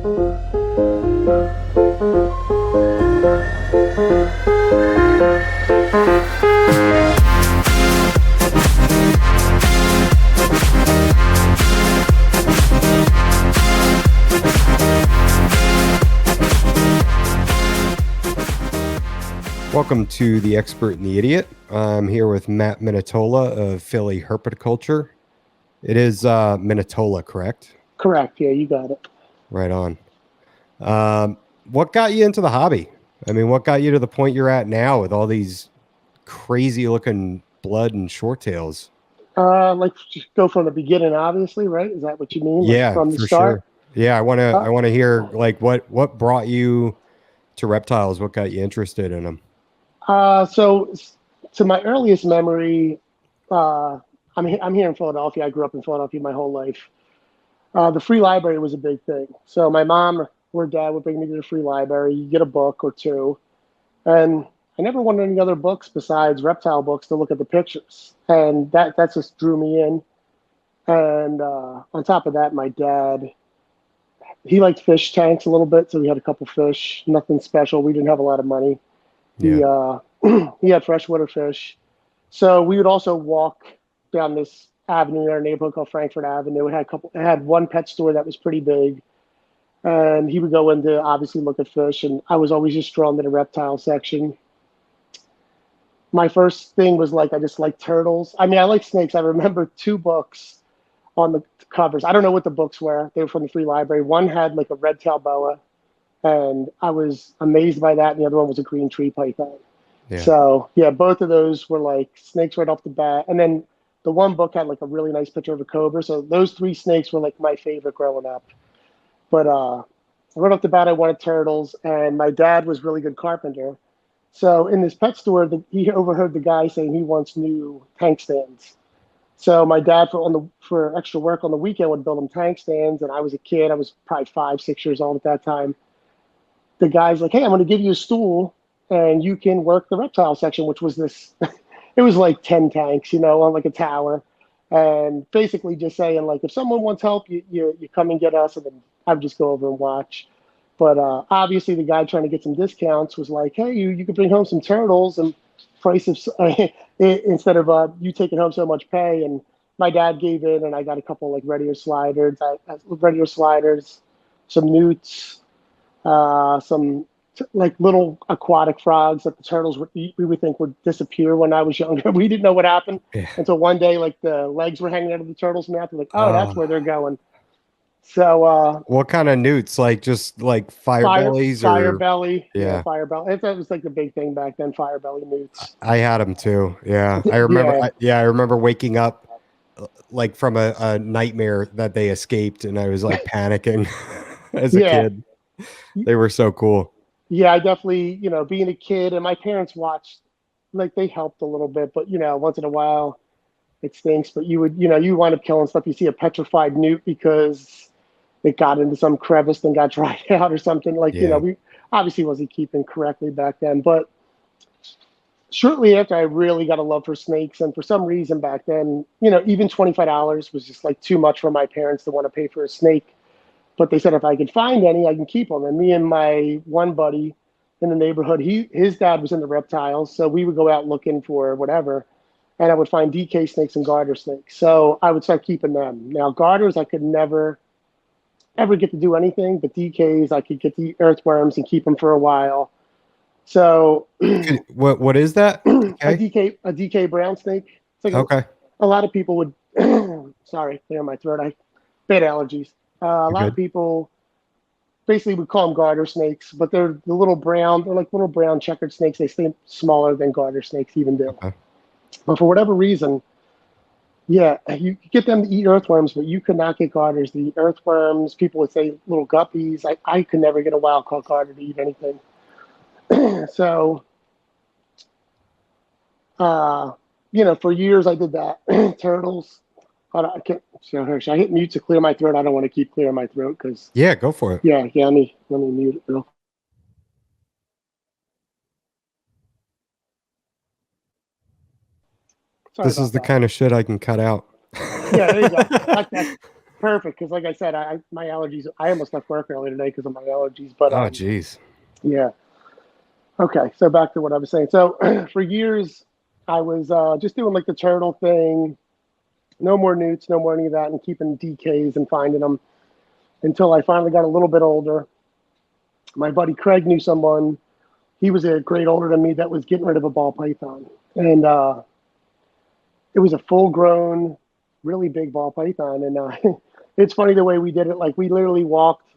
Welcome to The Expert and the Idiot. I'm here with Matt Minetola of Philly Herpetoculture. It is Minetola, correct? Correct. Yeah, you got it. Right on. What got you into the hobby? I mean, what got you to the point you're at now with all these crazy looking blood and short tails? Like just go from the beginning, obviously, right? Is that what you mean? Yeah, like from the for start? Sure. Yeah, I want to hear like what brought you to reptiles. What got you interested in them? So to my earliest memory, I'm here in Philadelphia. I grew up in Philadelphia my whole life. The free library was a big thing. So my mom or dad would bring me to the free library. You get a book or two, and I never wanted any other books besides reptile books to look at the pictures, and that just drew me in. And on top of that, my dad, he liked fish tanks a little bit, so we had a couple fish. Nothing special. We didn't have a lot of money. Yeah. He had freshwater fish, so we would also walk down this avenue in our neighborhood called Frankfurt Avenue. It had one pet store that was pretty big, and he would go in to obviously look at fish. And I was always just drawn to the reptile section. My first thing was like I just like turtles. I mean, I like snakes. I remember two books on the covers. I don't know what the books were. They were from the free library. One had like a red tail boa, and I was amazed by that. And the other one was a green tree python. Yeah. So yeah, both of those were like snakes right off the bat. And then the one book had like a really nice picture of a cobra. So those three snakes were like my favorite growing up. But right off the bat, I wanted turtles, and my dad was really good carpenter. So in this pet store, he overheard the guy saying he wants new tank stands. So my dad, for extra work on the weekend, would build him tank stands. And I was a kid. I was probably 5, 6 years old at that time. The guy's like, "Hey, I'm going to give you a stool, and you can work the reptile section," which was this. It was like 10 tanks, on like a tower, and basically just saying like, if someone wants help, you come and get us, and then I would just go over and watch. But obviously, the guy trying to get some discounts was like, "Hey, you could bring home some turtles and price of instead of you taking home so much pay." And my dad gave in, and I got a couple like radio sliders, some newts, some like little aquatic frogs that the turtles we would think would disappear when I was younger. We didn't know what happened until one day, like the legs were hanging out of the turtle's mouth. We're like, oh, that's where they're going. So, what kind of newts? Like just like fire bellies? Fire belly. Yeah, fire belly. That was like the big thing back then, fire belly newts. I had them too. Yeah, I remember. I remember waking up like from a nightmare that they escaped, and I was like panicking as a kid. They were so cool. Yeah, I definitely, being a kid, and my parents watched, like they helped a little bit, but once in a while it stinks. But you wind up killing stuff. You see a petrified newt because it got into some crevice and got dried out or something. Like, we obviously wasn't keeping correctly back then. But shortly after, I really got a love for snakes. And for some reason back then, even $25 was just like too much for my parents to want to pay for a snake. But they said if I could find any, I can keep them. And me and my one buddy in the neighborhood, his dad was in the reptiles. So we would go out looking for whatever. And I would find DK snakes and garter snakes. So I would start keeping them. Now, garters, I could never ever get to do anything, but DKs, I could get the earthworms and keep them for a while. So what is that? A DK brown snake. It's like okay. A lot of people would sorry, clear my throat. I bad allergies. A lot of people basically would call them garter snakes, but they're like little brown checkered snakes. They seem smaller than garter snakes even do. Okay. But for whatever reason, you get them to eat earthworms, but you could not get garters to eat earthworms. People would say little guppies. I could never get a wild-caught garter to eat anything. So, for years I did that. Turtles. I can't. Should I hit mute to clear my throat? I don't want to keep clearing my throat because. Yeah, go for it. Yeah. Let me mute it, Bill. This is the kind of shit I can cut out. Yeah, there you go. perfect. Because like I said, my allergies. I almost left work early today because of my allergies. But Oh, geez. yeah. Okay, so back to what I was saying. So for years, I was just doing like the turtle thing. No more newts, no more any of that, and keeping DKs and finding them until I finally got a little bit older. My buddy Craig knew someone. He was a grade older than me that was getting rid of a ball python, and it was a full-grown, really big ball python. And it's funny the way we did it. Like we literally walked.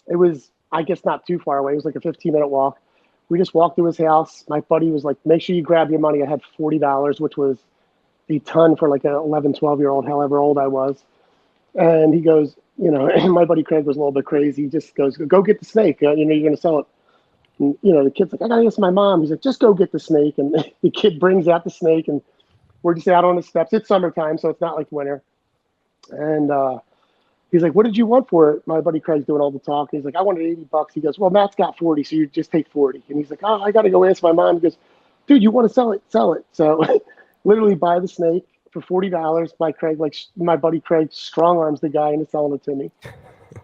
It was, I guess, not too far away. It was like a 15-minute walk. We just walked to his house. My buddy was like, "Make sure you grab your money." I had $40, which was a ton for like an 11, 12-year-old, however old I was. And he goes, and my buddy Craig was a little bit crazy. He just goes, "Go get the snake. You're going to sell it." And, the kid's like, "I got to ask my mom." He's like, "Just go get the snake." And the kid brings out the snake, and we're just out on the steps. It's summertime, so it's not like winter. And he's like, "What did you want for it?" My buddy Craig's doing all the talking. He's like, "I wanted $80." He goes, "Well, Matt's got 40, so you just take 40." And he's like, "Oh, I got to go ask my mom." He goes, "Dude, you want to sell it? Sell it." So literally buy the snake for $40 by Craig. Like my buddy Craig strong arms the guy into selling it to me.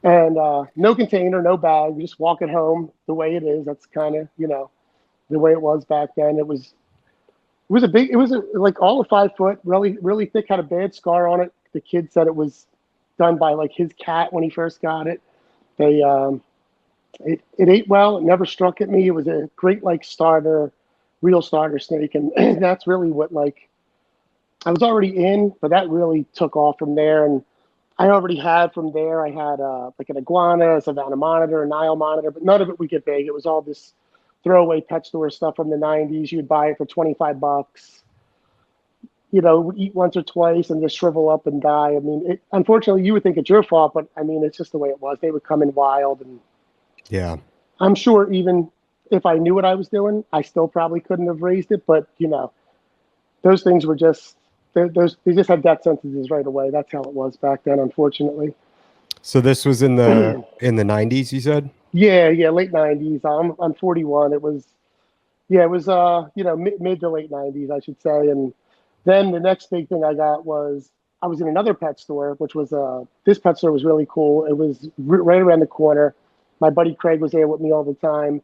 And no container, no bag. You just walk it home the way it is. That's kind of, the way it was back then. It was like all of 5 foot, really, really thick, had a bad scar on it. The kid said it was done by like his cat when he first got it. They, it ate well. It never struck at me. It was a great, like real starter snake. And that's really what, like, I was already in, but that really took off from there. And I already had from there, I had like an iguana, a Savannah monitor, a Nile monitor, but none of it would get big. It was all this throwaway pet store stuff from the 90s. You'd buy it for $25. Eat once or twice and just shrivel up and die. I mean, unfortunately, you would think it's your fault, but I mean, it's just the way it was. They would come in wild. And yeah, I'm sure even if I knew what I was doing, I still probably couldn't have raised it. But, those things were just, they just had death sentences right away. That's how it was back then, unfortunately. So this was in the 90s, you said? Yeah, late 90s. I'm 41. It was mid to late 90s, I should say. And then the next big thing I got was I was in another pet store, which was this pet store was really cool. It was right around the corner. My buddy Craig was there with me all the time.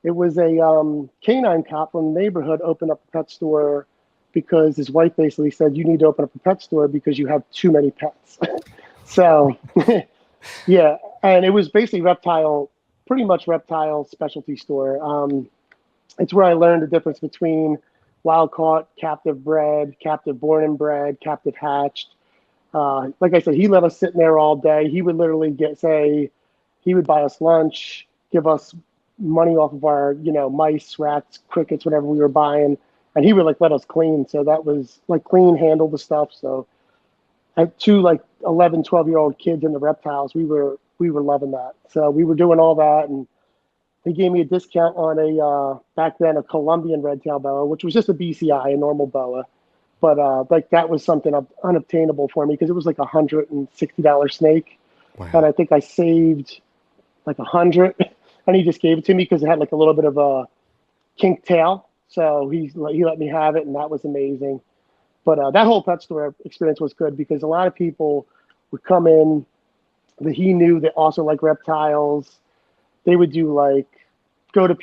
It was a canine cop from the neighborhood opened up a pet store because his wife basically said, "You need to open up a pet store because you have too many pets." So, yeah. And it was basically pretty much reptile specialty store. It's where I learned the difference between wild caught, captive bred, captive born and bred, captive hatched. Like I said, he let us sit in there all day. He would literally he would buy us lunch, give us money off of our, mice, rats, crickets, whatever we were buying. And he would like let us clean. So that was like handle the stuff. So I had 2 like 11, 12-year-old kids in the reptiles. We were loving that. So we were doing all that. And he gave me a discount on back then, a Colombian red-tailed boa, which was just a BCI, a normal boa. But like that was something unobtainable for me because it was like $160 snake. Wow. And I think I saved like 100 and he just gave it to me because it had like a little bit of a kink tail. So he let me have it, and that was amazing. But that whole pet store experience was good because a lot of people would come in that he knew that also like reptiles. They would do go to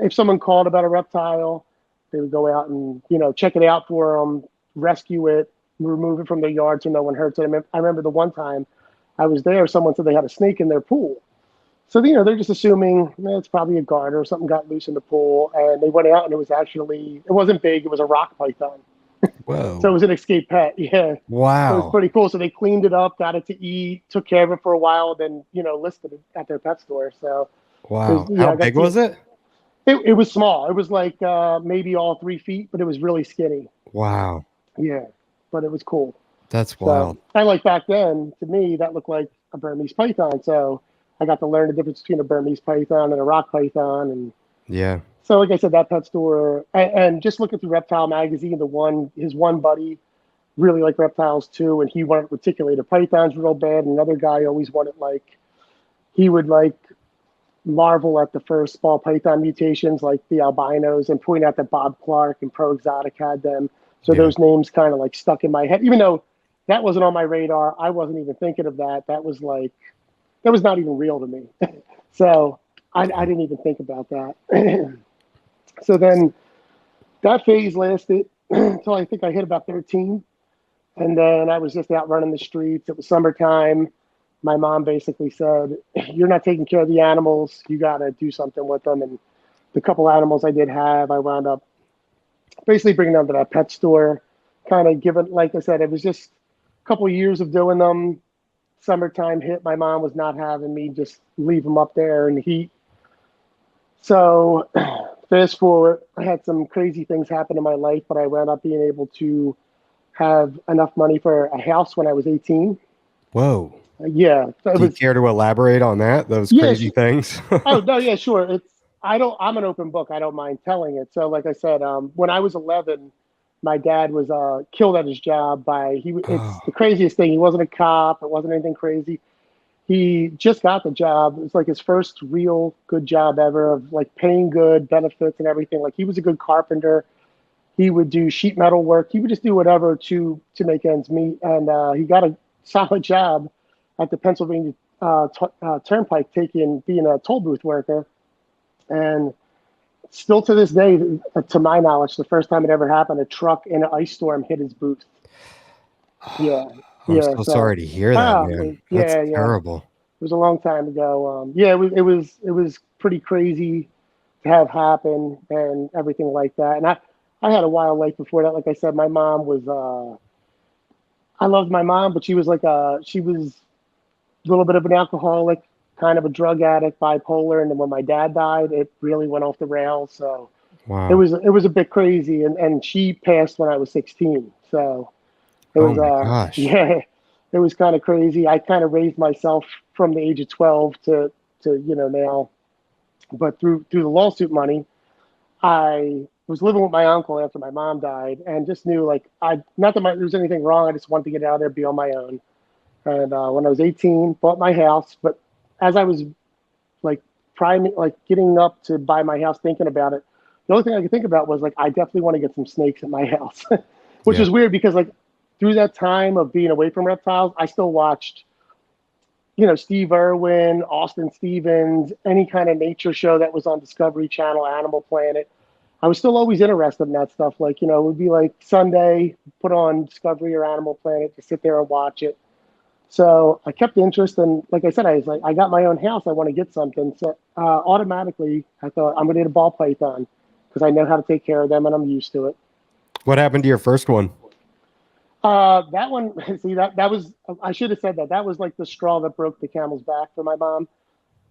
if someone called about a reptile, they would go out and, check it out for them, rescue it, remove it from their yard so no one hurts it. I remember the one time I was there, someone said they had a snake in their pool. So, they're just assuming it's probably a garter or something got loose in the pool. And they went out and it wasn't big. It was a rock python. Whoa. So it was an escaped pet. Yeah. Wow. So it was pretty cool. So they cleaned it up, got it to eat, took care of it for a while, then, listed it at their pet store. So wow. How big was it? It was small. It was like maybe all 3 feet, but it was really skinny. Wow. Yeah. But it was cool. That's wild. And like back then, to me, that looked like a Burmese python. So I got to learn the difference between a Burmese python and a rock python. And yeah. So like I said, that pet store, and just looking through Reptile magazine, his one buddy really liked reptiles too, and he wanted reticulated pythons real bad. And another guy always wanted he would marvel at the first ball python mutations, like the albinos, and point out that Bob Clark and Pro Exotic had them. So those names kind of stuck in my head, even though that wasn't on my radar. I wasn't even thinking of that. That was not even real to me. So I didn't even think about that. So then that phase lasted until I think I hit about 13. And then I was just out running the streets. It was summertime. My mom basically said, "You're not taking care of the animals. You got to do something with them." And the couple animals I did have, I wound up basically bringing them to that pet store, kind of giving, like I said, it was just a couple of years of doing them. Summertime hit. My mom was not having me just leave them up there in the heat. So fast forward, I had some crazy things happen in my life, but I wound up being able to have enough money for a house when I was 18. Whoa. Yeah. So Do you care to elaborate on that? Those yeah. crazy things? Oh, no, yeah, sure. I'm an open book. I don't mind telling it. So like I said, when I was 11, my dad was killed at his job it's Oh, the craziest thing. He wasn't a cop. It wasn't anything crazy. He just got the job. It was like his first real good job ever, of like paying good, benefits and everything. Like, he was a good carpenter. He would do sheet metal work. He would just do whatever to make ends meet. And he got a solid job at the Pennsylvania Turnpike, being a toll booth worker. And still to this day, to my knowledge, the first time it ever happened, a truck in an ice storm hit his booth. Yeah, I'm yeah. so So, sorry to hear that, man. That's yeah, yeah. terrible. It was a long time ago. Yeah, it was pretty crazy to have happen and everything like that. And I had a wild life before that. Like I said, my mom was. I loved my mom, but she was she was a little bit of an alcoholic, kind of a drug addict, bipolar. And then when my dad died, it really went off the rails. So Wow. it was a bit crazy. And she passed when I was 16. So it Oh was my gosh. yeah, it was kind of crazy. I kind of raised myself from the age of 12 to now. But through the lawsuit money, I was living with my uncle after my mom died, and just knew, like, I not that there was anything wrong. I just wanted to get out there, be on my own. And when I was 18, bought my house. But as I was like getting up to buy my house, thinking about it, the only thing I could think about was, like, I definitely want to get some snakes at my house, which Yeah. is weird because, like, through that time of being away from reptiles, I still watched, Steve Irwin, Austin Stevens, any kind of nature show that was on Discovery Channel, Animal Planet. I was still always interested in that stuff. Like, it would be like Sunday, put on Discovery or Animal Planet to sit there and watch it. So I kept the interest, and like I said, I was like, I got my own house. I want to get something. So automatically, I thought, I'm going to get a ball python because I know how to take care of them and I'm used to it. What happened to your first one? That one, see, that was, I should have said that. That was like the straw that broke the camel's back for my mom.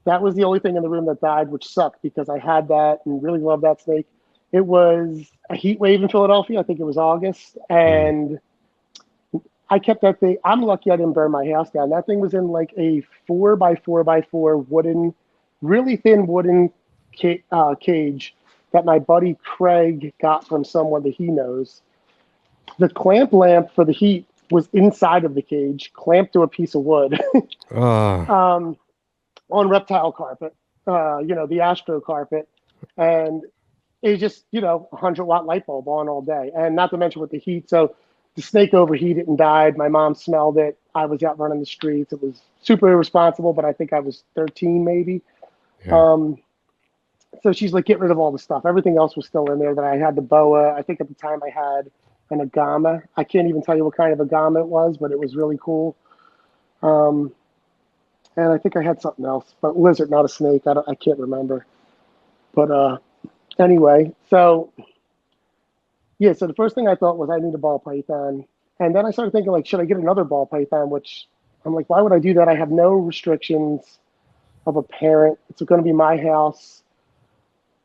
That was the only thing in the room that died, which sucked because I had that and really loved that snake. It was a heat wave in Philadelphia. I think it was August. And I kept that thing. I'm lucky I didn't burn my house down. That thing was in like a 4x4x4 wooden, really thin wooden cage that my buddy Craig got from someone that he knows. The clamp lamp for the heat was inside of the cage, clamped to a piece of wood. On reptile carpet, the Astro carpet. And it was just, 100-watt light bulb on all day. And not to mention with the heat. So the snake overheated and died. My mom smelled it. I was out running the streets. It was super irresponsible, but I think I was 13 maybe. Yeah. So she's like, get rid of all the stuff. Everything else was still in there. That I had the boa. I think at the time I had an agama. I can't even tell you what kind of agama it was, but it was really cool. And I think I had something else, but lizard, not a snake. I can't remember. But anyway, so yeah, so the first thing I thought was I need a ball python. And then I started thinking, like, should I get another ball python? Which I'm like, why would I do that? I have no restrictions of a parent. It's going to be my house.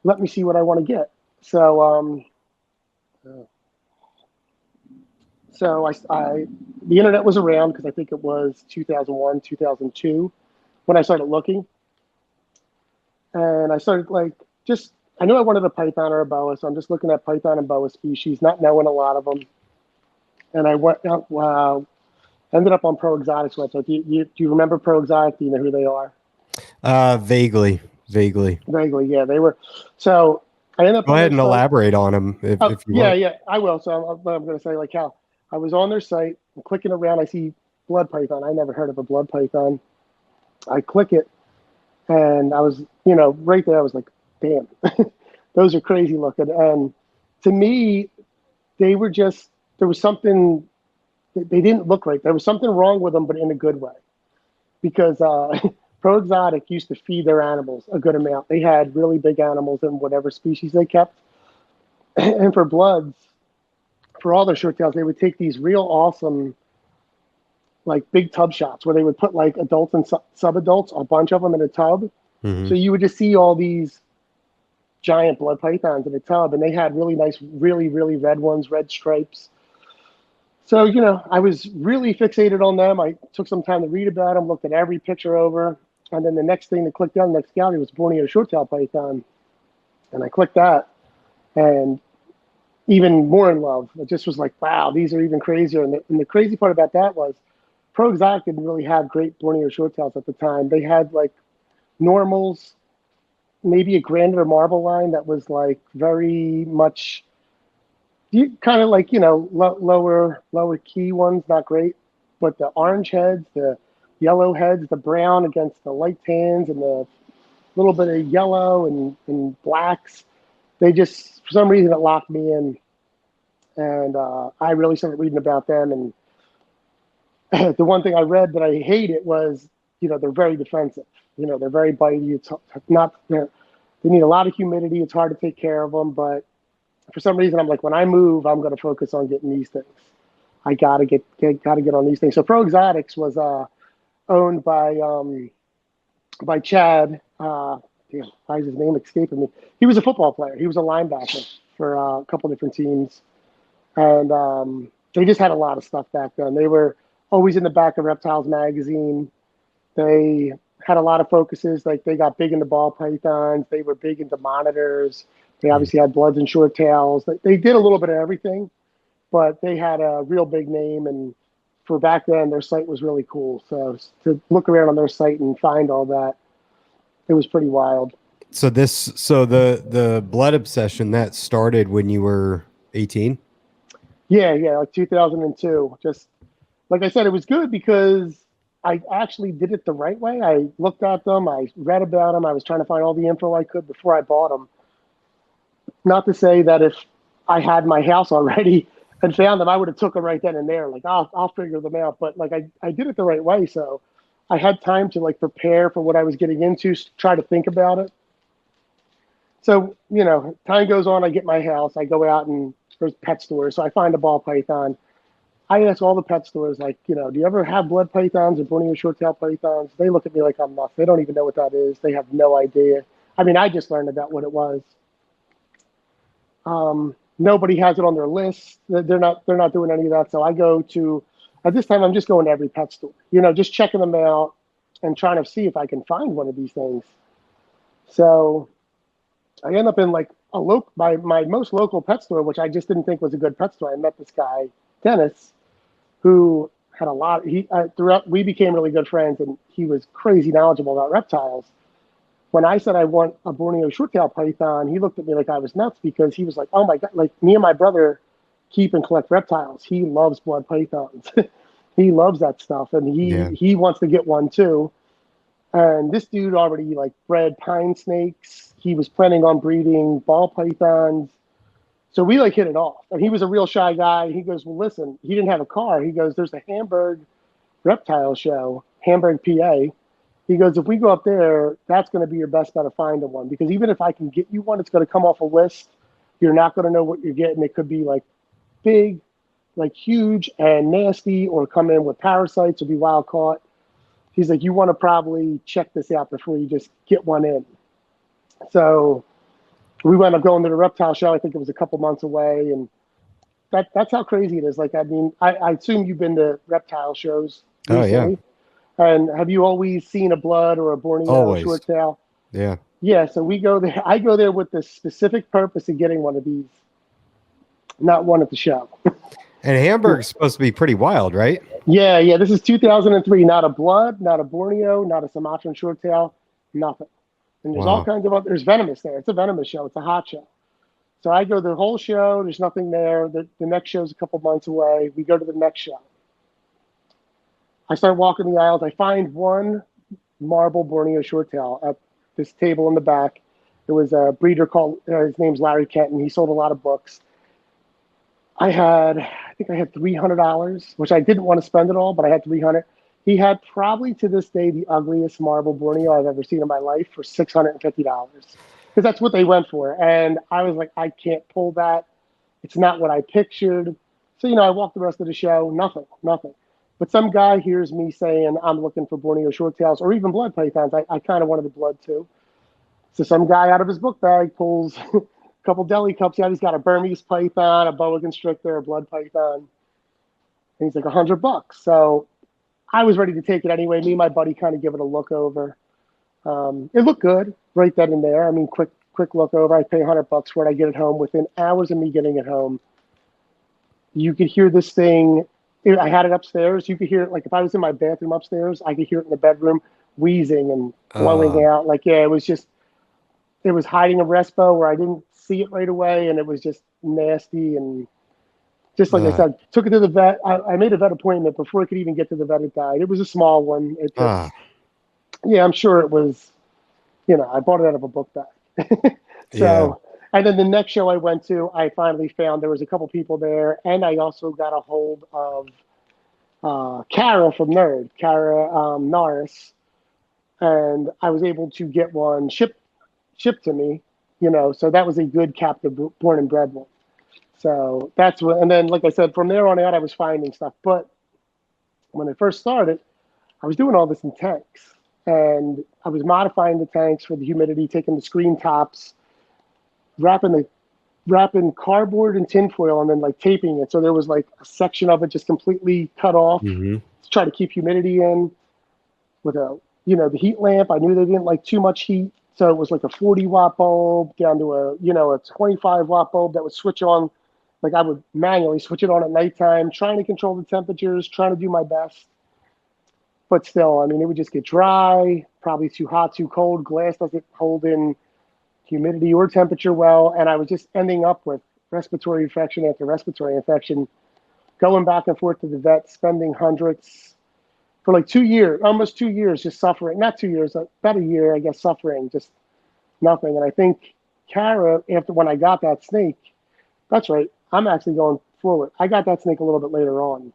Let me see what I want to get. So the internet was around because I think it was 2001, 2002 when I started looking. And I started I knew I wanted a python or a boa, so I'm just looking at python and boa species, not knowing a lot of them. And I ended up on Pro Exotics website. Do you remember Pro Exotic? Do you know who they are? Vaguely. Vaguely, yeah. They were. So I ended up Go on ahead their and site. elaborate on them if you want. Yeah, I will. So I'm going to say, like, how I was on their site, I'm clicking around, I see blood python. I never heard of a blood python. I click it, and I was, right there, I was like, damn, those are crazy looking. And to me, they were just, there was something, they didn't look right. There was something wrong with them, but in a good way. Because Pro Exotic used to feed their animals a good amount. They had really big animals in whatever species they kept. And for bloods, for all their short tails, they would take these real awesome, like big tub shots where they would put like adults and sub-adults, a bunch of them in a tub. Mm-hmm. So you would just see all these giant blood pythons in a tub, and they had really nice, really, really red ones, red stripes. So, I was really fixated on them. I took some time to read about them, looked at every picture over. And then the next thing to click down, the next gallery was Borneo short-tailed python. And I clicked that, and even more in love. It just was like, wow, these are even crazier. And the crazy part about that was Pro Exotic didn't really have great Borneo short-tails at the time. They had like normals, maybe a granular marble line that was like very much kind of like, lower key ones, not great. But the orange heads, the yellow heads, the brown against the light tans, and the little bit of yellow and blacks, they just, for some reason, it locked me in. And I really started reading about them. And the one thing I read that I hated was, they're very defensive. They're very bitey. It's not, they need a lot of humidity. It's hard to take care of them. But for some reason, I'm like, when I move, I'm going to focus on getting these things. I got to get on these things. So Pro Exotics was owned by Chad. Why is his name escaping me? He was a football player. He was a linebacker for a couple different teams. And they just had a lot of stuff back then. They were always in the back of Reptiles magazine. They had a lot of focuses. Like they got big into ball pythons. They were big into monitors. They obviously had bloods and short tails. They did a little bit of everything, but they had a real big name. And for back then, their site was really cool. So to look around on their site and find all that, it was pretty wild. So the blood obsession that started when you were 18? Yeah, like 2002. Just like I said, it was good because I actually did it the right way. I looked at them, I read about them, I was trying to find all the info I could before I bought them. Not to say that if I had my house already and found them, I would have took them right then and there. Like I'll figure them out. But like I did it the right way, so I had time to like prepare for what I was getting into, try to think about it. So time goes on. I get my house. I go out and there's pet stores. So I find a ball python. I ask all the pet stores, like, do you ever have blood pythons or Borneo short-tail pythons? They look at me like I'm nuts. They don't even know what that is. They have no idea. I mean, I just learned about what it was. Nobody has it on their list. They're not doing any of that. So I go to, at this time, I'm just going to every pet store, just checking them out and trying to see if I can find one of these things. So I end up in like my most local pet store, which I just didn't think was a good pet store. I met this guy, Dennis, who had a lot. We became really good friends, and he was crazy knowledgeable about reptiles. When I said I want a Borneo short-tailed python, he looked at me like I was nuts because he was like, "Oh my God!" Like me and my brother keep and collect reptiles. He loves blood pythons. He loves that stuff, and he wants to get one too. And this dude already like bred pine snakes. He was planning on breeding ball pythons. So we like hit it off. And he was a real shy guy. He goes, well, listen, he didn't have a car. He goes, there's a Hamburg reptile show, Hamburg, PA. He goes, if we go up there, that's going to be your best bet of finding one. Because even if I can get you one, it's going to come off a list. You're not going to know what you're getting. It could be like big, like huge and nasty, or come in with parasites or be wild caught. He's like, you want to probably check this out before you just get one in. So we wound up going to the reptile show. I think it was a couple months away. And that's how crazy it is. Like, I mean, I assume you've been to reptile shows recently. Oh, yeah. And have you always seen a blood or a Borneo short tail? Yeah. Yeah, so we go there. I go there with the specific purpose of getting one of these, not one at the show. And Hamburg's supposed to be pretty wild, right? Yeah. This is 2003. Not a blood, not a Borneo, not a Sumatran short tail, nothing. And there's all kinds of there's venomous there. It's a venomous show. It's a hot show. So I go the whole show. There's nothing there. The next show's a couple months away. We go to the next show. I start walking the aisles. I find one marble Borneo short-tail at this table in the back. There was a breeder called, his name's Larry Kenton. He sold a lot of books. I think I had $300, which I didn't want to spend it all, but I had $300. He had probably to this day the ugliest marble Borneo I've ever seen in my life for $650, because that's what they went for. And I was like, I can't pull that. It's not what I pictured. So, I walked the rest of the show, nothing. But some guy hears me saying I'm looking for Borneo shorttails or even blood pythons. I kind of wanted the blood too. So some guy out of his book bag pulls a couple deli cups out. He's got a Burmese python, a boa constrictor, a blood python. And he's like $100. So I was ready to take it anyway. Me and my buddy kind of give it a look over. It looked good right then and there. I mean, quick look over. I pay $100 for it. I get it home. Within hours of me getting it home, you could hear this thing. I had it upstairs. You could hear it, like if I was in my bathroom upstairs, I could hear it in the bedroom wheezing and blowing out. Like, yeah, it was hiding a respo where I didn't see it right away, and it was just nasty. And just like I said, took it to the vet. I made a vet appointment before it could even get to the vet. It died. It was a small one. It just, yeah, I'm sure it was, I bought it out of a book bag. So, and then the next show I went to, I finally found there was a couple people there, and I also got a hold of Kara from Nerd, Kara Norris, and I was able to get one shipped to me, so that was a good captive born and bred one. So that's what, and then like I said, from there on out, I was finding stuff. But when I first started, I was doing all this in tanks, and I was modifying the tanks for the humidity, taking the screen tops, wrapping cardboard and tinfoil, and then like taping it. So there was like a section of it just completely cut off to try to keep humidity in with the heat lamp. I knew they didn't like too much heat. So it was like a 40-watt bulb down to a 25-watt bulb that would switch on. Like I would manually switch it on at nighttime, trying to control the temperatures, trying to do my best. But still, I mean, it would just get dry, probably too hot, too cold. Glass doesn't hold in humidity or temperature well. And I was just ending up with respiratory infection after respiratory infection, going back and forth to the vet, spending hundreds for like 2 years, almost 2 years, just suffering. Not 2 years, about a year, I guess, suffering, just nothing. And I think Kara, when I got that snake, that's right, I'm actually going forward. I got that snake a little bit later on,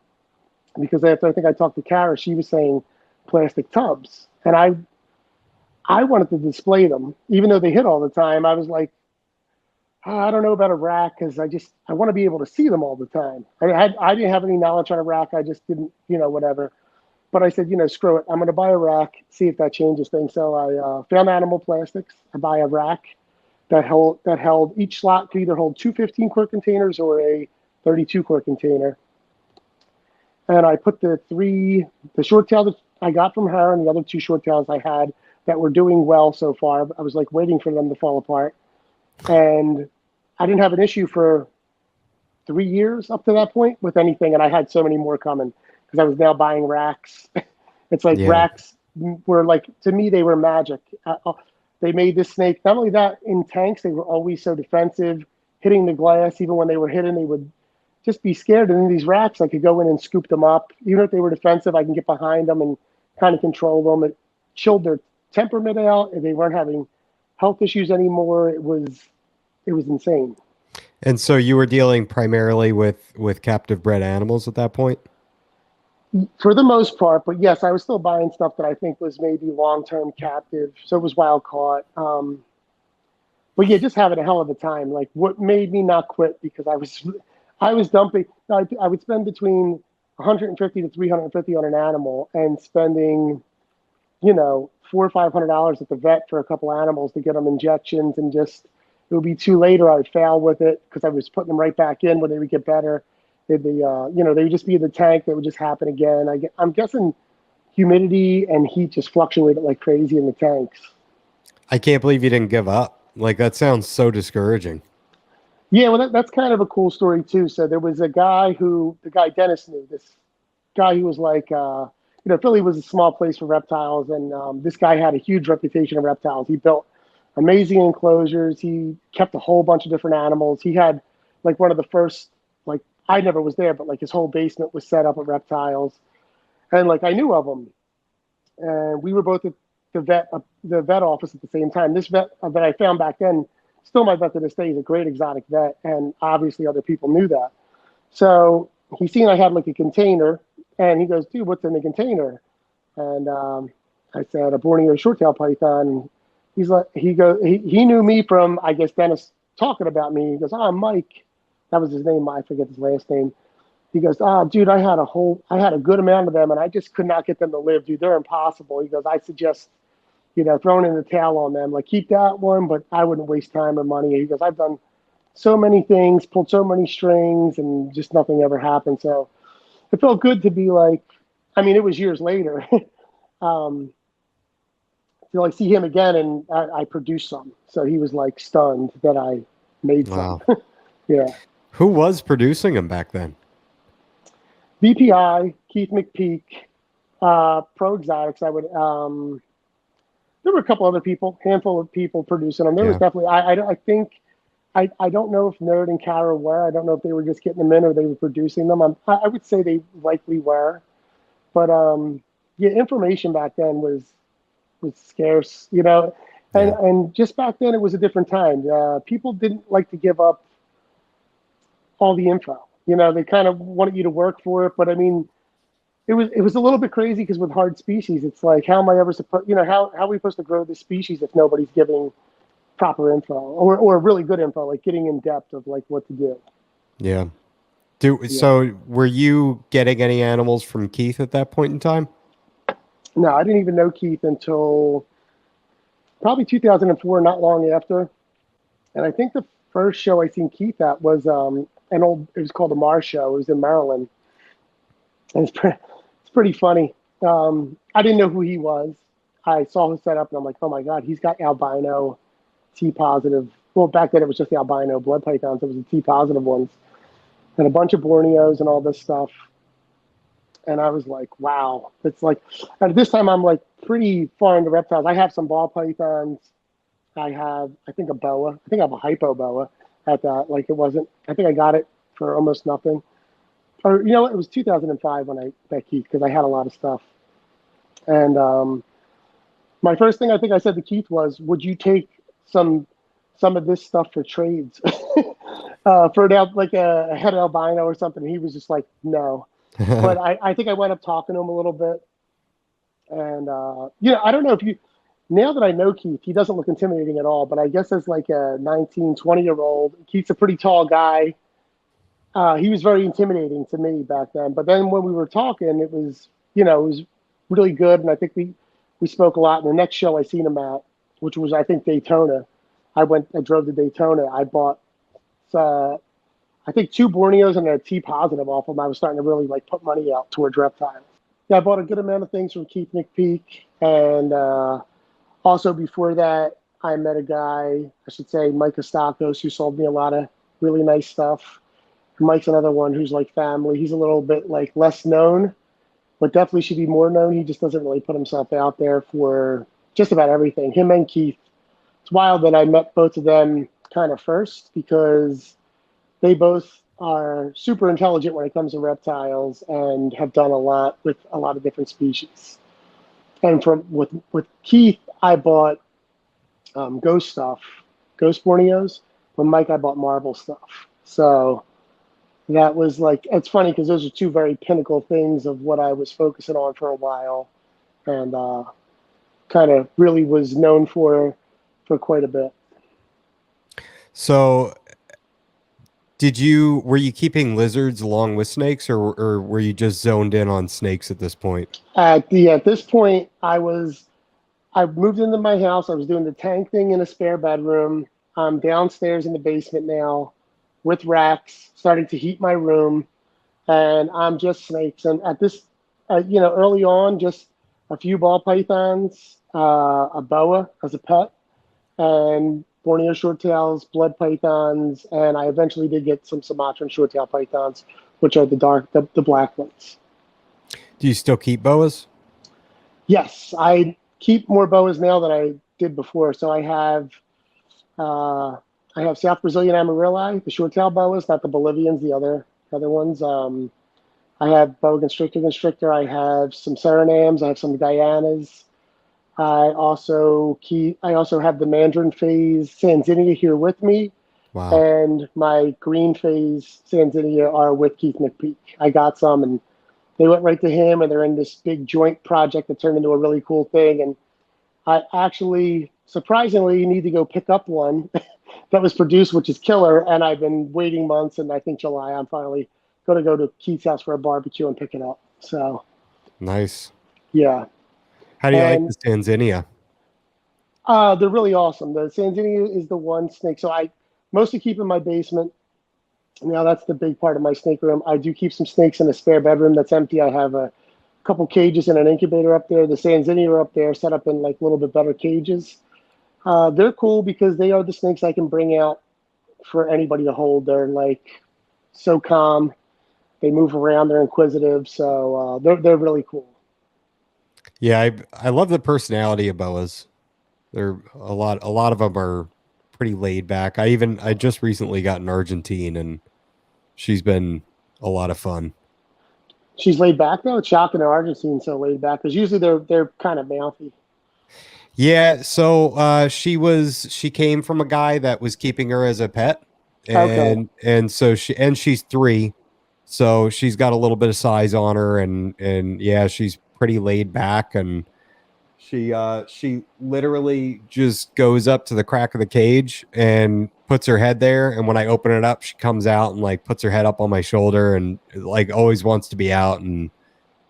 because after I think I talked to Kara, she was saying plastic tubs. And I wanted to display them, even though they hit all the time. I was like, I don't know about a rack, because I want to be able to see them all the time. I didn't have any knowledge on a rack. I just didn't, whatever. But I said, screw it. I'm going to buy a rack, see if that changes things. So I found Animal Plastics. I buy a rack that held each slot could either hold two 15-quart containers or a 32-quart container. And I put the short tail that I got from her and the other two short tails I had that were doing well so far. I was like waiting for them to fall apart. And I didn't have an issue for 3 years up to that point with anything. And I had so many more coming, because I was now buying racks. It's like racks were like, to me, they were magic. They made this snake, not only that, in tanks, they were always so defensive, hitting the glass. Even when they were hidden, they would just be scared. And in these racks, I could go in and scoop them up. Even if they were defensive, I can get behind them and kind of control them. It chilled their temperament out, and they weren't having health issues anymore. It was insane. And so you were dealing primarily with captive bred animals at that point? For the most part, but yes, I was still buying stuff that I think was maybe long-term captive, so it was wild caught. But yeah, just having a hell of a time. Like, what made me not quit, because I was dumping. I would spend between 150 to 350 on an animal, and spending, $400 or $500 at the vet for a couple animals to get them injections, and just it would be too late, or I'd fail with it because I was putting them right back in when they would get better. They'd be, they would just be in the tank. That would just happen again. I'm guessing humidity and heat just fluctuated like crazy in the tanks. I can't believe you didn't give up. Like, that sounds so discouraging. Yeah, well, that's kind of a cool story too. So there was a guy Dennis knew, this guy who was like, Philly was a small place for reptiles, and this guy had a huge reputation of reptiles. He built amazing enclosures. He kept a whole bunch of different animals. He had like one of the first, like I never was there, but like his whole basement was set up with reptiles, and like I knew of him, and we were both at the vet office at the same time. This vet that I found back then, still my vet to this day, is a great exotic vet, and obviously other people knew that. So he seen I had like a container, and he goes, "Dude, what's in the container?" And I said, "A Borneo short-tailed python." He's like, he knew me from, I guess, Dennis talking about me. He goes, "Oh, Mike," that was his name. I forget his last name. He goes, "Oh, dude, I had a good amount of them, and I just could not get them to live, dude. They're impossible." He goes, "I suggest, throwing in the towel on them. Like, keep that one, but I wouldn't waste time or money." He goes, "I've done so many things, pulled so many strings, and just nothing ever happened." So it felt good to be like, I mean, it was years later. um, to like see him again, and I produced some. So he was like stunned that I made some. Wow. Yeah. Who was producing them back then? BPI, Keith McPeak, Pro Exotics. There were a couple other people, handful of people producing them. There was Yeah. definitely, I think, I don't know if Nerd and Kara were. I don't know if they were just getting them in or they were producing them. I would say they likely were. But yeah, information back then was scarce, and Yeah. and just back then it was a different time. People didn't like to give up all the info. They kind of wanted you to work for it. But I mean, it was a little bit crazy because with hard species, it's like, how am I ever supposed, how are we supposed to grow this species if nobody's giving proper info or really good info, like getting in depth of like what to do. Yeah. Yeah. So were you getting any animals from Keith at that point in time? No, I didn't even know Keith until probably 2004, not long after. And I think the first show I seen Keith at was it was called the Mars Show. It was in Maryland. And it's pretty funny. I didn't know who he was. I saw his setup and I'm like, oh my God, he's got albino T positive. Well, back then it was just the albino blood pythons. It was the T positive ones and a bunch of Borneos and all this stuff. And I was like, wow. It's like, at this time I'm like pretty far into reptiles. I have some ball pythons. I think, a boa. I think I have a hypo boa at that. Like, it wasn't, I think I got it for almost nothing. Or, you know what? It was 2005 when I met Keith because I had a lot of stuff. And my first thing I think I said to Keith was, would you take some of this stuff for trades? For like a head albino or something? He was just like, no. But I think I went up talking to him a little bit. And, I don't know if now that I know Keith, he doesn't look intimidating at all. But I guess as like a 19, 20-year-old, Keith's a pretty tall guy. He was very intimidating to me back then. But then when we were talking, it was really good. And I think we spoke a lot. And the next show I seen him at, which was, I think, Daytona. I drove to Daytona. I bought, I think, 2 Borneos and a T positive off them. I was starting to really like put money out towards reptiles. Yeah, I bought a good amount of things from Keith McPeak. And also before that, I met a guy, I should say, Mike Kostakos, who sold me a lot of really nice stuff. Mike's another one who's like family. He's a little bit like less known, but definitely should be more known. He just doesn't really put himself out there for just about everything. Him and Keith. It's wild that I met both of them kind of first because they both are super intelligent when it comes to reptiles and have done a lot with a lot of different species. And with Keith, I bought ghost stuff, ghost Borneos. With Mike, I bought marble stuff. So that was like, it's funny because those are 2 very pinnacle things of what I was focusing on for a while, and kind of really was known for quite a bit. So were you keeping lizards along with snakes, or were you just zoned in on snakes at this point? At this point, I moved into my house. I was doing the tank thing in a spare bedroom. I'm downstairs in the basement now with racks, starting to heat my room, and I'm just snakes. And at this, early on, just a few ball pythons, a boa as a pet, and Borneo shorttails, blood pythons, and I eventually did get some Sumatran shorttail pythons, which are the black ones. Do you still keep boas? Yes, I keep more boas now than I did before. So I have South Brazilian Amarilli, the short-tailed boas, not the Bolivians, the other ones. I have boa constrictor. I have some Surinams. I have some Guyanas. I also have the Mandarin phase Sanzinia here with me, Wow. and my green phase Sanzinia are with Keith McPeak. I got some, and they went right to him, and they're in this big joint project that turned into a really cool thing. And I actually, surprisingly, need to go pick up one that was produced, which is killer. And I've been waiting months, and I think July I'm finally going to go to Keith's house for a barbecue and pick it up. So Nice. yeah, How do you like and the Tanzania? they're really awesome. The Sanzinia is the one snake. So I mostly keep in my basement. Now that's the big part of my snake room. I do keep some snakes in a spare bedroom that's empty. I have a couple cages and an incubator up there. The Sanzinia are up there, set up in like a little bit better cages. They're cool because they are the snakes I can bring out for anybody to hold. They're like so calm. They move around. They're inquisitive. So they're really cool. Yeah, I love the personality of boas. They're a lot of them are pretty laid back. I just recently got an Argentine, and she's been a lot of fun. She's laid back though. It's shocking in Argentine so laid back because usually they're kind of mouthy. Yeah, so she came from a guy that was keeping her as a pet, Okay. and so she's 3, so she's got a little bit of size on her, and yeah, she's pretty laid back, and she literally just goes up to the crack of the cage and puts her head there, and when I open it up, she comes out and like puts her head up on my shoulder and like always wants to be out and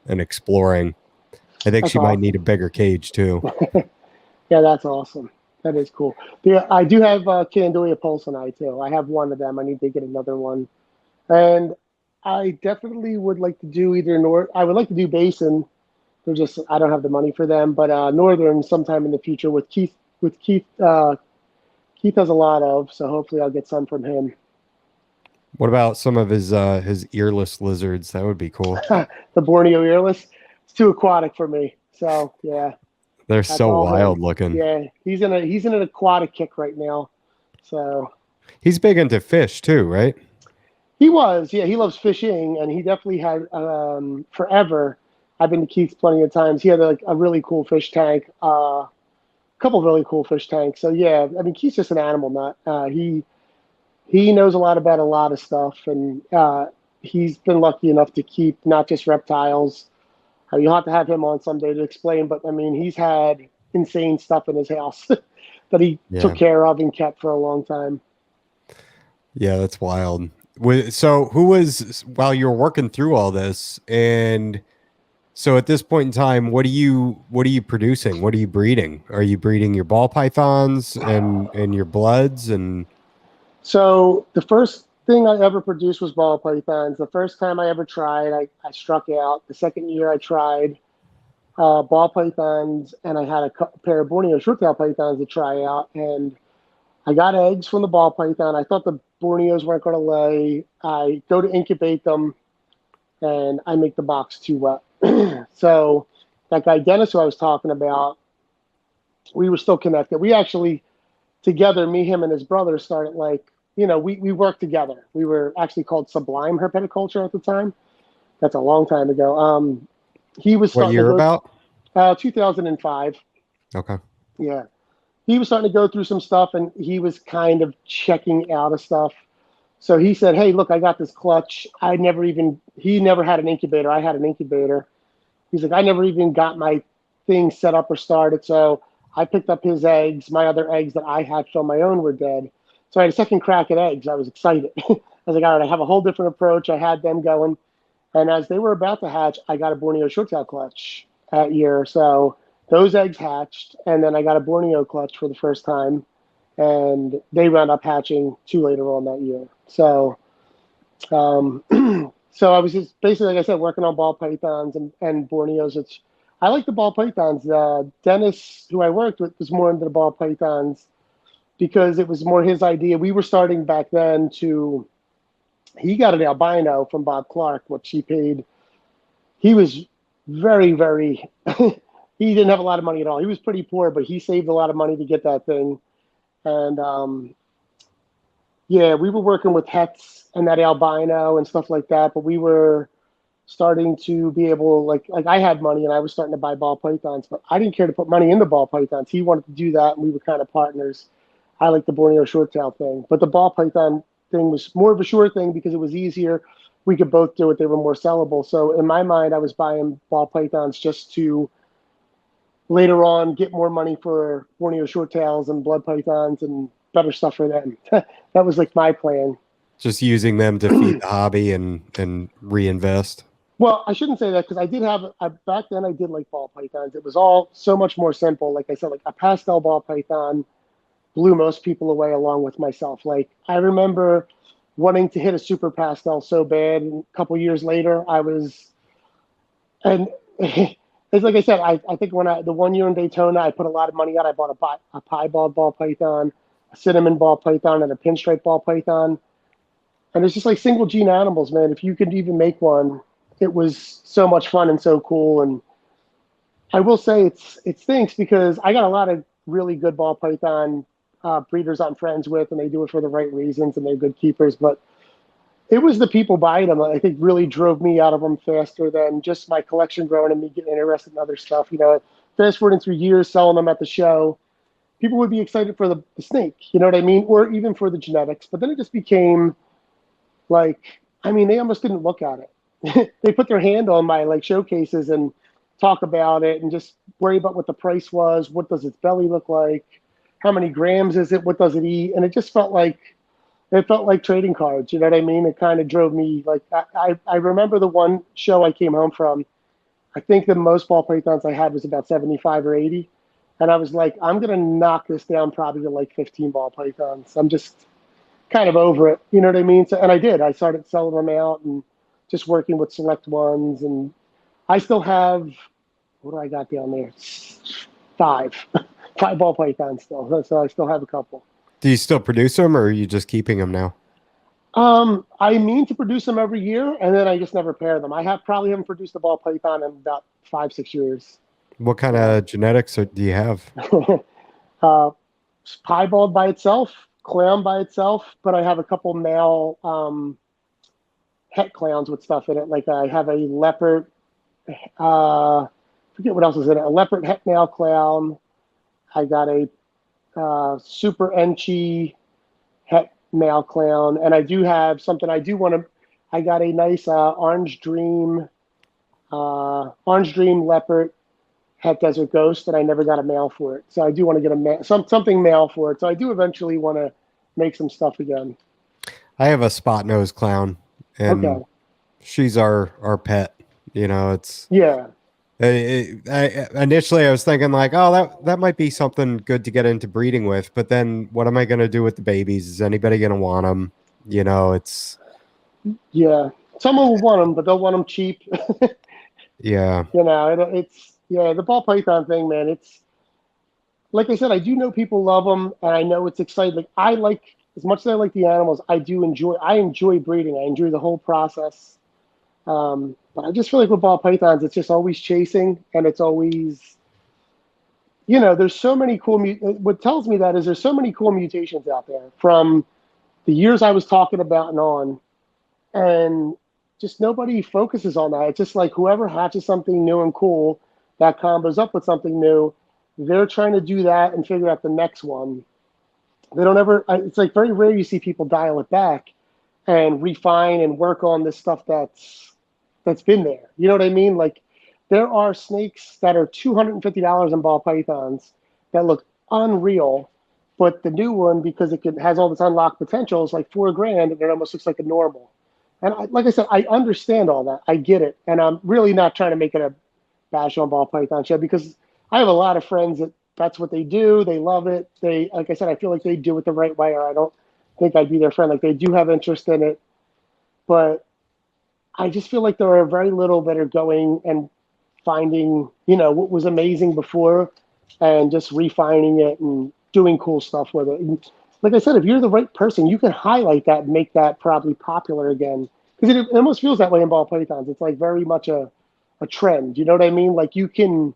exploring. I think That's she might need awesome. a bigger cage too. Yeah, that's awesome. That is cool. Yeah, I do have Candolia Pulsini too. I have one of them. I need to get another one. And I definitely would like to do either North. I would like to do Basin. They're just I don't have the money for them, but Northern sometime in the future with Keith. Keith has a lot of, so hopefully I'll get some from him. What about some of his earless lizards? That would be cool. The Borneo earless. It's too aquatic for me. So yeah, They're that's so all him. wild looking. Yeah, he's in an aquatic kick right now. So He's big into fish too, right? yeah, he loves fishing, and he definitely had forever. I've been to Keith's plenty of times. He had a really cool fish tank, a couple of really cool fish tanks. So yeah, I mean, Keith's just an animal nut. He knows a lot about a lot of stuff, and he's been lucky enough to keep not just reptiles. You'll have to have him on someday to explain, but I mean, he's had insane stuff in his house that he took Yeah. care of and kept for a long time. Yeah, that's wild. So who was while you were working through all this, and so at this point in time, what are you producing? What are you breeding? Are you breeding your ball pythons and your bloods and So the first thing I ever produced was ball pythons. The first time I ever tried, I struck out. The second year I tried ball pythons, and I had a pair of Borneo short-tailed pythons to try out. And I got eggs from the ball python. I thought the Borneos weren't going to lay. I go to incubate them, and I make the box too wet. So that guy Dennis, who I was talking about, we were still connected. We actually together, me, him, and his brother started we worked together. We were actually called Sublime Herpetoculture at the time. That's a long time ago. He was what starting to year go about? 2005. Okay. Yeah, he was starting to go through some stuff, and he was kind of checking out of stuff. So he said, "Hey, look, I got this clutch. He never had an incubator. I had an incubator. He's like, I never even got my thing set up or started. So I picked up his eggs. My other eggs that I hatched on my own were dead. So I had a second crack at eggs. I was excited. I was like, all right, I have a whole different approach. I had them going. And as they were about to hatch, I got a Borneo short-tail clutch that year. So those eggs hatched, and then I got a Borneo clutch for the first time, and they wound up hatching 2 later on that year. So, um, so I was just basically, like I said, working on ball pythons and Borneos. I like the ball pythons. Dennis, who I worked with, was more into the ball pythons because it was more his idea. We were starting back then he got an albino from Bob Clark, which he paid. He was very, very, he didn't have a lot of money at all. He was pretty poor, but he saved a lot of money to get that thing. And yeah, we were working with hets and that albino and stuff like that, but we were starting to be able, like I had money and I was starting to buy ball pythons, but I didn't care to put money into ball pythons. He wanted to do that, and we were kind of partners. I like the Borneo short tail thing, but the ball python thing was more of a sure thing because it was easier. We could both do it. They were more sellable. So in my mind, I was buying ball pythons just to later on get more money for Borneo short tails and blood pythons and better stuff for them. That was like my plan. Just using them to feed the hobby and reinvest. Well, I shouldn't say that because I did have back then. I did like ball pythons. It was all so much more simple. Like I said, like a pastel ball python blew most people away, along with myself. Like I remember wanting to hit a super pastel so bad, and a couple years later, I was, and it's like I said. I think when the 1 year in Daytona, I put a lot of money out. I bought a piebald ball python, a cinnamon ball python, and a pinstripe ball python. And it's just like single gene animals, man. If you could even make one, it was so much fun and so cool. And I will say it stinks because I got a lot of really good ball python breeders I'm friends with, and they do it for the right reasons, and they're good keepers. But it was the people buying them that I think really drove me out of them faster than just my collection growing and me getting interested in other stuff. You know, fast forwarding through years selling them at the show, people would be excited for the snake, you know what I mean? Or even for the genetics. But then it just became like, I mean, they almost didn't look at it. They put their hand on my like showcases and talk about it and just worry about what the price was. What does its belly look like? How many grams is it? What does it eat? And it just felt like trading cards. You know what I mean? It kind of drove me like, I remember the one show I came home from. I think the most ball pythons I had was about 75 or 80. And I was like, I'm going to knock this down probably to like 15 ball pythons. I'm just kind of over it. You know what I mean? So, and I did. I started selling them out and just working with select ones. And I still have, what do I got down there? Five ball pythons still. So I still have a couple. Do you still produce them, or are you just keeping them now? I mean to produce them every year, and then I just never pair them. I probably haven't produced a ball python in about 5-6 years. What kind of genetics do you have? Piebald by itself, clown by itself, but I have a couple male het clowns with stuff in it. Like I have a leopard, forget what else is in it. A leopard het male clown. I got a super enchi het male clown, and I do have something I do want to. I got a nice orange dream leopard het desert ghost, and I never got a male for it. So I do want to get something male for it. So I do eventually want to make some stuff again. I have a spot nose clown, and she's our pet. You know, it's yeah. Initially, I was thinking like, oh, that might be something good to get into breeding with. But then, what am I going to do with the babies? Is anybody going to want them? You know, it's someone will want them, but they'll want them cheap. Yeah, you know, it's the ball python thing, man. It's like I said, I do know people love them, and I know it's exciting. Like I like as much as I like the animals, I enjoy breeding. I enjoy the whole process. But I just feel like with ball pythons, it's just always chasing, and it's always, there's so many cool. What tells me that is there's so many cool mutations out there from the years I was talking about and on, and just nobody focuses on that. It's just like whoever hatches something new and cool that combos up with something new, they're trying to do that and figure out the next one. They don't ever. It's like very rare you see people dial it back and refine and work on this stuff that's been there. You know what I mean? Like there are snakes that are $250 in ball pythons that look unreal, but the new one, because it has all this unlocked potential, is like $4,000, and it almost looks like a normal. And like I said, I understand all that. I get it, and I'm really not trying to make it a bash on ball python show because I have a lot of friends that's what they do. They love it. Like I said, I feel like they do it the right way, or I don't think I'd be their friend. Like they do have interest in it, but I just feel like there are very little that are going and finding, what was amazing before and just refining it and doing cool stuff with it. And like I said, if you're the right person, you can highlight that and make that probably popular again. Because it almost feels that way in ball pythons. It's like very much a trend. You know what I mean? Like you can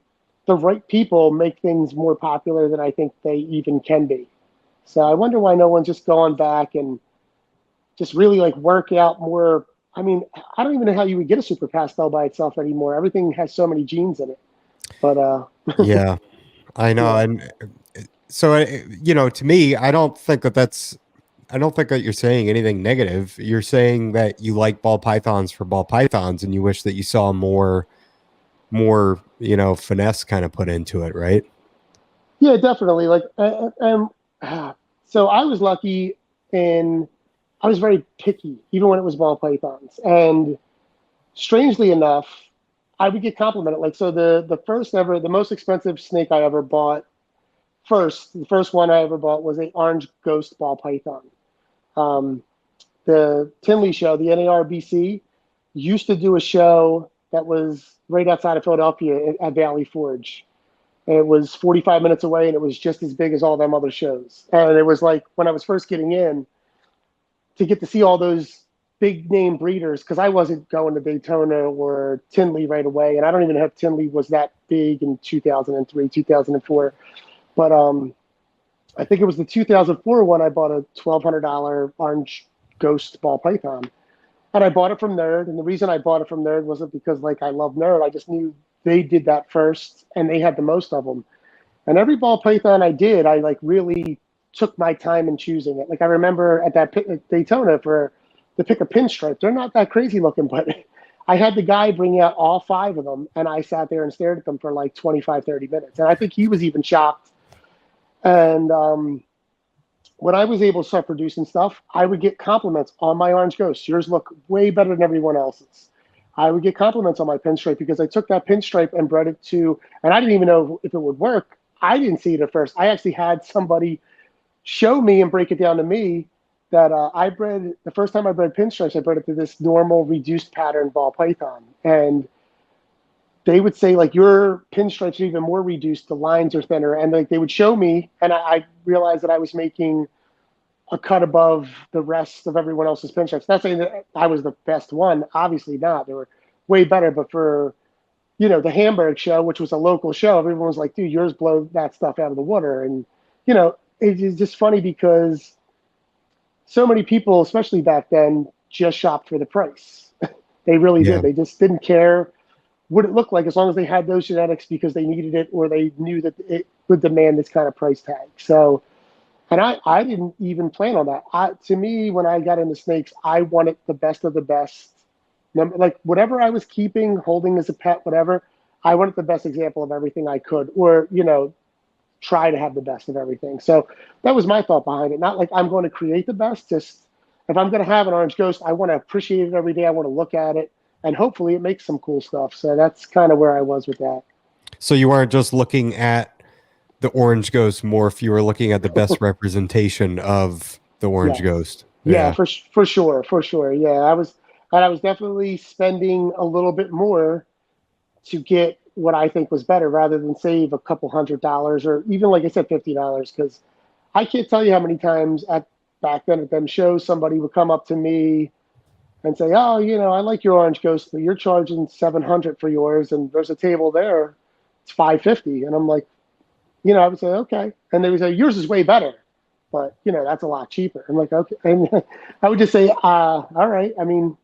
the right people make things more popular than I think they even can be. So I wonder why no one's just going back and just really like work out more. I mean, I don't even know how you would get a super pastel by itself anymore. Everything has so many genes in it. But Yeah, I know. yeah, And so, to me, I don't think that you're saying anything negative. You're saying that you like ball pythons for ball pythons and you wish that you saw more, finesse kind of put into it, right? yeah, definitely. Like, so I was lucky in I was very picky, even when it was ball pythons. And strangely enough, I would get complimented. Like, so the first ever, the most expensive snake I ever bought, the first one I ever bought was a orange ghost ball python. Um, the Tinley show, the NARBC, used to do a show that was right outside of Philadelphia at Valley Forge. And it was 45 minutes away, and it was just as big as all them other shows. And it was like when I was first getting in, to get to see all those big name breeders, because I wasn't going to Daytona or Tinley right away, and I don't even know if Tinley was that big in 2003, 2004. But I think it was the 2004 one. I bought a $1,200 orange ghost ball python, and I bought it from Nerd. And the reason I bought it from Nerd wasn't because like I love Nerd. I just knew they did that first, and they had the most of them. And every ball python I did, I like really took my time in choosing it. Like I remember at that at Daytona to pick a pinstripe. They're not that crazy looking, but I had the guy bring out all 5 of them, and I sat there and stared at them for like 25, 30 minutes. And I think he was even shocked. And when I was able to start producing stuff, I would get compliments on my orange ghosts. Yours look way better than everyone else's. I would get compliments on my pinstripe because I took that pinstripe and bred it to, and I didn't even know if it would work. I didn't see it at first. I actually had somebody show me and break it down to me that I bred, the first time I bred pinstripes, I bred it to this normal reduced pattern ball python. And they would say like your pinstripes are even more reduced, the lines are thinner. And like they would show me, and I realized that I was making a cut above the rest of everyone else's pinstripes. Not saying that I was the best one, obviously not. They were way better, but for the Hamburg show, which was a local show, everyone was like, dude, yours blow that stuff out of the water. And, it's just funny because so many people, especially back then, just shopped for the price. They really did. Yeah. They just didn't care what it looked like as long as they had those genetics because they needed it or they knew that it would demand this kind of price tag. So, and I didn't even plan on that. To me, when I got into snakes, I wanted the best of the best. Like whatever I was keeping, holding as a pet, whatever, I wanted the best example of everything I could, or try to have the best of everything. So that was my thought behind it. Not like I'm going to create the best. Just if I'm going to have an orange ghost, I want to appreciate it every day. I want to look at it, and hopefully it makes some cool stuff. So that's kind of where I was with that. So you weren't just looking at the orange ghost morph, you were looking at the best representation of the orange Yes. ghost. Yeah, Yeah. for sure. Yeah, I was definitely spending a little bit more to get what I think was better rather than save a couple $100 or even like I said, $50. Because I can't tell you how many times back then at them shows somebody would come up to me and say, "Oh, I like your orange ghost, but you're charging 700 for yours, and there's a table there, it's 550." And I'm like, I would say, "Okay," and they would say, "Yours is way better, but that's a lot cheaper." I'm like, "Okay," and I would just say, "All right. I mean,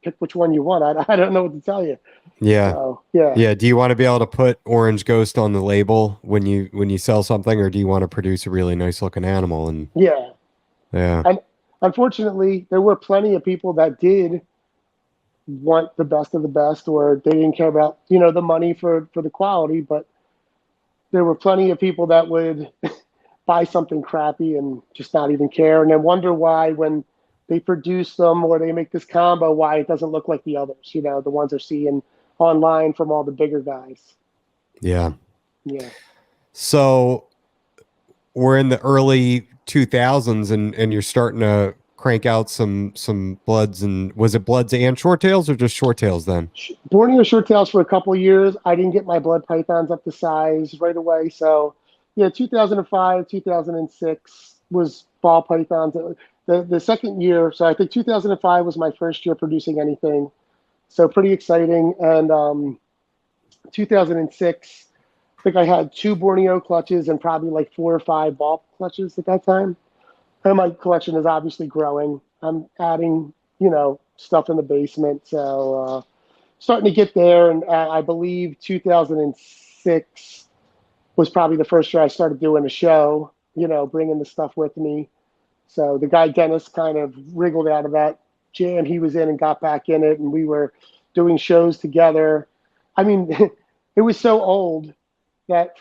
pick which one you want. I don't know what to tell you." Yeah. So yeah. Yeah. Do you want to be able to put orange ghost on the label when you sell something, or do you want to produce a really nice looking animal? And Yeah. yeah. And unfortunately, there were plenty of people that did want the best of the best, or they didn't care about, the money for the quality, but there were plenty of people that would buy something crappy and just not even care. And then wonder why when they produce them or they make this combo, why it doesn't look like the others, the ones they're seeing online from all the bigger guys. Yeah. Yeah. So we're in the early 2000s and you're starting to crank out some bloods. And was it bloods and short tails or just short tails then? Borneo short tails for a couple of years. I didn't get my blood pythons up to size right away. So yeah, 2005, 2006 was ball pythons. The second year, so I think 2005 was my first year producing anything. So pretty exciting. And 2006, think I had 2 Borneo clutches and probably like 4 or 5 ball clutches at that time. And my collection is obviously growing. I'm adding, stuff in the basement. So starting to get there. And I believe 2006 was probably the first year I started doing a show, bringing the stuff with me. So the guy Dennis kind of wriggled out of that jam he was in and got back in it. And we were doing shows together. I mean, it was so old that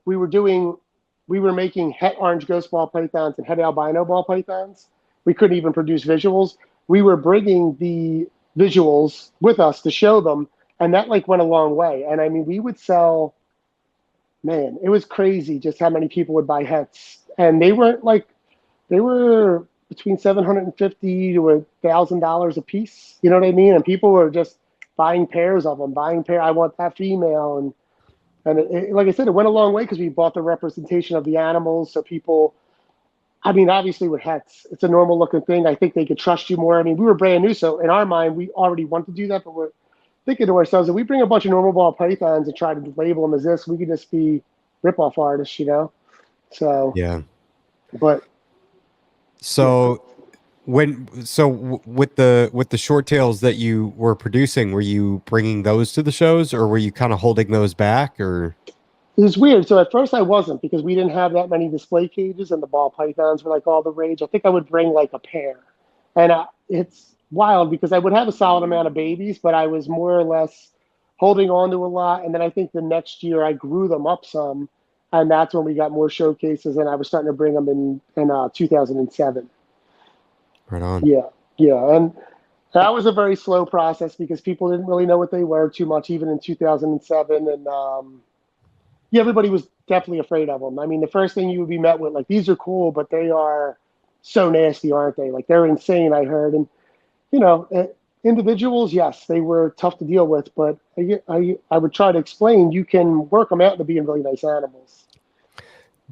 we were making het orange ghost ball pythons and het albino ball pythons. We couldn't even produce visuals. We were bringing the visuals with us to show them, and that like went a long way. And I mean, we would sell, man, it was crazy just how many people would buy hets, and they were between $750 to $1,000 a piece. You know what I mean? And people were just buying pairs of them, I want that female, and like I said, it went a long way because we bought the representation of the animals. So people, I mean, obviously with hets, it's a normal looking thing. I think they could trust you more. I mean, we were brand new, so in our mind, we already want to do that, but we're thinking to ourselves, if we bring a bunch of normal ball pythons and try to label them as this, we could just be rip-off artists, So, Yeah. But so with the short tails that you were producing, were you bringing those to the shows, or were you kind of holding those back, or? it was weird. So at first I wasn't, because we didn't have that many display cages and the ball pythons were like all the rage. I think I would bring like a pair. And it's wild because I would have a solid amount of babies, but I was more or less holding on to a lot. And then I think the next year I grew them up some. And that's when we got more showcases, and I was starting to bring them in 2007. Right on. Yeah. Yeah. And that was a very slow process because people didn't really know what they were too much, even in 2007. And yeah, everybody was definitely afraid of them. I mean, the first thing you would be met with, like, these are cool, but they are so nasty, aren't they? Like, they're insane, I heard. And, individuals, yes, they were tough to deal with, but I would try to explain, you can work them out into being really nice animals.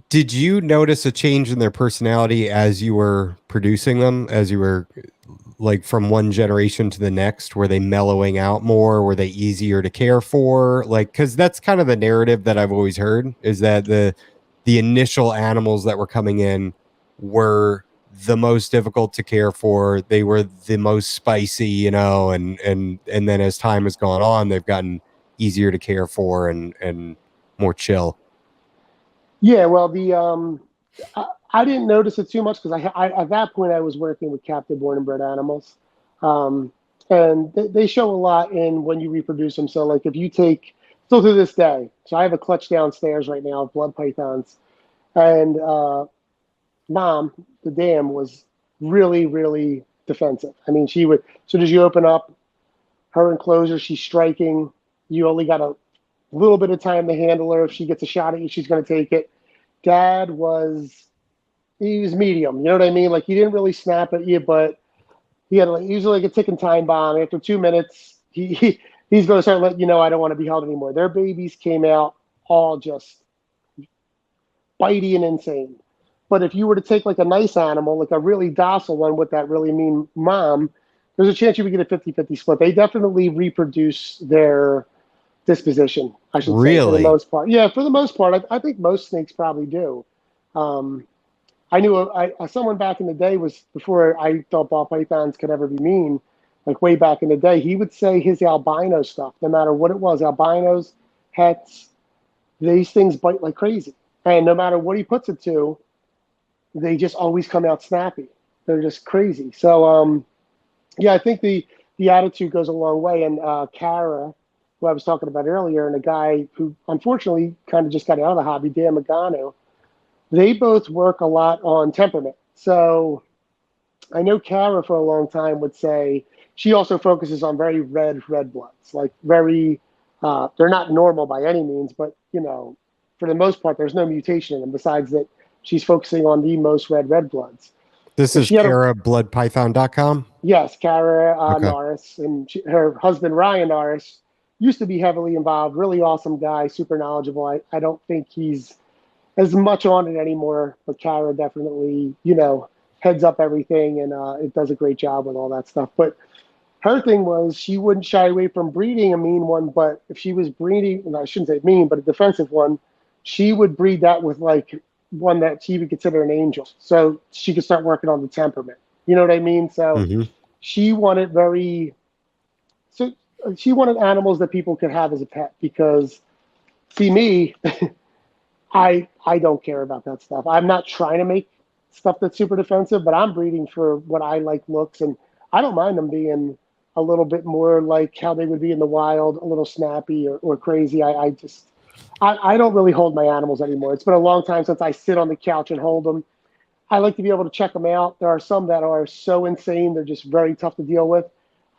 Did you notice a change in their personality as you were producing them, as you were like from one generation to the next? Were they mellowing out more? Were they easier to care for? Like, because that's kind of the narrative that I've always heard, is that the initial animals that were coming in were the most difficult to care for. They were the most spicy, and then as time has gone on, they've gotten easier to care for and more chill. Yeah, well, I didn't notice it too much because I at that point I was working with captive born and bred animals, and they show a lot in when you reproduce them. So like if you take, still to this day, so I have a clutch downstairs right now of blood pythons, and Mom, the dam, was really, really defensive. I mean, she would, as soon as you open up her enclosure, she's striking. You only got a little bit of time to handle her. If she gets a shot at you, she's going to take it. Dad he was medium. You know what I mean? Like, he didn't really snap at you, but he was like a ticking time bomb. After 2 minutes, he's going to start letting you know, I don't want to be held anymore. Their babies came out all just bitey and insane. But if you were to take like a nice animal, like a really docile one with that really mean mom, there's a chance you would get a 50-50 split. They definitely reproduce their disposition, I should say, for the most part. Yeah, for the most part, I think most snakes probably do. I knew someone back in the day, was before I thought ball pythons could ever be mean, like way back in the day, he would say his albino stuff, no matter what it was, albinos, hets, these things bite like crazy. And no matter what he puts it to, they just always come out snappy. They're just crazy. So, yeah, I think the attitude goes a long way. And Kara, who I was talking about earlier, and a guy who unfortunately kind of just got out of the hobby, Dan Magano, they both work a lot on temperament. So I know Kara for a long time would say she also focuses on very red bloods, like very, they're not normal by any means, but, for the most part, there's no mutation in them besides that she's focusing on the most red bloods. This is KaraBloodPython.com? Yes, Kara Norris, and her husband, Ryan Norris, used to be heavily involved, really awesome guy, super knowledgeable. I don't think he's as much on it anymore, but Kara definitely, heads up everything, and it does a great job with all that stuff. But her thing was she wouldn't shy away from breeding a mean one, but if she was breeding, and I shouldn't say mean, but a defensive one, she would breed that with like one that she would consider an angel. So she could start working on the temperament. You know what I mean? So Mm-hmm. she wanted very, so she wanted animals that people could have as a pet because, see me, I don't care about that stuff. I'm not trying to make stuff that's super defensive, but I'm breeding for what I like looks, and I don't mind them being a little bit more like how they would be in the wild, a little snappy or crazy. I don't really hold my animals anymore. It's been a long time since I sit on the couch and hold them. I like to be able to check them out. There are some that are so insane, they're just very tough to deal with.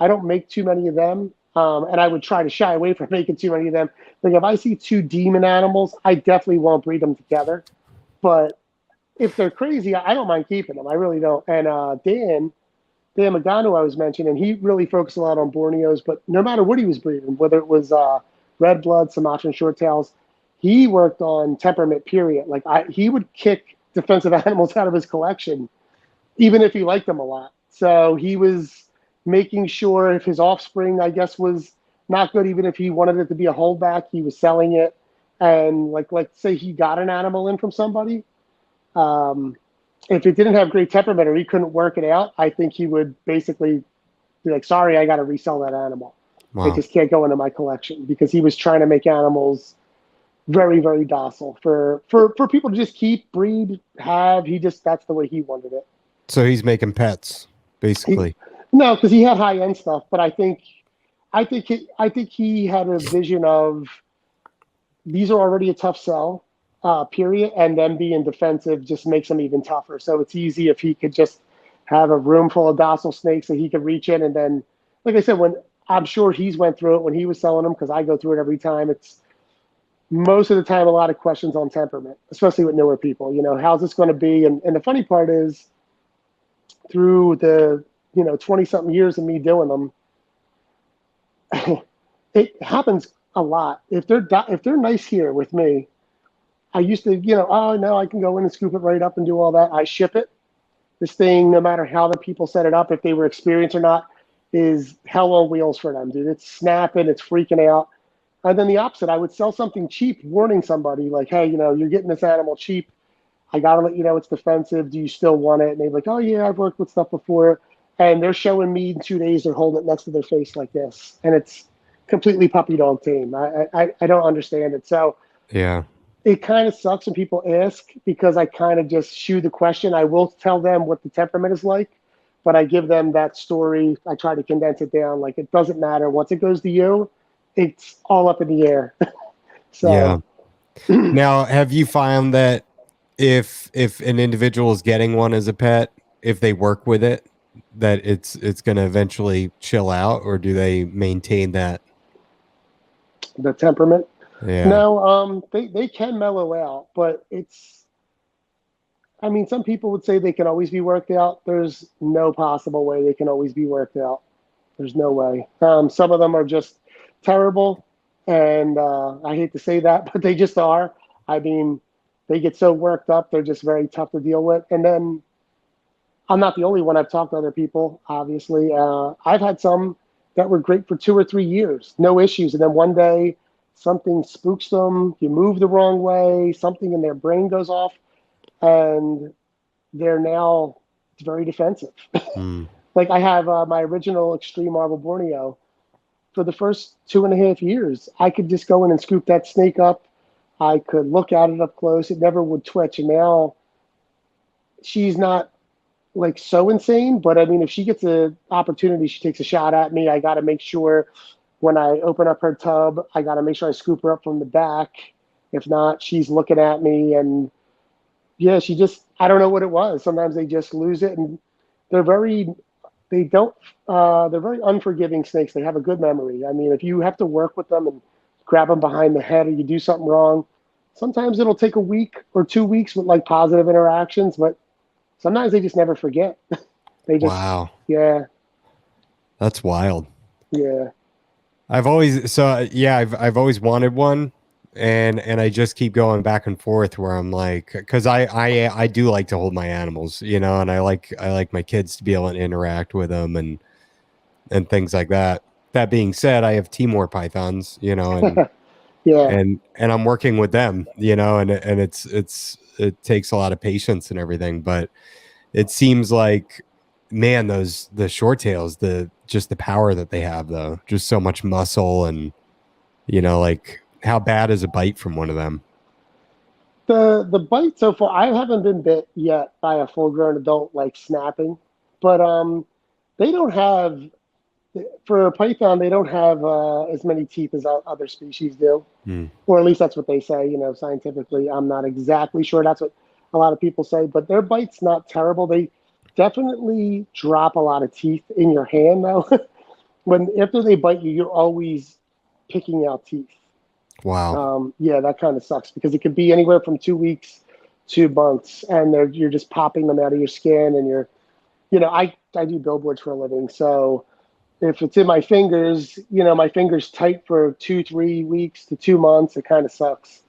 I don't make too many of them. And I would try to shy away from making too many of them. Like if I see two demon animals, I definitely won't breed them together. But if they're crazy, I don't mind keeping them. I really don't. And Dan Magano, I was mentioning, he really focused a lot on Borneos, but no matter what he was breeding, whether it was red blood, Sumatran short tails, he worked on temperament, period. Like he would kick defensive animals out of his collection, even if he liked them a lot. So he was making sure if his offspring, I guess, was not good, even if he wanted it to be a holdback, he was selling it. And like say he got an animal in from somebody, if it didn't have great temperament or he couldn't work it out, I think he would basically be like, sorry, I got to resell that animal. Wow. It just can't go into my collection, because he was trying to make animals very, very docile for people to just keep, breed, have. That's the way he wanted it. So he's making pets, basically. No, because he had high end stuff, but I think he had a vision of these are already a tough sell, period, and then being defensive just makes them even tougher. So it's easy if he could just have a room full of docile snakes that he could reach in, and then, like I said, when I'm sure he's went through it when he was selling them, because I go through it every time. It's most of the time a lot of questions on temperament, especially with newer people. You know, how's this going to be? And the funny part is, through the 20-something years of me doing them, it happens a lot. If they're nice here with me, I used to, oh no, I can go in and scoop it right up and do all that. I ship it. This thing, no matter how the people set it up, if they were experienced or not, is hell on wheels for them, dude. It's snapping, it's freaking out. And then the opposite, I would sell something cheap, warning somebody like, hey, you're getting this animal cheap. I got to let you know it's defensive. Do you still want it? And they're like, oh yeah, I've worked with stuff before. And they're showing me in 2 days, they're holding it next to their face like this. And it's completely puppy dog tame. I don't understand it. So yeah, it kind of sucks when people ask, because I kind of just shoot the question. I will tell them what the temperament is like, but I give them that story. I try to condense it down. Like, it doesn't matter. Once it goes to you, it's all up in the air. So yeah. Now, have you found that if an individual is getting one as a pet, if they work with it, that it's going to eventually chill out, or do they maintain that? The temperament? Yeah. No, they can mellow out, but I mean, some people would say they can always be worked out. There's no possible way they can always be worked out. There's no way. Some of them are just terrible, and I hate to say that, but they just are. I mean, they get so worked up, they're just very tough to deal with. And then I'm not the only one. I've talked to other people, obviously. I've had some that were great for 2 or 3 years, no issues. And then one day something spooks them, you move the wrong way, something in their brain goes off, and they're now very defensive. Like I have my original Extreme Marble Borneo. For the first 2.5 years, I could just go in and scoop that snake up. I could look at it up close. It never would twitch. And now she's not like so insane, but I mean, if she gets an opportunity, she takes a shot at me. I got to make sure when I open up her tub, I got to make sure I scoop her up from the back. If not, she's looking at me, and yeah, I don't know what it was. Sometimes they just lose it, and they're very unforgiving snakes. They have a good memory. I mean, if you have to work with them and grab them behind the head, or you do something wrong, sometimes it'll take a week or 2 weeks with like positive interactions, but sometimes they just never forget. They just, wow. Yeah. That's wild. Yeah. I've always wanted one, and I just keep going back and forth where I'm like, because I do like to hold my animals, and I like my kids to be able to interact with them, and and things like that. That being said, I have Timor pythons, you know, Yeah. and I'm working with them, you know, and it takes a lot of patience and everything, but it seems like, man, the short tails, just the power that they have, though, just so much muscle, and you know, like, how bad is a bite from one of them? The bite so far, I haven't been bit yet by a full grown adult like snapping, but they don't have for a python they don't have as many teeth as other species do, Hmm. or at least that's what they say. You know, scientifically, I'm not exactly sure. That's what a lot of people say, but their bite's not terrible. They definitely drop a lot of teeth in your hand though. When after they bite you, you're always picking out teeth. Wow. Yeah, that kind of sucks because it could be anywhere from 2 weeks to months, and you're just popping them out of your skin, and you know, I do billboards for a living, so if it's in my fingers, you know, my fingers tight for 2, 3 weeks to 2 months, it kind of sucks.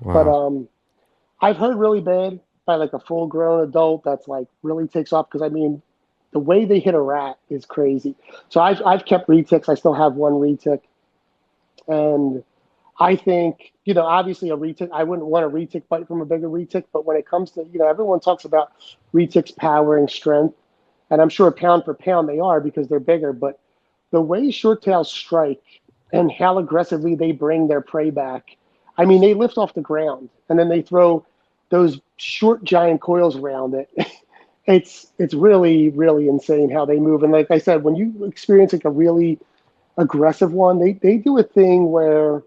But Wow. I've heard really bad by like a full grown adult that's like really takes off because I mean, the way they hit a rat is crazy. So I've kept retics. I still have one retic, and I think, you know, obviously a retic, I wouldn't want a retic bite from a bigger retic, but when it comes to, you know, everyone talks about retics power and strength, and I'm sure pound for pound they are because they're bigger, but the way short tails strike and how aggressively they bring their prey back, I mean, they lift off the ground and then they throw those short giant coils around it. It's really, really insane how they move. And like I said, when you experience like a really aggressive one, they do a thing where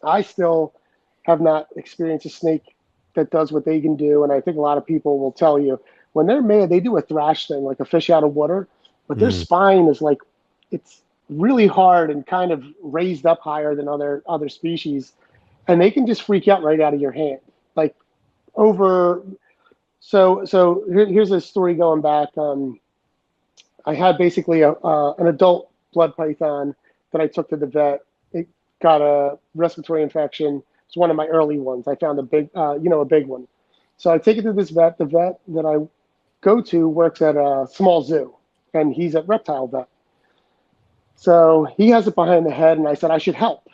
I still have not experienced a snake that does what they can do, and I think a lot of people will tell you when they're mad, they do a thrash thing like a fish out of water, but their Hmm. spine is like it's really hard and kind of raised up higher than other species, and they can just freak out right out of your hand, like over. Here's a story going back. I had basically an adult blood python that I took to the vet. It got a respiratory infection. It's one of my early ones. I found a big, a big one. So I take it to this vet. The vet that I go to works at a small zoo, and he's a reptile vet. So he has it behind the head, and I said I should help.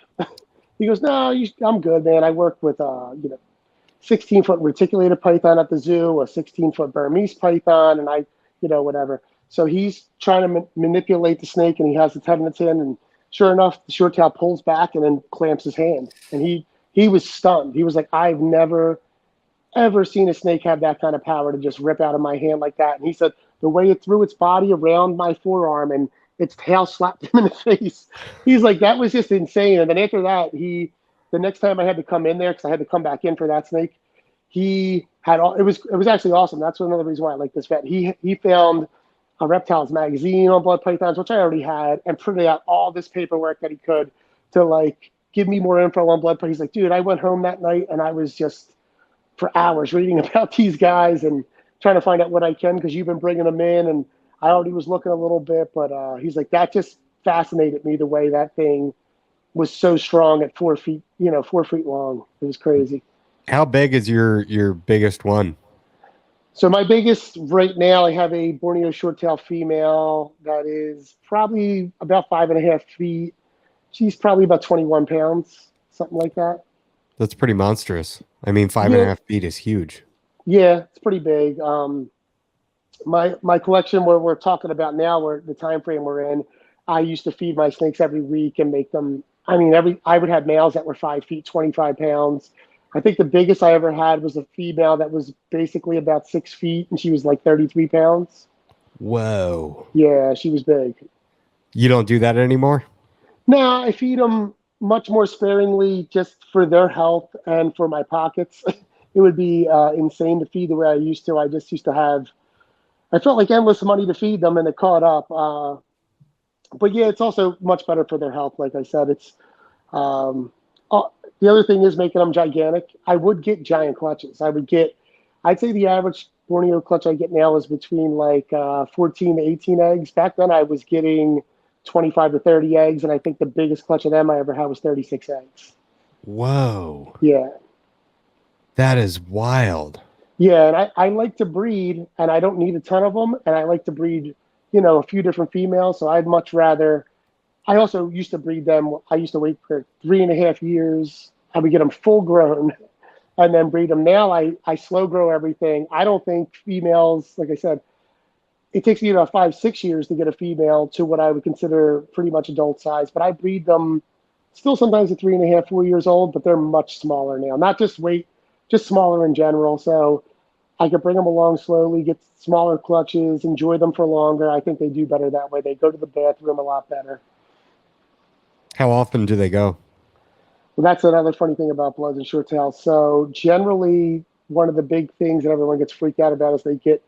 He goes, "No, I'm good, man. I work with 16-foot reticulated python at the zoo, a 16-foot Burmese python, and whatever." So he's trying to manipulate the snake, and he has the tendons in, and sure enough, the short tail pulls back and then clamps his hand, and he was stunned. He was like, "I've never ever seen a snake have that kind of power to just rip out of my hand like that." And he said the way it threw its body around my forearm and its tail slapped him in the face. He's like, that was just insane. And then after that, the next time I had to come in there because I had to come back in for that snake, he had all. It was actually awesome. That's another reason why I like this vet. He found a Reptiles magazine on blood pythons, which I already had, and printed out all this paperwork that he could to like give me more info on blood pythons. He's like, dude, I went home that night and I was just for hours reading about these guys and trying to find out what I can because you've been bringing them in. And I already was looking a little bit, but he's like, that just fascinated me the way that thing was so strong at 4 feet, 4 feet long. It was crazy. How big is your biggest one? So my biggest right now, I have a Borneo short-tailed female that is probably about 5.5 feet. She's probably about 21 pounds, something like that. That's pretty monstrous. I mean, five and a Yeah, half feet is huge. yeah, it's pretty big. My collection, where we're talking about now, where the time frame we're in, I used to feed my snakes every week and make them. I mean, I would have males that were 5 feet, 25 pounds. I think the biggest I ever had was a female that was basically about 6 feet, and she was like 33 pounds. Whoa. Yeah, she was big. You don't do that anymore? No, I feed them much more sparingly just for their health and for my pockets. It would be insane to feed the way I used to. I just used to have, I felt like endless money to feed them and it caught up. But yeah, it's also much better for their health. Like I said, um, the other thing is making them gigantic. I would get giant clutches. I'd say the average Borneo clutch I get now is between like 14 to 18 eggs. Back then I was getting 25 to 30 eggs. And I think the biggest clutch of them I ever had was 36 eggs. Whoa. Yeah. That is wild. Yeah. And I like to breed and I don't need a ton of them. And I like to breed, a few different females. So I'd much rather. I also used to breed them. I used to wait for 3.5 years. I would get them full grown and then breed them. Now I slow grow everything. I don't think females, like I said, it takes me about 5, 6 years to get a female to what I would consider pretty much adult size. But I breed them still sometimes at 3.5, 4 years old, but they're much smaller now. Not just weight, just smaller in general. So I could bring them along slowly, get smaller clutches, enjoy them for longer. I think they do better that way. They go to the bathroom a lot better. How often do they go? Well, that's another funny thing about bloods and short tails. So generally, one of the big things that everyone gets freaked out about is they get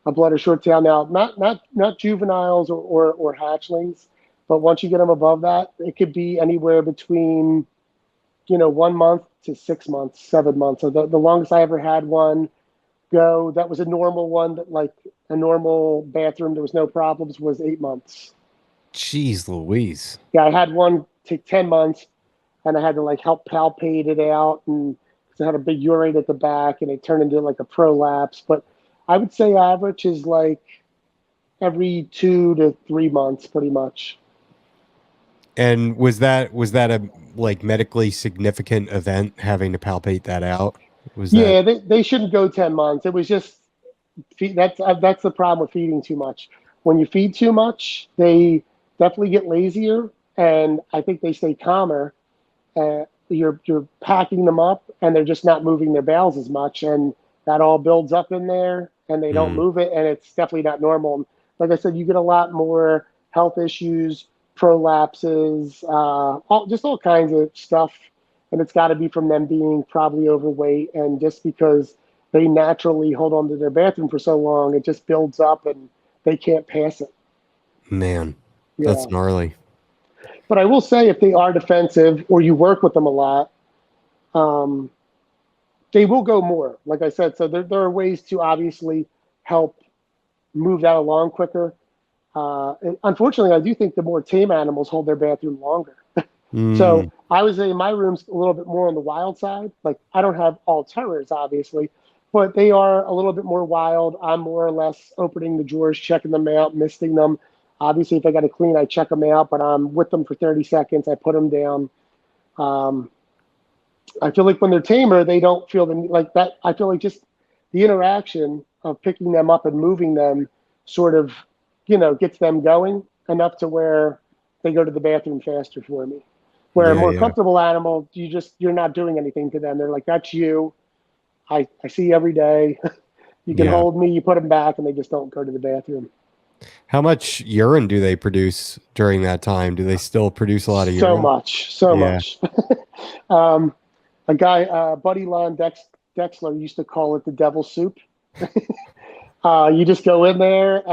a blood or short tail. Now, not juveniles or hatchlings, but once you get them above that, it could be anywhere between 1 month to 6 months, 7 months. So the longest I ever had one go that was a normal one, that like a normal bathroom, there was no problems, was 8 months. Jeez Louise. Yeah, I had one take 10 months, and I had to like help palpate it out, and it had a big urate at the back, and it turned into like a prolapse. But I would say average is like every 2 to 3 months, pretty much. And was that a like medically significant event having to palpate that out? Was that Yeah, they shouldn't go 10 months. It was just that's the problem with feeding too much. When you feed too much, they definitely get lazier, and I think they stay calmer. You're packing them up, and they're just not moving their bowels as much, and that all builds up in there, and they don't move it, and it's definitely not normal. Like I said, you get a lot more health issues, prolapses, just all kinds of stuff, and it's got to be from them being probably overweight, and just because they naturally hold on to their bathroom for so long, it just builds up, and they can't pass it. man, Yeah. that's gnarly. But I will say, if they are defensive or you work with them a lot, um, they will go more. Like I said, so there are ways to obviously help move that along quicker. And unfortunately, I do think the more tame animals hold their bathroom longer. So I was in my room's a little bit more on the wild side. Like, I don't have all terrors, obviously, but they are a little bit more wild. I'm more or less opening the drawers, checking them out, misting them. Obviously, if I got to clean, I check them out, but I'm with them for 30 seconds. I put them down. Um, I feel like when they're tamer, they don't feel like that. I feel like just the interaction of picking them up and moving them sort of, gets them going enough to where they go to the bathroom faster for me. Where a Yeah, more yeah. comfortable animal, you're not doing anything to them. They're like, that's you. I see you every day. You can Yeah. hold me. You put them back, and they just don't go to the bathroom. How much urine do they produce during that time? Do they still produce a lot of So urine? much, so Yeah. much. um, a guy, Buddy Lon Dexler, used to call it the devil soup. You just go in there,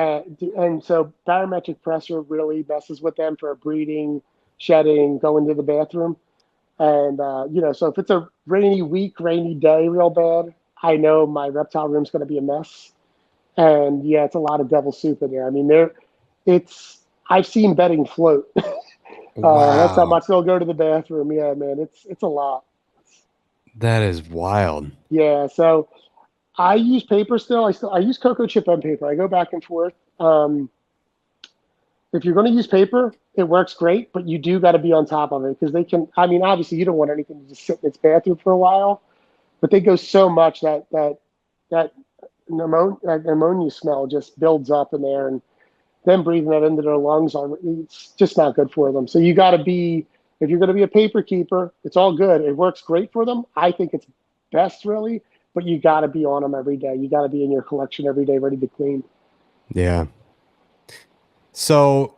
and so barometric pressure really messes with them for breeding, shedding, going to the bathroom. And, so if it's a rainy week, rainy day, real bad, I know my reptile room's going to be a mess. And yeah, it's a lot of devil soup in there. I mean, I've seen bedding float. That's how Wow. much they'll go to the bathroom. Yeah, man, it's a lot. That is wild. Yeah, so I use paper still. I use cocoa chip and paper. I go back and forth. If you're going to use paper, it works great, but you do got to be on top of it, because they can. I mean, obviously, you don't want anything to just sit in its bathroom for a while, but they go so much that ammonia smell just builds up in there, and them breathing that into their lungs, it's just not good for them. So you got to be, if you're going to be a paper keeper, it's all good. It works great for them. I think it's best, really, but you got to be on them every day. You got to be in your collection every day, ready to clean. Yeah. So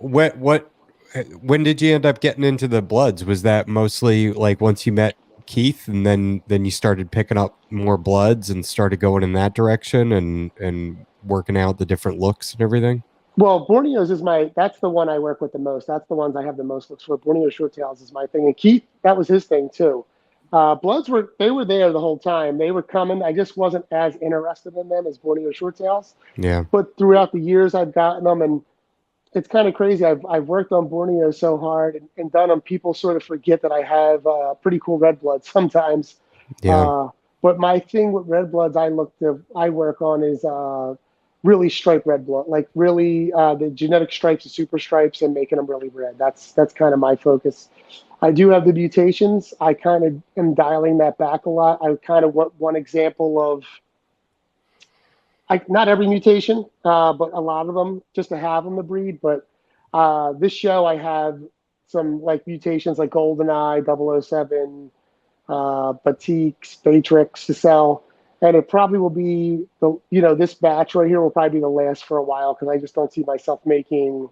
when did you end up getting into the bloods? Was that mostly like once you met Keith, and then you started picking up more bloods and started going in that direction and working out the different looks and everything? Well, Borneos that's the one I work with the most. That's the ones I have the most looks for. Borneo short tails is my thing. And Keith, that was his thing too. Bloods they were there the whole time. They were coming. I just wasn't as interested in them as Borneo short tails. Yeah. But throughout the years, I've gotten them, and it's kind of crazy. I've worked on Borneo so hard and done them. People sort of forget that I have pretty cool red bloods sometimes. Yeah. Uh, but my thing with red bloods I work on is really striped red blood, like really the genetic stripes, the super stripes, and making them really red. That's kind of my focus. I do have the mutations. I kind of am dialing that back a lot. I kind of want one example of, not every mutation, but a lot of them, just to have them to breed. But this show, I have some like mutations like GoldenEye, 007, Batiks, Batrix to sell. And it probably will be this batch right here will probably be the last for a while because I just don't see myself making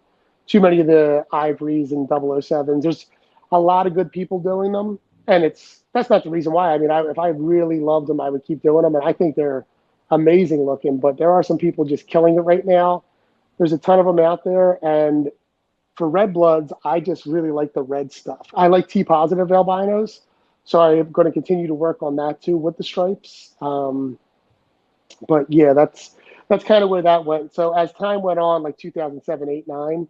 too many of the ivories and 007s. There's a lot of good people doing them, and that's not the reason why. I mean, if I really loved them, I would keep doing them, and I think they're amazing looking. But there are some people just killing it right now. There's a ton of them out there, and for red bloods, I just really like the red stuff. I like T positive albinos. So I'm going to continue to work on that too with the stripes. But yeah, that's kind of where that went. So as time went on, like 2007, 8, 9,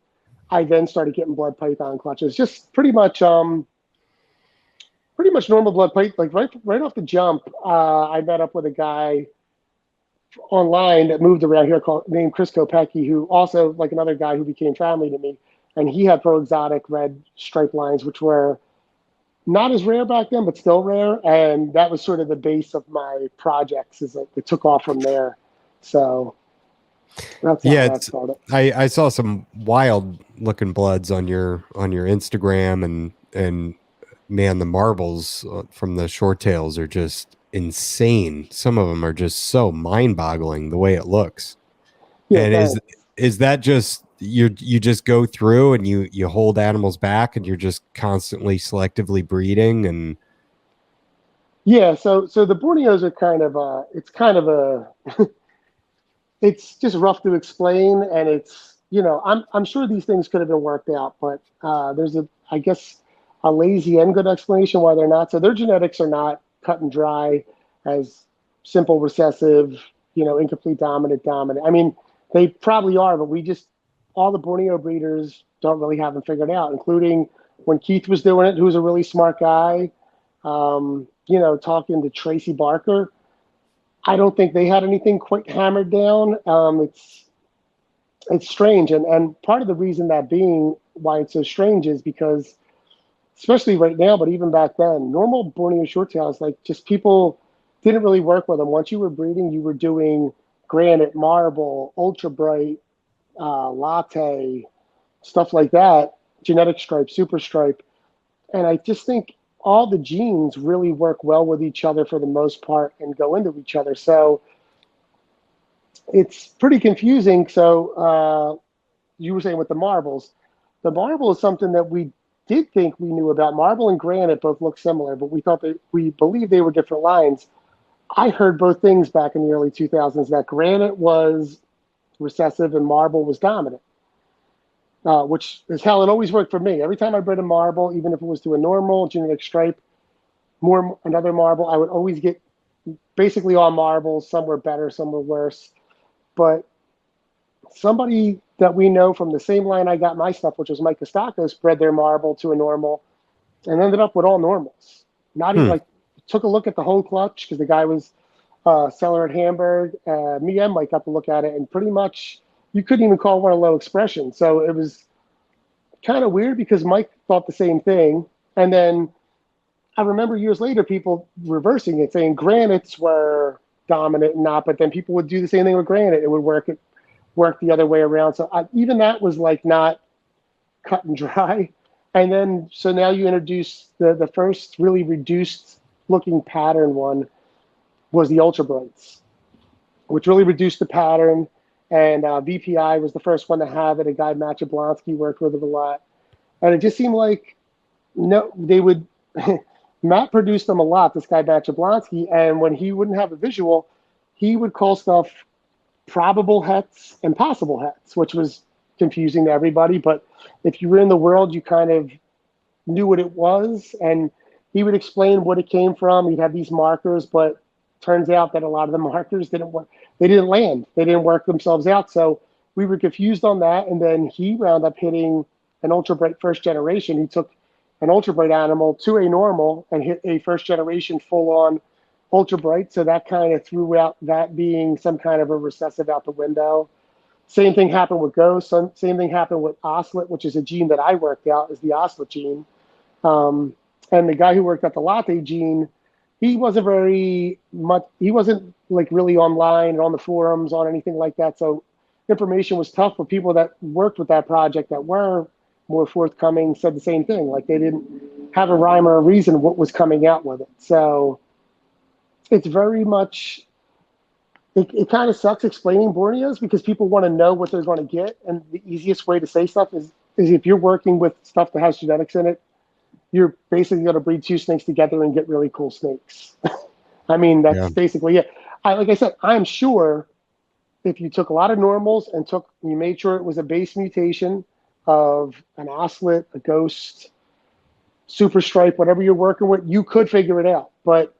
I then started getting blood python clutches. Just pretty much normal blood python. Like right off the jump, I met up with a guy online that moved around here named Chris Kopecky, who also like another guy who became family to me, and he had pro exotic red stripe lines, which were not as rare back then, but still rare. And that was sort of the base of my projects. Is like it took off from there. So that's how that started. I saw some wild looking bloods on your Instagram, and man, the marbles from the short tails are just insane. Some of them are just so mind boggling the way it looks. Yeah, and is that just you just go through and you hold animals back and you're just constantly selectively breeding? And yeah, so the Borneos are it's just rough to explain, and it's I'm sure these things could have been worked out, but there's I guess a lazy and good explanation why they're not. So their genetics are not cut and dry as simple recessive, incomplete dominant. I mean, they probably are, but all the Borneo breeders don't really have them figured out, including when Keith was doing it, who's a really smart guy, talking to Tracy Barker. I don't think they had anything quite hammered down. It's strange. And part of the reason that being why it's so strange is because, especially right now, but even back then, normal Borneo shorttails, like just people didn't really work with them. Once you were breeding, you were doing granite, marble, ultra bright, latte, stuff like that, genetic stripe, super stripe. And I just think all the genes really work well with each other for the most part and go into each other. So it's pretty confusing. So you were saying with the marbles is something that we did think we knew about. Marble and granite both look similar, but we believed they were different lines. I heard both things back in the early 2000s, that granite was recessive and marble was dominant, which is how it always worked for me. Every time I bred a marble, even if it was to a normal genetic stripe, another marble, I would always get basically all marbles. Some were better, some were worse. But somebody that we know from the same line I got my stuff, which was Mike Kostakos, bred their marble to a normal and ended up with all normals. Not even took a look at the whole clutch because the guy was seller at Hamburg. Me and Mike got to look at it, and pretty much you couldn't even call one a low expression. So it was kind of weird because Mike thought the same thing. And then I remember years later people reversing it, saying granites were dominant and not, but then people would do the same thing with granite. It would work the other way around. So even that was like not cut and dry. And then, so now you introduce the first really reduced looking pattern one was the Ultra Brights, which really reduced the pattern. And VPI was the first one to have it. A guy, Matt Jablonski, worked with it a lot. And it just seemed like, Matt produced them a lot, this guy, Matt Jablonski. And when he wouldn't have a visual, he would call stuff probable hets and possible hets, which was confusing to everybody. But if you were in the world, you kind of knew what it was. And he would explain what it came from. He'd have these markers, but turns out that a lot of the markers didn't work. They didn't land. They didn't work themselves out. So we were confused on that. And then he wound up hitting an Ultra Bright first generation. He took an Ultra Bright animal to a normal and hit a first generation full on ultra bright. So that kind of threw out that being some kind of a recessive out the window. Same thing happened with Ghost. Same thing happened with Oslet, which is a gene that I worked out, is the Oslet gene. And the guy who worked out the latte gene, he wasn't very much, he wasn't like really online or on the forums on anything like that. So information was tough, but people that worked with that project that were more forthcoming said the same thing. Like they didn't have a rhyme or a reason what was coming out with it. So it's very much, it kind of sucks explaining Borneos because people want to know what they're going to get. And the easiest way to say stuff is if you're working with stuff that has genetics in it, you're basically going to breed two snakes together and get really cool snakes. I mean, that's basically it. Like I said, I'm sure if you took a lot of normals and you made sure it was a base mutation of an Oslet, a Ghost, Super Stripe, whatever you're working with, you could figure it out. But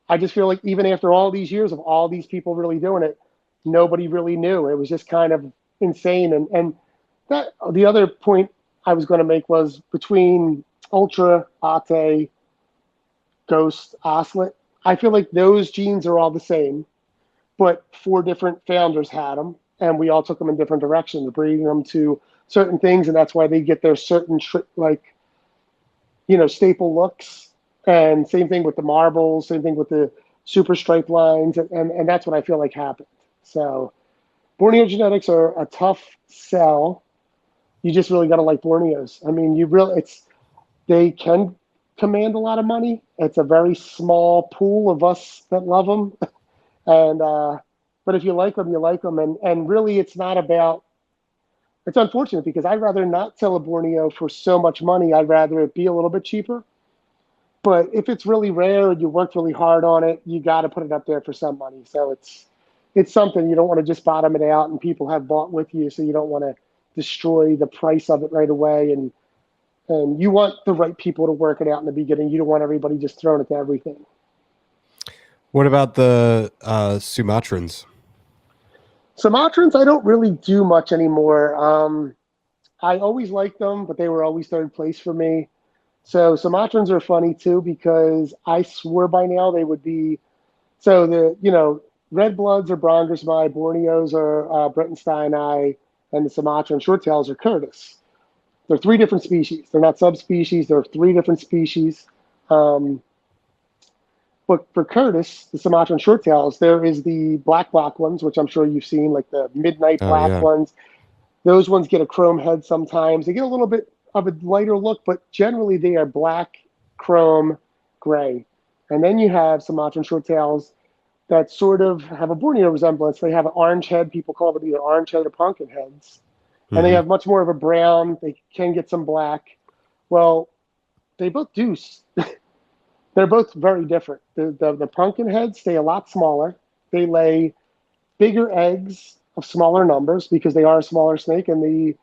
I just feel like even after all these years of all these people really doing it, nobody really knew. It was just kind of insane. And that the other point I was going to make was between Ultra, Ate, Ghost, Oslet, I feel like those genes are all the same, but 4 different founders had them, and we all took them in different directions, breeding them to certain things, and that's why they get their certain staple looks. And same thing with the marbles, same thing with the super stripe lines, and that's what I feel like happened. So Borneo genetics are a tough sell. You just really got to like Borneos. I mean, they can command a lot of money. It's a very small pool of us that love them. And but if you like them, you like them. And really, it's not about. It's unfortunate because I'd rather not sell a Borneo for so much money. I'd rather it be a little bit cheaper. But if it's really rare and you worked really hard on it, you got to put it up there for some money. So it's something you don't want to just bottom it out, and people have bought with you, so you don't want to destroy the price of it right away. And you want the right people to work it out in the beginning. You don't want everybody just throwing it to everything. What about the Sumatrans? Sumatrans, I don't really do much anymore. I always liked them, but they were always third place for me. So Sumatrans are funny too because I swore by now they would be. So Red Bloods are Brongersmi, Borneos are Breitensteini, and the Sumatran Shorttails are Curtis. They're 3 different species. They're not subspecies. They're 3 different species. But for Curtis, the Sumatran Shorttails, there is the black ones, which I'm sure you've seen, like the midnight black ones. Those ones get a chrome head sometimes. They get a little bit of a lighter look, but generally they are black, chrome, gray. And then you have Sumatran Shorttails that sort of have a Borneo resemblance. They have an orange head. People call them either orange head or pumpkin heads. And they have much more of a brown. They can get some black. Well, they both do. They're both very different. The pumpkin heads stay a lot smaller. They lay bigger eggs of smaller numbers because they are a smaller snake. And the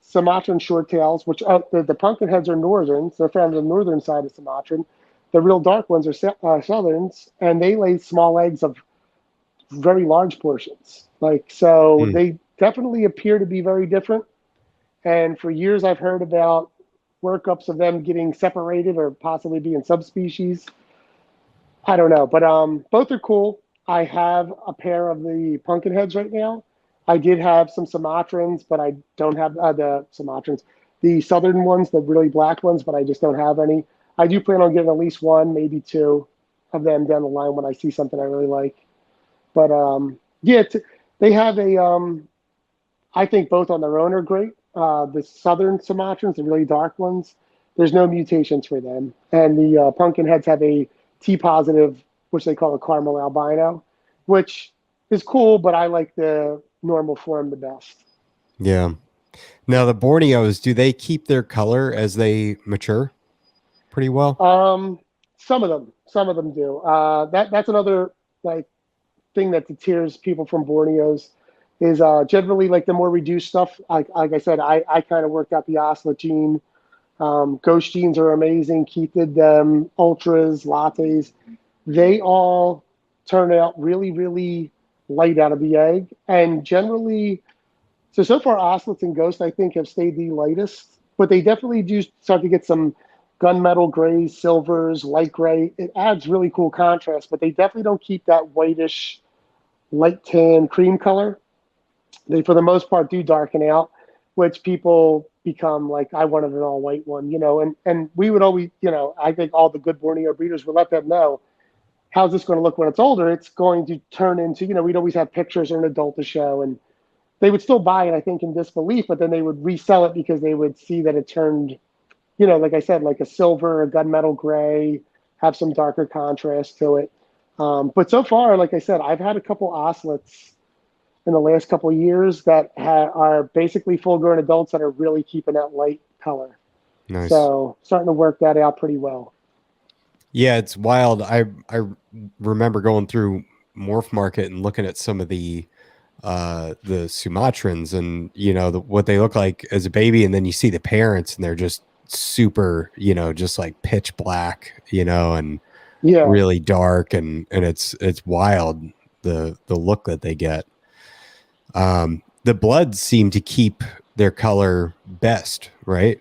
Sumatran Shorttails, which the pumpkin heads are northerns. They're found on the northern side of Sumatran. The real dark ones are southerns, and they lay small eggs of very large portions. They definitely appear to be very different. And for years, I've heard about workups of them getting separated or possibly being subspecies. I don't know, but both are cool. I have a pair of the pumpkin heads right now. I did have some Sumatrans, but I don't have the Sumatrans. The southern ones, the really black ones, but I just don't have any. I do plan on getting at least 1, maybe 2 of them down the line when I see something I really like. But they have I think both on their own are great. The southern Sumatrans, the really dark ones, there's no mutations for them. And the pumpkin heads have a T positive, which they call a caramel albino, which is cool, but I like the normal form the best. Yeah. Now the Borneos, do they keep their color as they mature pretty well? Some of them do. That's another thing that deters people from Borneos is generally the more reduced stuff. Like I said, I kind of worked out the Oslet gene. Ghost genes are amazing. Keith did them. Ultras, lattes, they all turn out really, really light out of the egg. And generally, so far Oslets and Ghosts I think have stayed the lightest, but they definitely do start to get some gunmetal grays, silvers, light gray. It adds really cool contrast, but they definitely don't keep that whitish, light tan cream color. They, for the most part, do darken out, which people become like, I wanted an all white one, you know, and we would always, you know, I think all the good Borneo breeders would let them know, how's this going to look when it's older? It's going to turn into, you know, we'd always have pictures or an adult to show, and they would still buy it, I think, in disbelief, but then they would resell it because they would see that it turned, you know, like I said, like a silver, a gunmetal gray, have some darker contrast to it. But so far, like I said, I've had a couple ocelots in the last couple of years that are basically full-grown adults that are really keeping that light color. Nice. So starting to work that out pretty well. Yeah, it's wild. I remember going through Morph Market and looking at some of the Sumatrans, and you know what they look like as a baby, and then you see the parents and they're just super, you know, just like pitch black, you know, and really dark, and it's wild the look that they get. The bloods seem to keep their color best, right?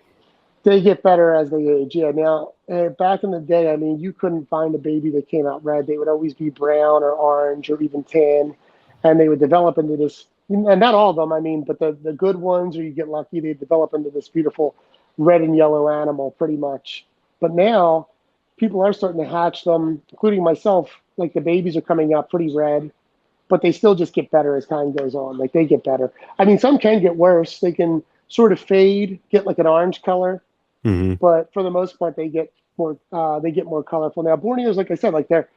They get better as they age. Yeah. Now, back in the day, I mean, you couldn't find a baby that came out red. They would always be brown or orange or even tan, and they would develop into this. And not all of them, I mean, but the good ones, or you get lucky, they develop into this beautiful red and yellow animal, pretty much. But now, people are starting to hatch them, including myself. Like the babies are coming out pretty red, but they still just get better as time goes on. Like they get better. I mean, some can get worse. They can sort of fade, get like an orange color. Mm-hmm. But for the most part, they get more colorful. Now, Borneos, like I said, like their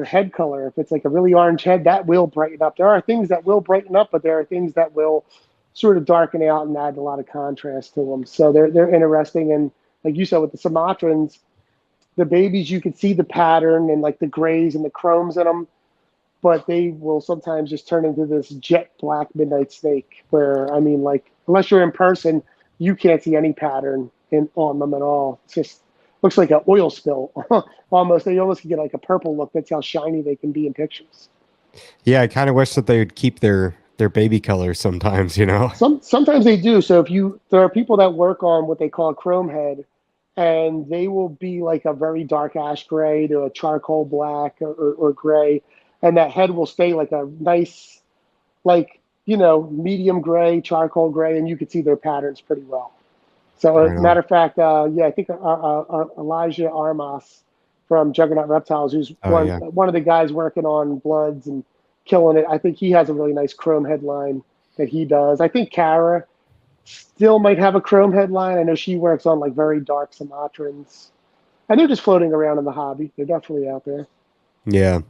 head color, if it's like a really orange head, that will brighten up. There are things that will brighten up, but there are things that will sort of darken out and add a lot of contrast to them. So they're interesting. And like you said, with the Sumatrans, the babies, you can see the pattern and like the grays and the chromes in them, but they will sometimes just turn into this jet black midnight snake where, I mean, like, unless you're in person, you can't see any pattern on them at all. It's just looks like an oil spill almost. They almost can get like a purple look. That's how shiny they can be in pictures. Yeah, I kind of wish that they would keep their baby colors sometimes, you know. Sometimes they do. So there are people that work on what they call a chrome head, and they will be like a very dark ash gray to a charcoal black or gray, and that head will stay like a nice, like, you know, medium gray, charcoal gray, and you can see their patterns pretty well. So, as a matter of fact, yeah, I think Elijah Armas from Juggernaut Reptiles, who's one of the guys working on bloods and killing it. I think he has a really nice chrome headline that he does. I think Kara still might have a chrome headline. I know she works on like very dark Sumatrans, and they're just floating around in the hobby. They're definitely out there. Yeah.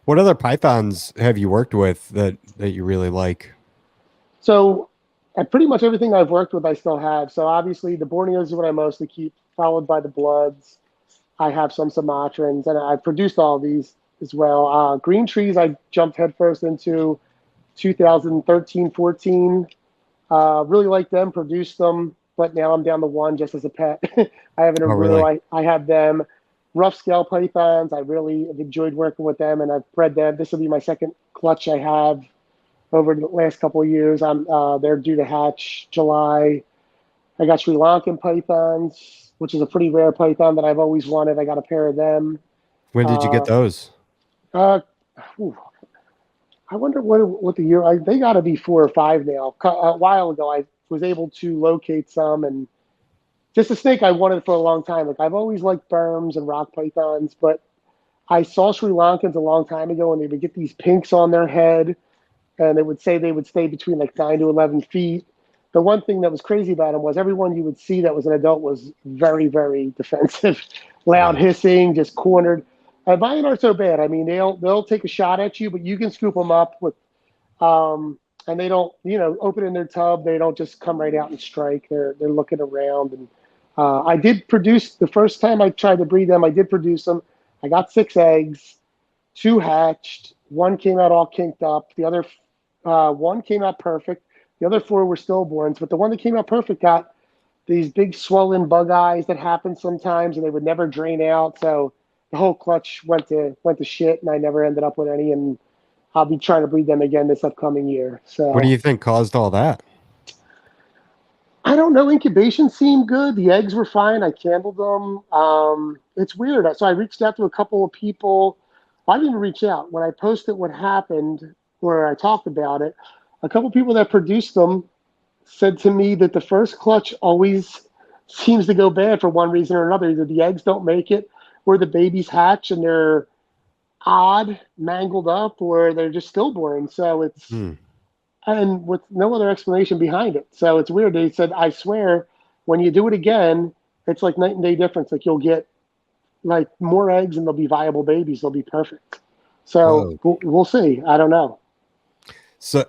What other pythons have you worked with that you really like? So, pretty much everything I've worked with, I still have. So obviously the Borneos is what I mostly keep, followed by the Bloods. I have some Sumatrans, and I've produced all these as well. Green Trees, I jumped headfirst into 2013, 14. Really like them, produced them, but now I'm down to one just as a pet. I have an Aru. Really? I have them. Rough scale pythons, I really have enjoyed working with them, and I've bred them. This will be my second clutch I have over the last couple of years. They're due to hatch July. I got Sri Lankan pythons, which is a pretty rare python that I've always wanted. I got a pair of them. When did you get those? I wonder what the year. They got to be 4 or 5 now. A while ago, I was able to locate some, and just a snake I wanted for a long time. Like I've always liked berms and rock pythons, but I saw Sri Lankans a long time ago, and they would get these pinks on their head, and it would say they would stay between like 9 to 11 feet. The one thing that was crazy about them was everyone you would see that was an adult was very, very defensive, loud hissing, just cornered. And mine aren't so bad. I mean, they'll take a shot at you, but you can scoop them up with, and they don't, you know, open in their tub. They don't just come right out and strike. They're looking around. And I did produce the first time I tried to breed them. I did produce them. I got 6 eggs, 2 hatched. 1 came out all kinked up. The other 1 came out perfect. The other 4 were stillborns, but the one that came out perfect got these big swollen bug eyes that happen sometimes, and they would never drain out. So the whole clutch went to shit, and I never ended up with any. And I'll be trying to breed them again this upcoming year. So what do you think caused all that? don't know. Incubation seemed good. The eggs were fine. I candled them. It's weird. So I reached out to a couple of people. I didn't even reach out. When I posted what happened, where I talked about it, a couple of people that produced them said to me that the first clutch always seems to go bad for one reason or another. Either the eggs don't make it, or the babies hatch and they're odd, mangled up, or they're just stillborn. So it's Hmm. and with no other explanation behind it. So it's weird. They said, I swear, when you do it again, it's like night and day difference. Like you'll get like more eggs and they'll be viable babies. They'll be perfect. So Whoa. we'll see. I don't know. So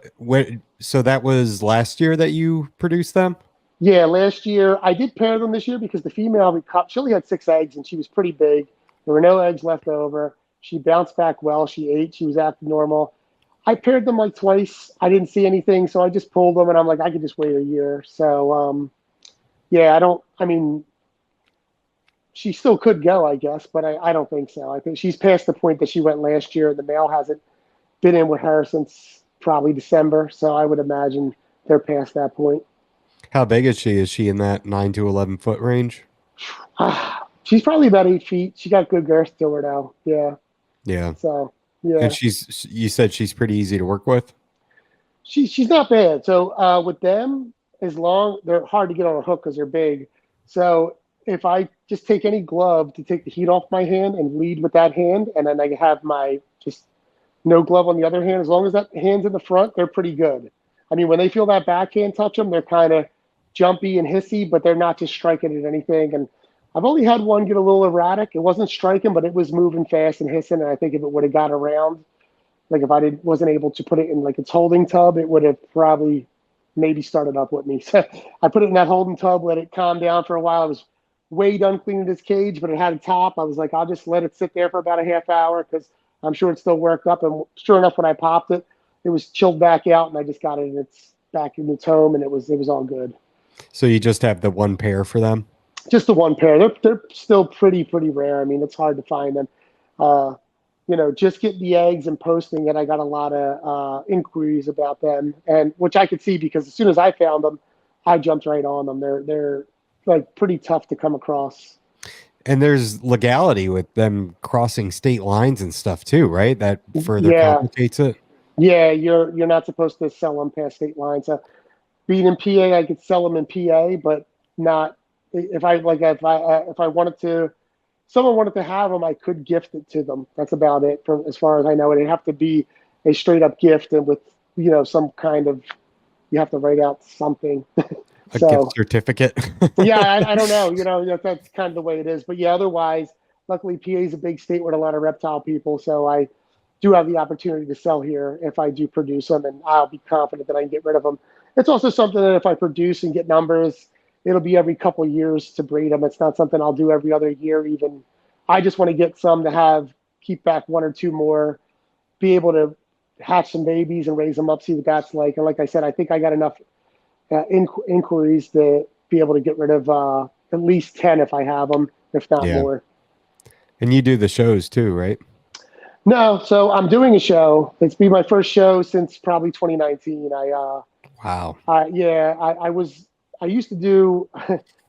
that was last year that you produced them? Yeah, last year I did pair them this year because the female she only had 6 eggs and she was pretty big. There were no eggs left over. She bounced back well. She ate. She was acting normal. I paired them like twice. I didn't see anything, so I just pulled them, and I'm like, I could just wait a year. So, yeah, I don't. I mean, she still could go, I guess, but I don't think so. I think she's past the point that she went last year. The male hasn't been in with her since probably December, so I would imagine they're past that point. How big is she? Is she in that 9 to 11 foot range? She's probably about 8 feet. She got good girth to her now. Yeah. Yeah. So And yeah, you said she's pretty easy to work with? she's not bad. So with them, as long they're hard to get on a hook because they're big. So if I just take any glove to take the heat off my hand and lead with that hand, and then I have my just no glove on the other hand, as long as that hand's in the front, they're pretty good. I mean, when they feel that backhand touch them, they're kind of jumpy and hissy, but they're not just striking at anything. And I've only had one get a little erratic. It wasn't striking, but it was moving fast and hissing. And I think if it would have got around, like if wasn't able to put it in like its holding tub, it would have probably maybe started up with me. So I put it in that holding tub, let it calm down for a while. I was way done cleaning its cage, but it had a top. I was like, I'll just let it sit there for about a half hour because I'm sure it still worked up. And sure enough, when I popped it, it was chilled back out, and I just got it in its back in its home, and it was all good. So you just have the one pair for them? Just the one pair. They're still pretty rare. I mean, it's hard to find them. Uh, just getting the eggs and posting it, I got a lot of inquiries about them, and which I could see because as soon as I found them, I jumped right on them. They're like pretty tough to come across. And there's legality with them crossing state lines and stuff too, right? That further Yeah, complicates it. yeah. You're not supposed to sell them past state lines. Being in PA, I could sell them in PA, but not if I wanted to. Someone wanted to have them, I could gift it to them. That's about it, from as far as I know. It'd have to be a straight up gift, and with some kind of you have to write out something. A gift So certificate. yeah, I don't know. That's kind of the way it is. But yeah, otherwise, luckily PA is a big state with a lot of reptile people, so I do have the opportunity to sell here if I do produce them, and I'll be confident that I can get rid of them. It's also something that if I produce and get numbers, it'll be every couple of years to breed them. It's not something I'll do every other year. Even I just want to get some to keep back one or two more, be able to hatch some babies and raise them up, see what that's like. And like I said, I think I got enough inquiries to be able to get rid of at least 10 if I have them, if not Yeah. more. And you do the shows too, right? No, so I'm doing a show. It's been my first show since probably 2019. Wow. I used to do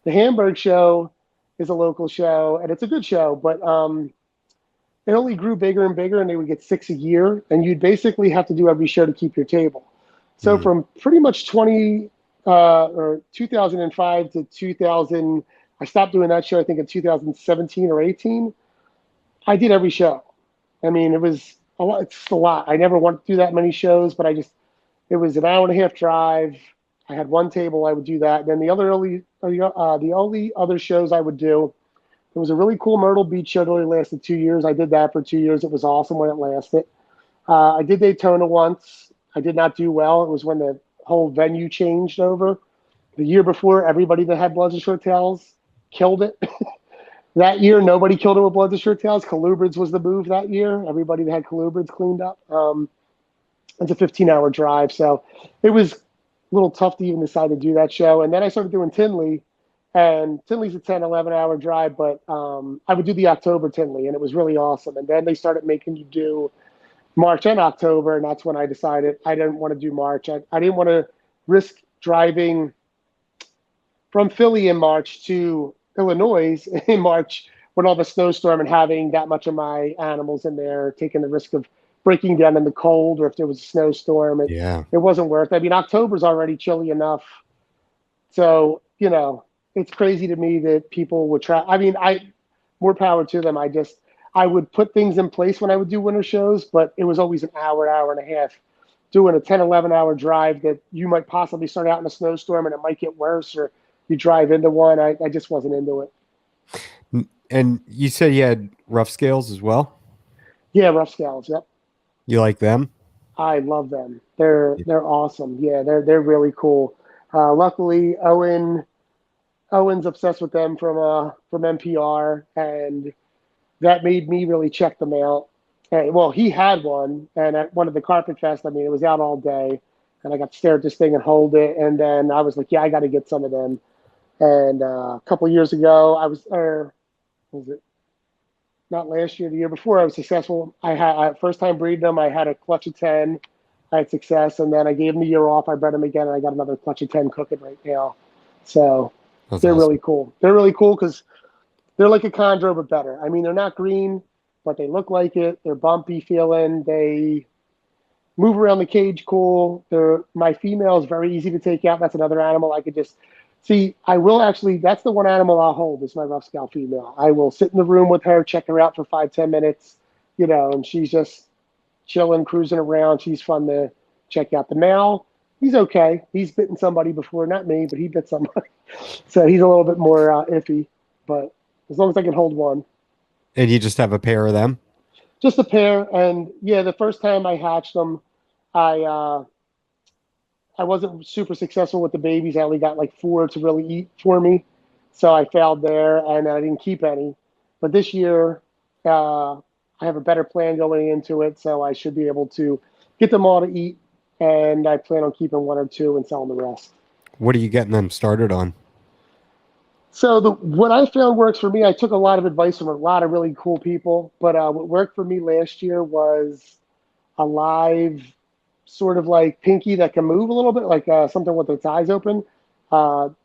the Hamburg show is a local show and it's a good show, but it only grew bigger and bigger, and they would get 6 a year, and you'd basically have to do every show to keep your table. So Mm. from pretty much 2005 to 2000, I stopped doing that show. I think in 2017 or 18, I did every show. I mean, it was a lot. It's just a lot. I never wanted to do that many shows, but it was an hour and a half drive. I had one table. I would do that. Then the only other shows I would do. It was a really cool Myrtle Beach show that only lasted 2 years. I did that for 2 years. It was awesome when it lasted. I did Daytona once. I did not do well. It was when the whole venue changed over. The year before, everybody that had Bloods and Short Tails killed it. That year, nobody killed it with Bloods and Short Tails. Colubrids was the move that year. Everybody that had colubrids cleaned up. It's a 15-hour drive, so it was a little tough to even decide to do that show. And then I started doing Tinley, and Tinley's a 10, 11-hour drive, but I would do the October Tinley, and it was really awesome. And then they started making you do March and October, and that's when I decided I didn't want to do March. I didn't want to risk driving from Philly in March to Illinois in March with all the snowstorm and having that much of my animals in there, taking the risk of breaking down in the cold, or if there was a snowstorm, Yeah. it wasn't worth it. I mean, October's already chilly enough. So, it's crazy to me that people would try. I mean, more power to them. I would put things in place when I would do winter shows, but it was always an hour, hour and a half doing a 10, 11-hour drive that you might possibly start out in a snowstorm and it might get worse, or you drive into one. I just wasn't into it. And you said you had rough scales as well? Yeah, rough scales. Yep. You like them? I love them. They're awesome. Yeah, they're really cool. Luckily, Owen's obsessed with them from NPR, and that made me really check them out. And, well, he had one, and at one of the Carpet Fest, I mean, it was out all day, and I got to stare at this thing and hold it, and then I was like, yeah, I got to get some of them. And a couple of years ago, was it not last year, the year before, I was successful. First time breeding them, I had a clutch of 10. I had success, and then I gave them a year off. I bred them again, and I got another clutch of 10 cooking right now. So That's they're awesome. really cool. They're really cool because they're like a chondro, but better. I mean, they're not green, but they look like it. They're bumpy feeling. They move around the cage cool. My female is very easy to take out. That's another animal I could just see. I will actually. That's the one animal I'll hold. Is my rough scale female. I will sit in the room with her, check her out for 5-10 minutes, and she's just chilling, cruising around. She's fun to check out. The male, he's okay. He's bitten somebody before, not me, but he bit somebody. So he's a little bit more iffy. But as long as I can hold one. And you just have a pair of them? Just a pair. And yeah, the first time I hatched them, I I wasn't super successful with the babies. I only got like 4 to really eat for me, so I failed there, and I didn't keep any. But this year, I have a better plan going into it, so I should be able to get them all to eat, and I plan on keeping 1 or 2 and selling the rest. What are you getting them started on? So what I found works for me, I took a lot of advice from a lot of really cool people, but what worked for me last year was a live sort of like pinky that can move a little bit, like something with its eyes open,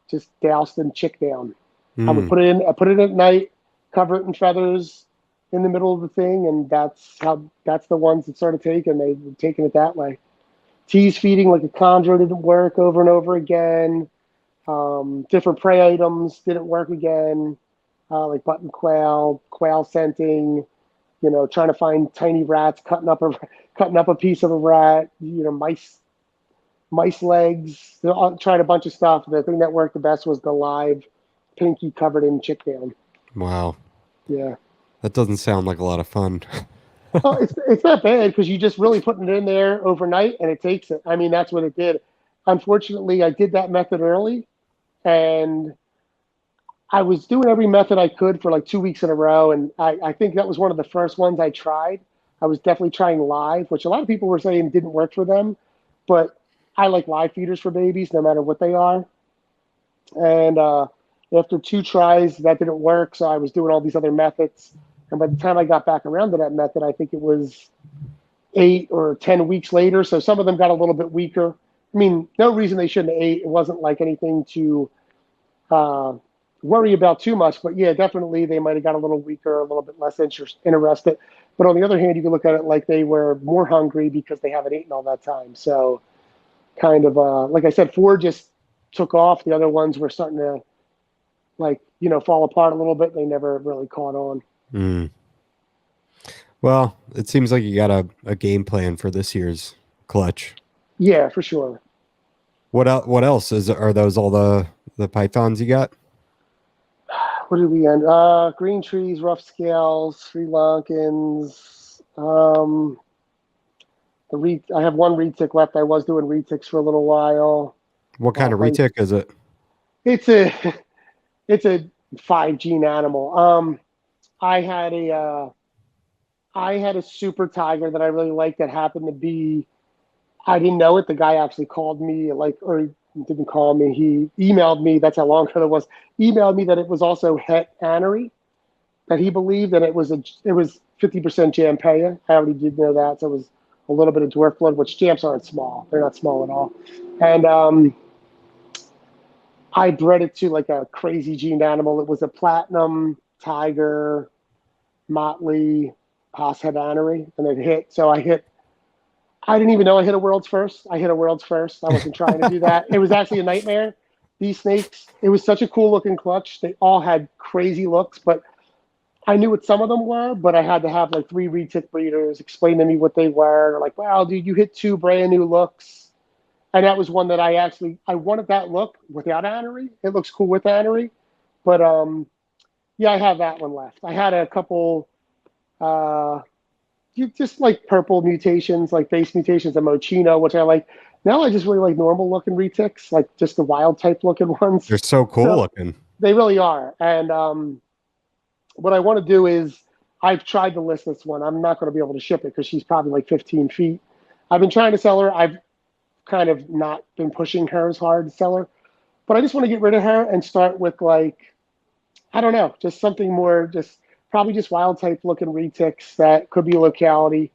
just doused in chick down. I would Mm. I put it at night, cover it in feathers in the middle of the thing, and that's the ones that started taking. They were taking it that way. Tease feeding like a chondro didn't work over and over again. Different prey items didn't work again, like button quail scenting, trying to find tiny rats, cutting up a piece of a rat, mice legs. Tried a bunch of stuff. The thing that worked the best was the live pinky covered in chick down. Wow. Yeah. That doesn't sound like a lot of fun. Oh, it's not bad because you just really putting it in there overnight and it takes it. I mean, that's what it did. Unfortunately, I did that method early, and I was doing every method I could for like 2 weeks in a row, and I think that was one of the first ones I tried. I was definitely trying live, which a lot of people were saying didn't work for them, but I like live feeders for babies, no matter what they are. And after 2 tries, that didn't work, so I was doing all these other methods. And by the time I got back around to that method, I think it was 8 or 10 weeks later. So some of them got a little bit weaker. I mean, no reason they shouldn't have ate. It wasn't like anything to uh, worry about too much. But yeah, definitely they might have got a little weaker, a little bit less interested. But on the other hand, you can look at it like they were more hungry because they haven't eaten all that time. So kind of, like I said, 4 just took off. The other ones were starting to fall apart a little bit. They never really caught on. Mm. Well, it seems like you got a game plan for this year's clutch. Yeah, for sure. What else are those all the pythons you got? What did we end? Green trees, rough scales, Sri Lankans. I have 1 retic left. I was doing retics for a little while. What kind of retic is it? It's a it's a 5 gene animal. I had a super tiger that I really liked that happened to be. I didn't know it. The guy actually called me, or he didn't call me. He emailed me. That's how long ago it was. Emailed me that it was also het anery, that he believed that it was 50% Jampea. I already did know that. So it was a little bit of dwarf blood, which Jamps aren't small. They're not small at all. And I bred it to like a crazy gene animal. It was a platinum tiger motley Haas Havannery, and it hit. So I didn't even know I hit a world's first. I hit a world's first. I wasn't trying to do that. It was actually a nightmare. These snakes, it was such a cool looking clutch. They all had crazy looks, but I knew what some of them were, but I had to have like 3 retic breeders explain to me what they were. They're like, wow, dude, you hit 2 brand new looks. And that was one that I wanted that look without anery. It looks cool with anery. But yeah, I have that one left. I had a couple uh, just like purple mutations, like base mutations of Mochino, which I like. Now I just really like normal looking retics, like just the wild type looking ones. They're so cool So looking. they really are. And what I want to do is I've tried to list this one. I'm not going to be able to ship it because she's probably like 15 feet. I've been trying to sell her. I've kind of not been pushing her as hard to sell her, but I just want to get rid of her and start with like, I don't know, just something more, just probably just wild type looking retics that could be a locality.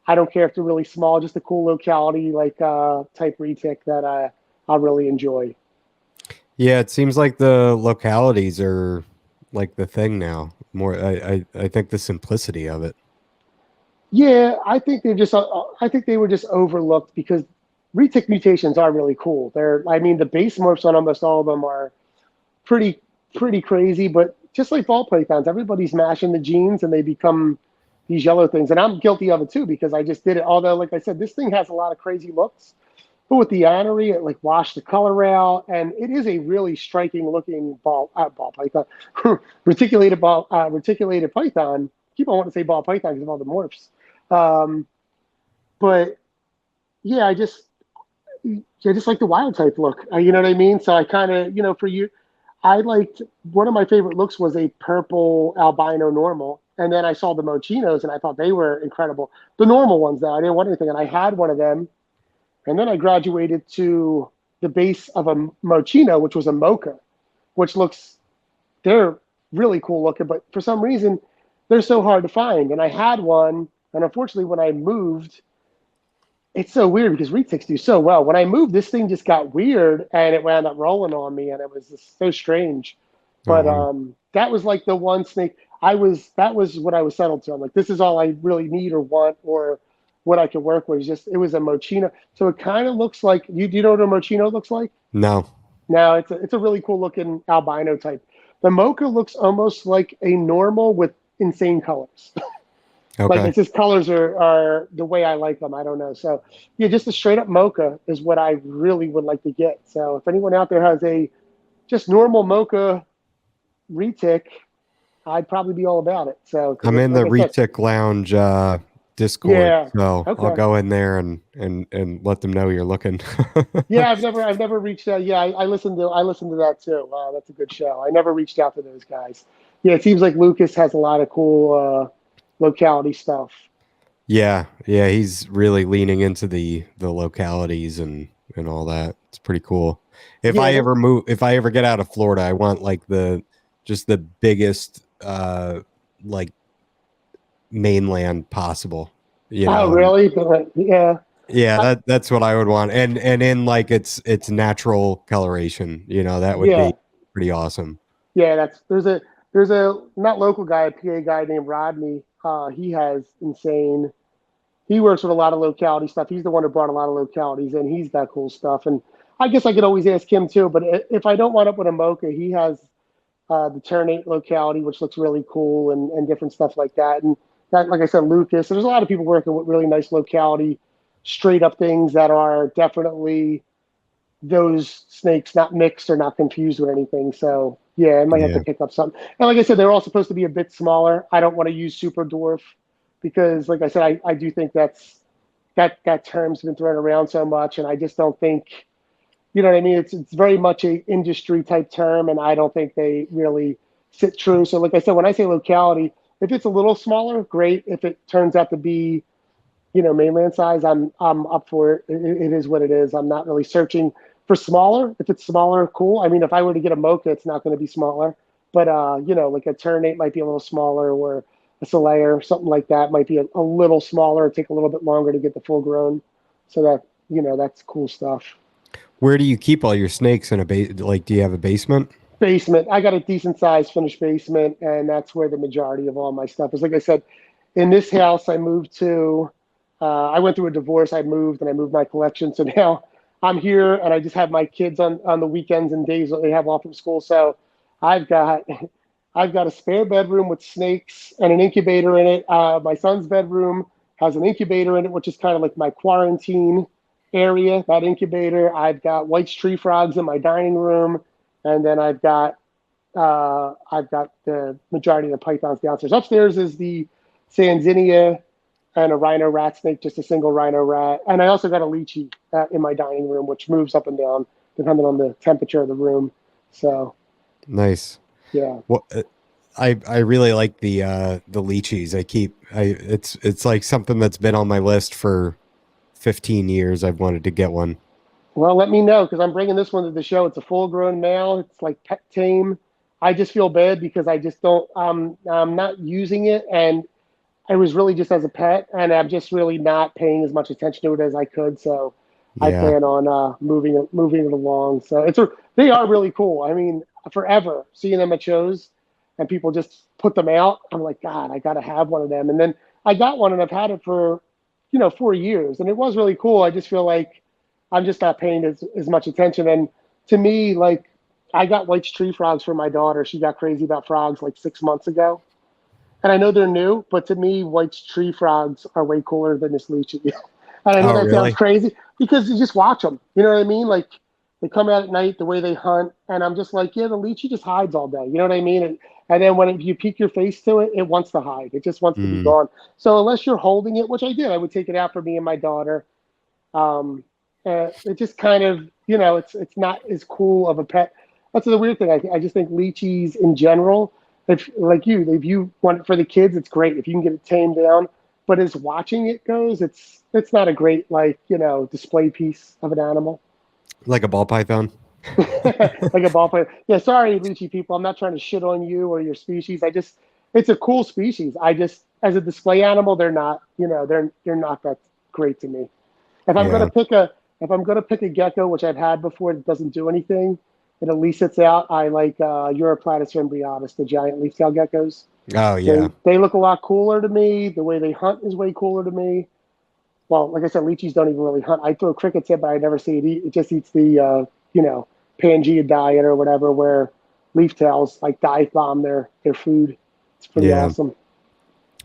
I don't care if they're really small, just a cool locality like type retic that I'll really enjoy. Yeah, it seems like the localities are like the thing now. More, I think the simplicity of it. Yeah, I think they were just overlooked because retic mutations are really cool. I mean, the base morphs on almost all of them are pretty, pretty crazy. But just like ball pythons, everybody's mashing the genes and they become these yellow things. And I'm guilty of it too because I just did it. Although, like I said, this thing has a lot of crazy looks. But with the anery, it like washed the color out, and it is a really striking looking ball python, reticulated python. Keep on wanting to say ball python because of all the morphs. Um, but yeah, I just like the wild type look. You know what I mean? So I kind of, for you, I liked one of my favorite looks was a purple albino normal, and then I saw the mochinos, and I thought they were incredible. The normal ones, though, I didn't want anything, and I had one of them, and then I graduated to the base of a mochino, which was a mocha, which they're really cool looking, but for some reason, they're so hard to find. And I had one, and unfortunately, when I moved, it's so weird because retics do so well. When I moved, this thing just got weird and it wound up rolling on me, and it was just so strange. Oh, But wow. that was like the one snake that was what I was settled to. I'm like, this is all I really need or want or what I could work with. It was a mochino. So it kind of looks like do you know what a mochino looks like? No. No, it's a really cool looking albino type. The mocha looks almost like a normal with insane colors. Like Okay. it's just colors are the way I like them. I don't know. So yeah, just a straight up mocha is what I really would like to get. So if anyone out there has a just normal mocha retic, I'd probably be all about it. So because I'm in the like I said, Retic Lounge Discord, yeah, so I'll okay, go in there and let them know you're looking. yeah. I've never reached out. Yeah, I listened to that too. That's a good show. I never reached out to those guys. Yeah, it seems like Lucas has a lot of cool locality stuff. Yeah, yeah, he's really leaning into the localities and all that. It's pretty cool. Yeah, If I ever get out of Florida, I want like the biggest like mainland possible, you oh, know. really? But, yeah. Yeah, I, that's what I would want. And in like its natural coloration, that would yeah. be pretty awesome. Yeah, there's a not local guy, a PA guy named Rodney. He has insane. He works with a lot of locality stuff. He's the one who brought a lot of localities in. He's got cool stuff, and I guess I could always ask him too. But if I don't wind up with a mocha, he has the Ternate locality, which looks really cool, and different stuff like that. And that, like I said, Lucas. So there's a lot of people working with really nice locality, straight up things that are definitely those snakes not mixed or not confused with anything. So yeah, I might have to Yeah. pick up something. And like I said, they're all supposed to be a bit smaller. I don't want to use super dwarf because, like I said, I do think that term's been thrown around so much, and I just don't think you know what I mean. It's very much a industry type term, and I don't think they really sit true. So like I said, when I say locality, if it's a little smaller, great. If it turns out to be mainland size, I'm up for it. It is what it is. I'm not really searching for smaller. If it's smaller, cool. I mean, if I were to get a mocha, it's not going to be smaller. But like a ternate might be a little smaller, or a Soleil or something like that might be a little smaller, take a little bit longer to get the full grown. So that's cool stuff. Where do you keep all your snakes in a like, do you have a basement? Basement. I got a decent sized finished basement, and that's where the majority of all my stuff is. Like I said, in this house I moved to, I went through a divorce. I moved and I moved my collection. So now I'm here, and I just have my kids on the weekends and days that they have off from school. So I've got I've got a spare bedroom with snakes and an incubator in it. My son's bedroom has an incubator in it, which is kind of like my quarantine area. That incubator. I've got white tree frogs in my dining room, and then I've got the majority of the pythons downstairs. Upstairs is the Sanzinia and a rhino rat snake, just a single rhino rat. And I also got a lychee in my dining room, which moves up and down depending on the temperature of the room. So Nice. yeah. Well, I really like the lychees. It's like something that's been on my list for 15 years. I've wanted to get one. Well, let me know because I'm bringing this one to the show. It's a full-grown male. It's like pet tame. I just feel bad because I just don't. I'm not using it, and it was really just as a pet, and I'm just really not paying as much attention to it as I could. So I Yeah. plan on moving it along. So they are really cool. I mean, forever seeing them at shows, and people just put them out. I'm like, God, I got to have one of them. And then I got one, and I've had it for 4 years, and it was really cool. I just feel like I'm just not paying as much attention. And to me, like I got white tree frogs for my daughter. She got crazy about frogs like 6 months ago. And I know they're new, but to me, white tree frogs are way cooler than this lychee. And I know Oh, that sounds really? crazy because you just watch them. You know what I mean? Like they come out at night, the way they hunt, and I'm just like, yeah, the lychee just hides all day. You know what I mean? And then you peek your face to it, it wants to hide. It just wants to be Mm. gone. So unless you're holding it, which I did, I would take it out for me and my daughter. Um, it just kind of, it's not as cool of a pet. That's the weird thing. I just think lychees in general, if you want it for the kids, it's great if you can get it tamed down. But as watching it goes, it's not a great display piece of an animal. Like a ball python? Like a ball player. Yeah, sorry, lychee people. I'm not trying to shit on you or your species. It's a cool species. I just, as a display animal, they're not. They're not that great to me. If I'm gonna Yeah. pick a if I'm gonna pick a gecko, which I've had before, that doesn't do anything, it at least sits out. I like Europlatus fimbriatus, the giant leaf-tail geckos. Oh, yeah. They look a lot cooler to me. The way they hunt is way cooler to me. Well, like I said, lychees don't even really hunt. I throw crickets at, but I never see it eat. It just eats the Pangea diet or whatever, where leaf-tails like dive bomb their food. It's pretty Yeah. awesome.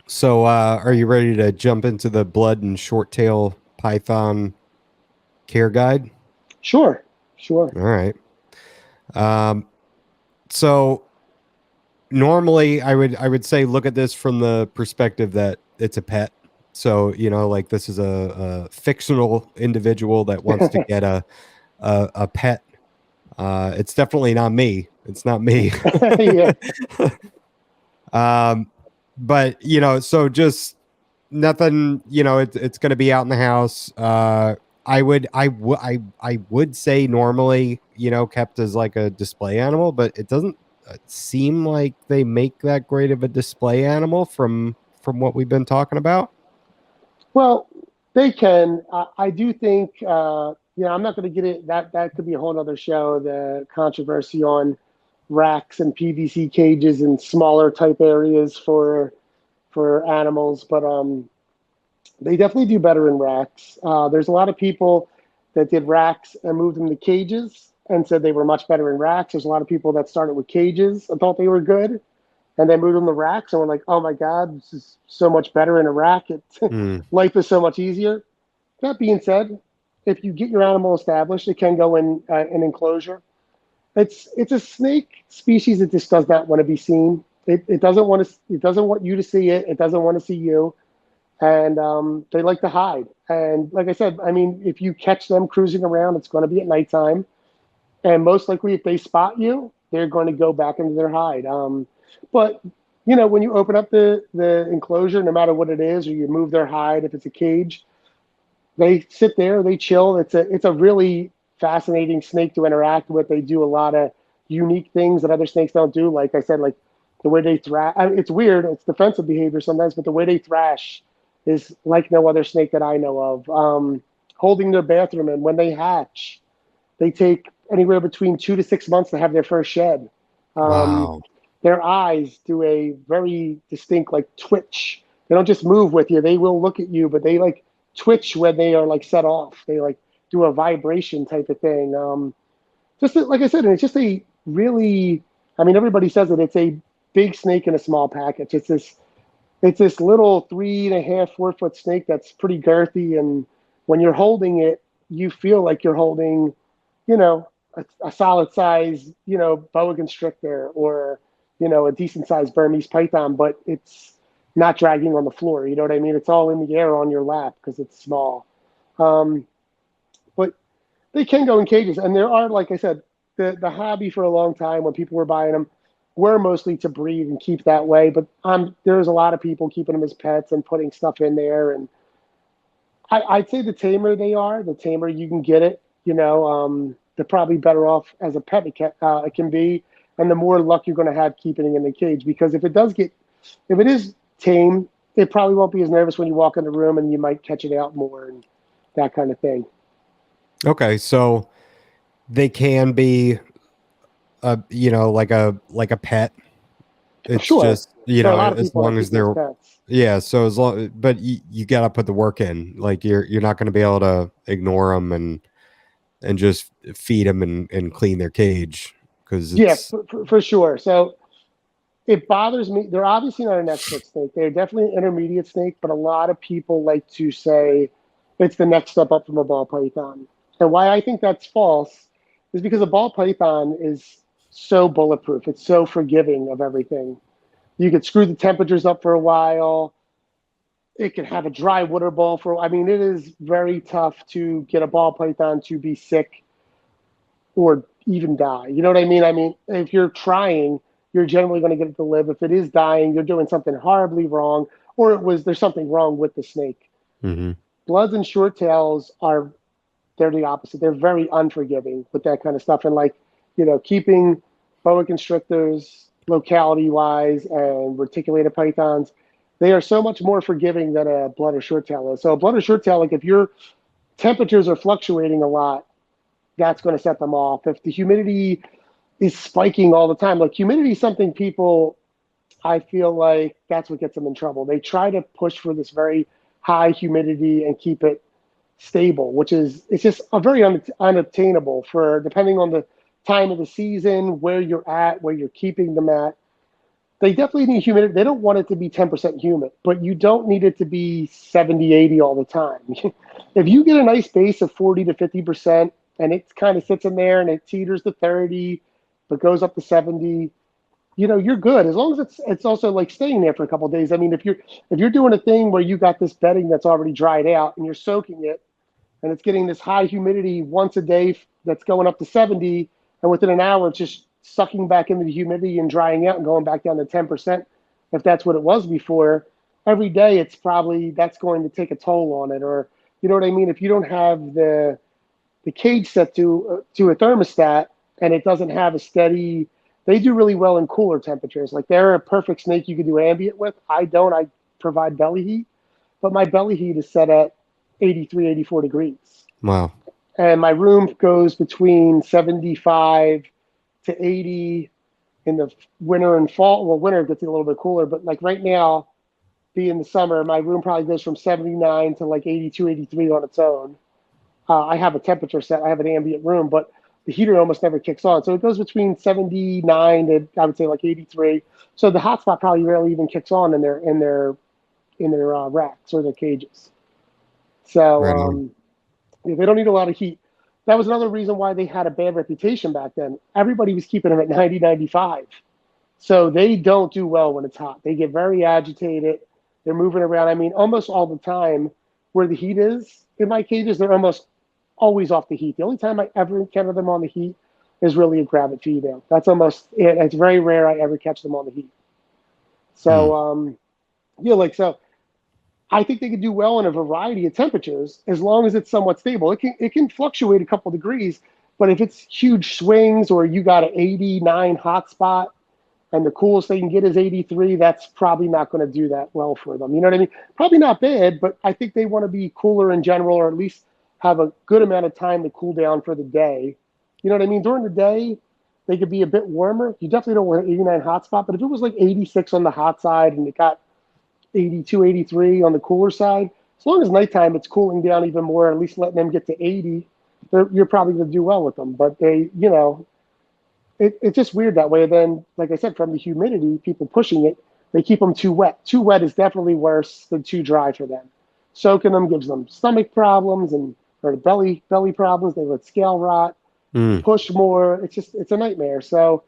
So, are you ready to jump into the blood and short tail python care guide? Sure, sure. All right. Um, so normally I would say look at this from the perspective that it's a pet. So, like this is a fictional individual that wants to get a pet. It's definitely not me. It's not me. Yeah. But so just nothing. It's going to be out in the house. I would say normally, kept as like a display animal, but it doesn't seem like they make that great of a display animal from what we've been talking about. Well, they can. I do think. I'm not going to get it. That could be a whole other show. The controversy on racks and PVC cages in smaller type areas for animals, but they definitely do better in racks. There's a lot of people that did racks and moved them to cages and said they were much better in racks. There's a lot of people that started with cages and thought they were good, and then moved them to racks and were like, "Oh my God, this is so much better in a rack. Mm, Life is so much easier." That being said, if you get your animal established, it can go in an enclosure. It's a snake species that just does not want to be seen. It doesn't want to. It doesn't want you to see it. It doesn't want to see you, and they like to hide. And like I said, I mean, if you catch them cruising around, it's going to be at nighttime, and most likely, if they spot you, they're going to go back into their hide. But when you open up the enclosure, no matter what it is, or you move their hide, if it's a cage, they sit there, they chill. It's a really fascinating snake to interact with. They do a lot of unique things that other snakes don't do. Like I said, like the way they thrash. It's weird. It's defensive behavior sometimes, but the way they thrash is like no other snake that I know of. Holding their bathroom, and when they hatch, They take anywhere between 2 to 6 months to have their first shed. Wow. Their eyes do a very distinct like twitch. They don't just move with you; they will look at you, but they like twitch when they are like set off. They like do a vibration type of thing. Just like I said, and it's just a really. I mean, everybody says it. It's a big snake in a small package. It's this little 3.5, 4 foot snake that's pretty girthy, and when you're holding it, you feel like you're holding, a solid size, boa constrictor or, a decent sized Burmese python, but it's not dragging on the floor. You know what I mean? It's all in the air on your lap because it's small. Um, but they can go in cages, and there are, like I said, the hobby for a long time when people were buying them were mostly to breed and keep that way. But there's a lot of people keeping them as pets and putting stuff in there. And I'd say the tamer they are, the tamer you can get it. They're probably better off as a pet it can be, and the more luck you're going to have keeping it in the cage. Because if it is tame, it probably won't be as nervous when you walk in the room, and you might catch it out more and that kind of thing. Okay, so they can be, like a pet. It's Sure, just, there are a lot of as people that long keep as them as they're, pets. yeah. So as long, but you got to put the work in. Like you're not going to be able to ignore them and just feed them and clean their cage because Yeah, it's for sure. So it bothers me. They're obviously not an expert snake. They're definitely an intermediate snake, but a lot of people like to say it's the next step up from a ball python. And why I think that's false is because a ball python is so bulletproof. It's so forgiving of everything. You could screw the temperatures up for a while. It can have a dry water ball for, I mean, it is very tough to get a ball python to be sick or even die. You know what I mean? I mean, if you're trying, you're generally going to get it to live. If it is dying, you're doing something horribly wrong, or there's something wrong with the snake. mm-hmm. Bloods and short tails they're the opposite. They're very unforgiving with that kind of stuff. And like, keeping boa constrictors locality wise and reticulated pythons, they are so much more forgiving than a blood or short tail is. So a blood or short tail, like if your temperatures are fluctuating a lot, that's going to set them off. If the humidity is spiking all the time, like humidity is something people, I feel like that's what gets them in trouble. They try to push for this very high humidity and keep it stable, which is, it's just a very unobtainable for, depending on the time of the season, where you're at, where you're keeping them at. They definitely need humidity. They don't want it to be 10% humid, but you don't need it to be 70, 80 all the time. If you get a nice base of 40 to 50% and it kind of sits in there and it teeters to 30, but goes up to 70, you're good as long as it's also like staying there for a couple of days. I mean, if you're doing a thing where you got this bedding that's already dried out and you're soaking it and it's getting this high humidity once a day that's going up to 70, and within an hour it's just sucking back into the humidity and drying out and going back down to 10%, if that's what it was before, every day that's going to take a toll on it. Or, you know what I mean? If you don't have the cage set to a thermostat and it doesn't have a steady, they do really well in cooler temperatures. Like they're a perfect snake you can do ambient with. I don't. I provide belly heat, but my belly heat is set at 83, 84 degrees. Wow. And my room goes between 75 to 80 in the winter and fall. Well, winter gets a little bit cooler, but like right now, being the summer, my room probably goes from 79 to like 82, 83 on its own. I have a temperature set. I have an ambient room, but the heater almost never kicks on. So it goes between 79 to, I would say, like 83. So the hotspot probably rarely even kicks on in their racks or their cages. So Right on. they don't need a lot of heat. That was another reason why they had a bad reputation back then. Everybody was keeping them at 90, 95. So they don't do well when it's hot. They get very agitated. They're moving around. I mean, almost all the time where the heat is in my cages, they're almost always off the heat. The only time I ever encounter them on the heat is really a gravid female. That's almost it. It's very rare I ever catch them on the heat. So, so I think they can do well in a variety of temperatures as long as it's somewhat stable. It can fluctuate a couple degrees, but if it's huge swings or you got an 89 hot spot and the coolest they can get is 83, that's probably not going to do that well for them. You know what I mean? Probably not bad, but I think they want to be cooler in general, or at least have a good amount of time to cool down for the day. You know what I mean? During the day, they could be a bit warmer. You definitely don't want an 89 hot spot, but if it was like 86 on the hot side and it got 82, 83 on the cooler side, as long as nighttime it's cooling down even more, at least letting them get to 80, you're probably going to do well with them. But they, it's just weird that way. Then, like I said, from the humidity, people pushing it, they keep them too wet. Too wet is definitely worse than too dry for them. Soaking them gives them stomach problems and or belly problems. They let scale rot, Mm. push more. It's a nightmare. So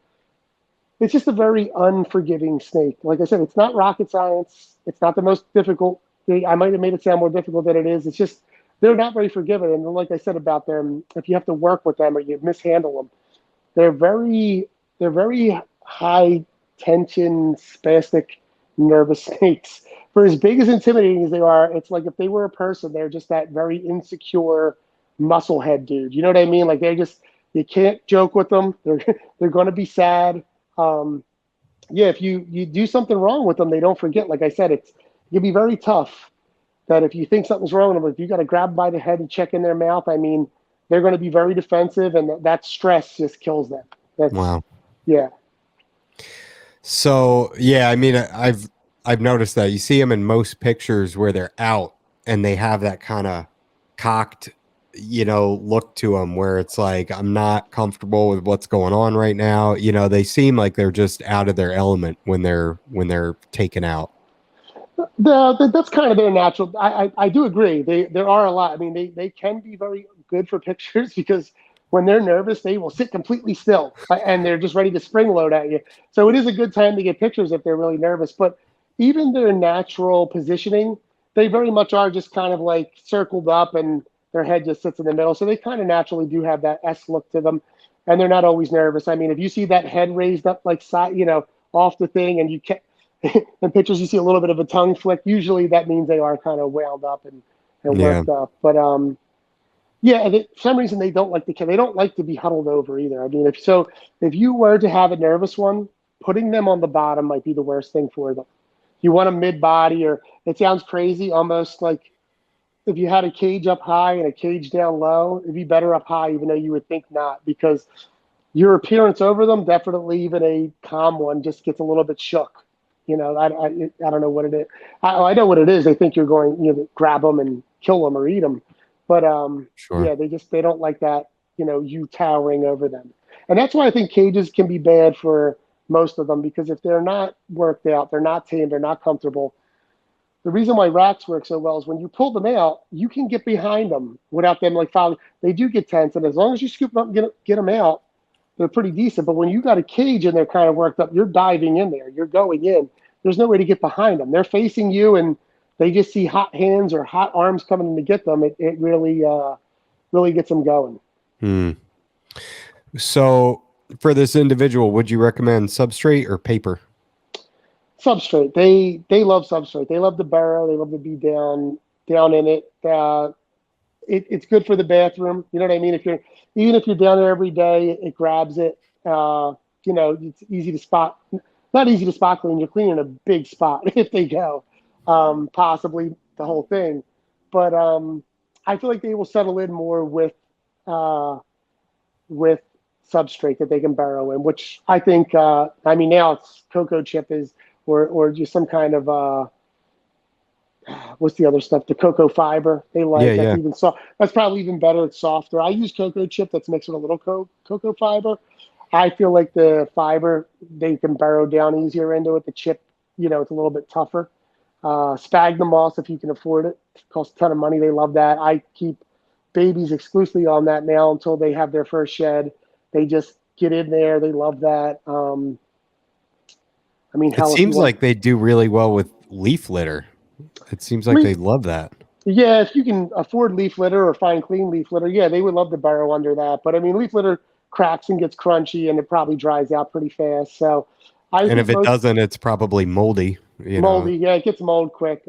it's just a very unforgiving snake. Like I said, it's not rocket science. It's not the most difficult thing. I might have made it sound more difficult than it is. It's just they're not very forgiving. And like I said about them, if you have to work with them or you mishandle them, they're very high tension, spastic, nervous snakes. For as big as intimidating as they are, it's like if they were a person, they're just that very insecure muscle head dude. You know what I mean? Like you can't joke with them. They're going to be sad. Um, yeah, if you do something wrong with them, they don't forget. Like I said, it can be very tough. That if you think something's wrong with them, if you got to grab them by the head and check in their mouth, I mean, they're going to be very defensive, and that stress just kills them. That's Wow. yeah. So yeah, I mean, I've noticed that you see them in most pictures where they're out and they have that kind of cocked, look to them where it's like I'm not comfortable with what's going on right now. They seem like they're just out of their element when they're taken out. That's kind of their natural. I do agree. There are a lot. I mean, they can be very good for pictures because when they're nervous, they will sit completely still and they're just ready to spring load at you. So it is a good time to get pictures if they're really nervous. But even their natural positioning, they very much are just kind of like circled up and their head just sits in the middle. So they kind of naturally do have that S look to them, and they're not always nervous. I mean, if you see that head raised up like side, off the thing, and you can in pictures you see a little bit of a tongue flick. Usually that means they are kind of wound up and Yeah. worked up. But yeah, and for some reason they don't like they don't like to be huddled over either. I mean, if you were to have a nervous one, putting them on the bottom might be the worst thing for them. You want them mid body, or it sounds crazy, almost like if you had a cage up high and a cage down low, it'd be better up high, even though you would think not, because your appearance over them, definitely even a calm one, just gets a little bit shook. I don't know what it is. I know what it is. They think you're going, grab them and kill them or eat them. But Sure. yeah, they don't like that, you towering over them. And that's why I think cages can be bad for most of them, because if they're not worked out, they're not tamed, they're not comfortable. The reason why rats work so well is when you pull them out, you can get behind them without them like following. They do get tense, and as long as you scoop them up and get them out, they're pretty decent. But when you got a cage and they're kind of worked up, you're diving in there. You're going in. There's no way to get behind them. They're facing you, and they just see hot hands or hot arms coming in to get them. It really gets them going. Hmm. So for this individual, would you recommend substrate or paper? Substrate. They love substrate. They love to burrow. They love to be down in it. It's good for the bathroom. You know what I mean? Even if you're down there every day, it grabs it. It's easy to spot. Not easy to spot clean. You're cleaning a big spot if they go, possibly the whole thing. But I feel like they will settle in more uh, with substrate that they can burrow in, which I think. I mean, now it's cocoa chip is or just some kind of what's the other stuff? The cocoa fiber they Yeah, like. That's yeah. even soft. That's probably even better. It's softer. I use cocoa chip that's mixed with a little cocoa fiber. I feel like the fiber they can burrow down easier into it. The chip, it's a little bit tougher. Sphagnum moss, if you can afford it, costs a ton of money. They love that. I keep babies exclusively on that now until they have their first shed. They just get in there. They love that. I mean, It hell, if you seems want, like they do really well with leaf litter. It seems like leaf, they love that. yeah, if you can afford leaf litter or find clean leaf litter, yeah, they would love to burrow under that. But I mean, leaf litter cracks and gets crunchy, and it probably dries out pretty fast. So I And think if it most doesn't, it's probably moldy. moldy, yeah, it gets mold quick.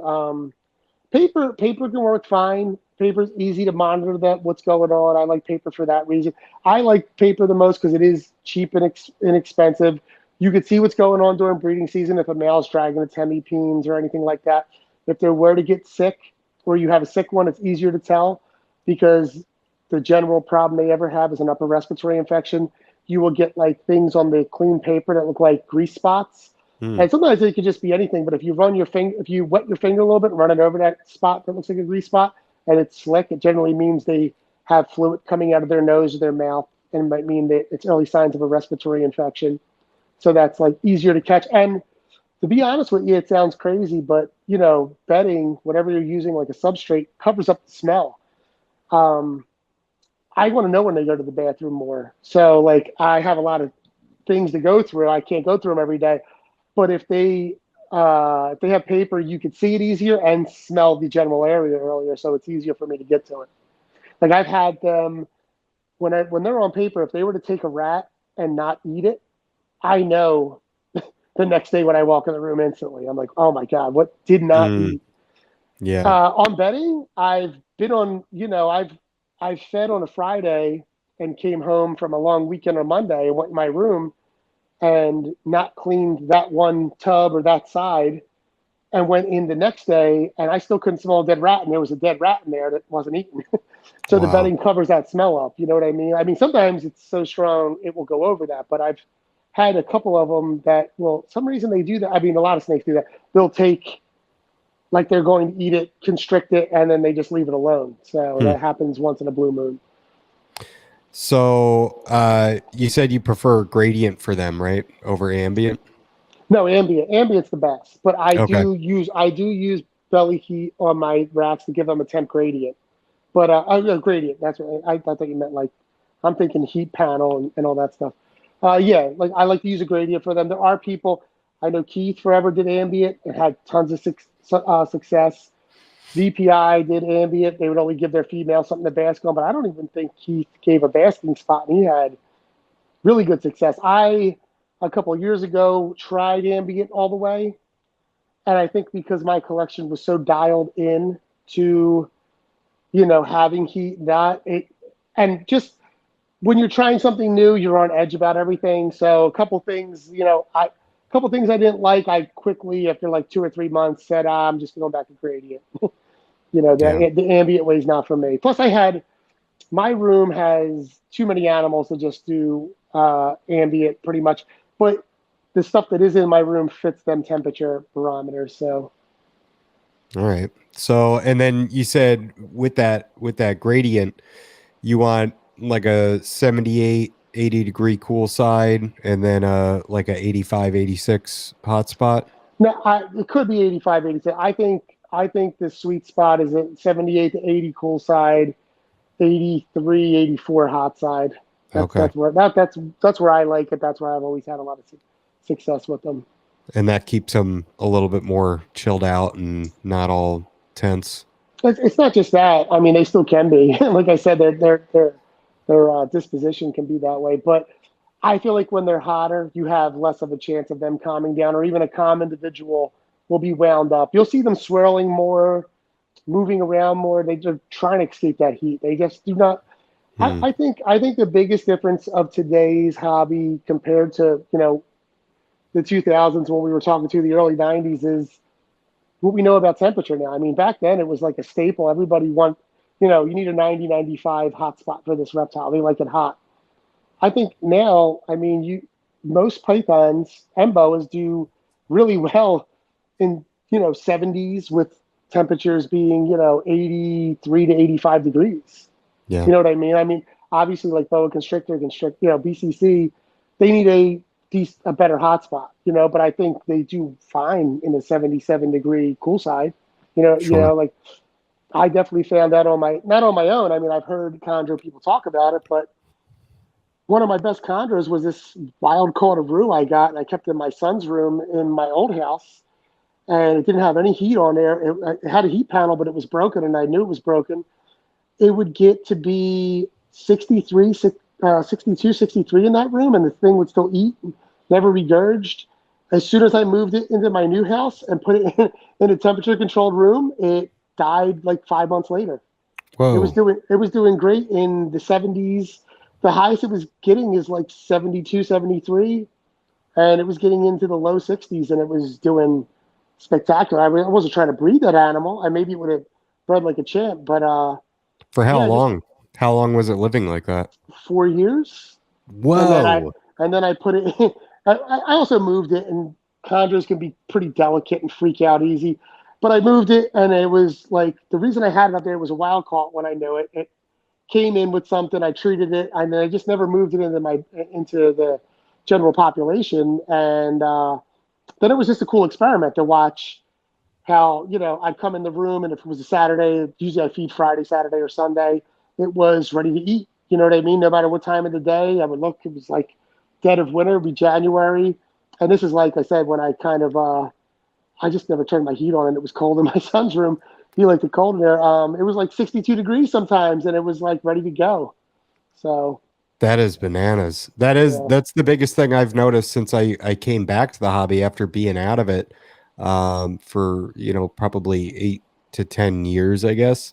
Paper can work fine. Paper's easy to monitor that what's going on. I like paper for that reason. I like paper the most because it is cheap and inexpensive. You could see what's going on during breeding season if a male's dragging its hemipenes or anything like that. If there were to get sick or you have a sick one, it's easier to tell because the general problem they ever have is an upper respiratory infection. You will get like things on the clean paper that look like grease spots. And sometimes it could just be anything, but if you run your finger, if you wet your finger a little bit and run it over that spot that looks like a grease spot and it's slick, it generally means they have fluid coming out of their nose or their mouth, and it might mean that it's early signs of a respiratory infection. So that's like easier to catch. And to be honest with you, it sounds crazy, but you know, bedding, whatever you're using, like a substrate, covers up the smell. I want to know when they go to the bathroom more. So like I have a lot of things to go through. I can't go through them every day. But if they have paper, you could see it easier and smell the general area earlier, so it's easier for me to get to it. Like I've had them when they're on paper, if they were to take a rat and not eat it, I know the next day when I walk in the room instantly. I'm like, oh my God, what did not eat? Yeah. On bedding, I've been on, you know, I've fed on a Friday and came home from a long weekend on Monday and went in my room and not cleaned that one tub or that side, and went in the next day and I still couldn't smell a dead rat, and there was a dead rat in there that wasn't eaten. So the bedding covers that smell up. You know what I mean? I mean, sometimes it's so strong it will go over that, but I've had a couple of them that will, some reason they do that. I mean, a lot of snakes do that. They'll take, like they're going to eat it, constrict it, and then they just leave it alone. So that happens once in a blue moon. So you said you prefer gradient for them, right? Over ambient? No, ambient. Ambient's the best. But I do use belly heat on my rats to give them a temp gradient. But gradient, that's what I thought you meant. Like, I'm thinking heat panel and all that stuff. Yeah, like I like to use a gradient for them. There are people, I know Keith forever did ambient and had tons of success. VPI did ambient. They would only give their female something to bask on, but I don't even think Keith gave a basking spot, and he had really good success. A couple of years ago, tried ambient all the way, and I think because my collection was so dialed in to, you know, having heat, and just when you're trying something new, you're on edge about everything. So a couple things, you know, I didn't like. I quickly, after like 2 or 3 months, said, I'm just going back to gradient. You know, the ambient way is not for me. Plus, my room has too many animals to just do ambient pretty much. But the stuff that is in my room fits them temperature barometers. So. All right. So, and then you said with that gradient, you want like a 78, 80 degree cool side, and then like a 85, 86 hot spot. No, it could be 85, 86. I think the sweet spot is at 78 to 80 cool side, 83, 84 hot side. That's where I like it. That's where I've always had a lot of success with them. And that keeps them a little bit more chilled out and not all tense. It's not just that. I mean, they still can be. Like I said, their disposition can be that way. But I feel like when they're hotter, you have less of a chance of them calming down, or even a calm individual will be wound up. You'll see them swirling more, moving around more. They're trying to escape that heat. They just do not. I think the biggest difference of today's hobby compared to, you know, the 2000s when we were talking to the early 90s is what we know about temperature now. I mean, back then it was like a staple. Everybody you need a 90, 95 hot spot for this reptile. They like it hot. I think now, I mean, most pythons and boas do really well in, 70s with temperatures being, 83 to 85 degrees. Yeah. You know what I mean? I mean, obviously like boa constrictor, BCC, they need a better hot spot, but I think they do fine in a 77 degree cool side. Sure. Like I definitely found that not on my own. I mean, I've heard chondro people talk about it, but one of my best chondros was this wild Corderoo I got, and I kept in my son's room in my old house, and it didn't have any heat on there. It had a heat panel, but it was broken, and I knew it was broken. It would get to be 63, 62, 63 in that room, and the thing would still eat, never regurged. As soon as I moved it into my new house and put it in a temperature-controlled room, it died like 5 months later. Whoa. It was doing great in the 70s. The highest it was getting is like 72, 73, and it was getting into the low 60s, and it was doing spectacular. I wasn't trying to breed that animal. Maybe it would have bred like a champ, but for how long? How long was it living like that? 4 years. And then I Whoa. and then I put it. I also moved it, and chondros can be pretty delicate and freak out easy. But I moved it, and it was like the reason I had it up there was a wild caught when I knew it. It came in with something. I treated it, and then I just never moved it into the general population. And then it was just a cool experiment to watch how, I'd come in the room, and if it was a Saturday, usually I feed Friday, Saturday, or Sunday, it was ready to eat. You know what I mean? No matter what time of the day, I would look. It was like dead of winter, it'd be January, and this is like I said when I kind of I just never turned my heat on, and it was cold in my son's room. He liked it cold in there. It was like 62 degrees sometimes, and it was like ready to go. So That is bananas. yeah, That's the biggest thing I've noticed since I came back to the hobby after being out of it for, probably 8 to 10 years, I guess.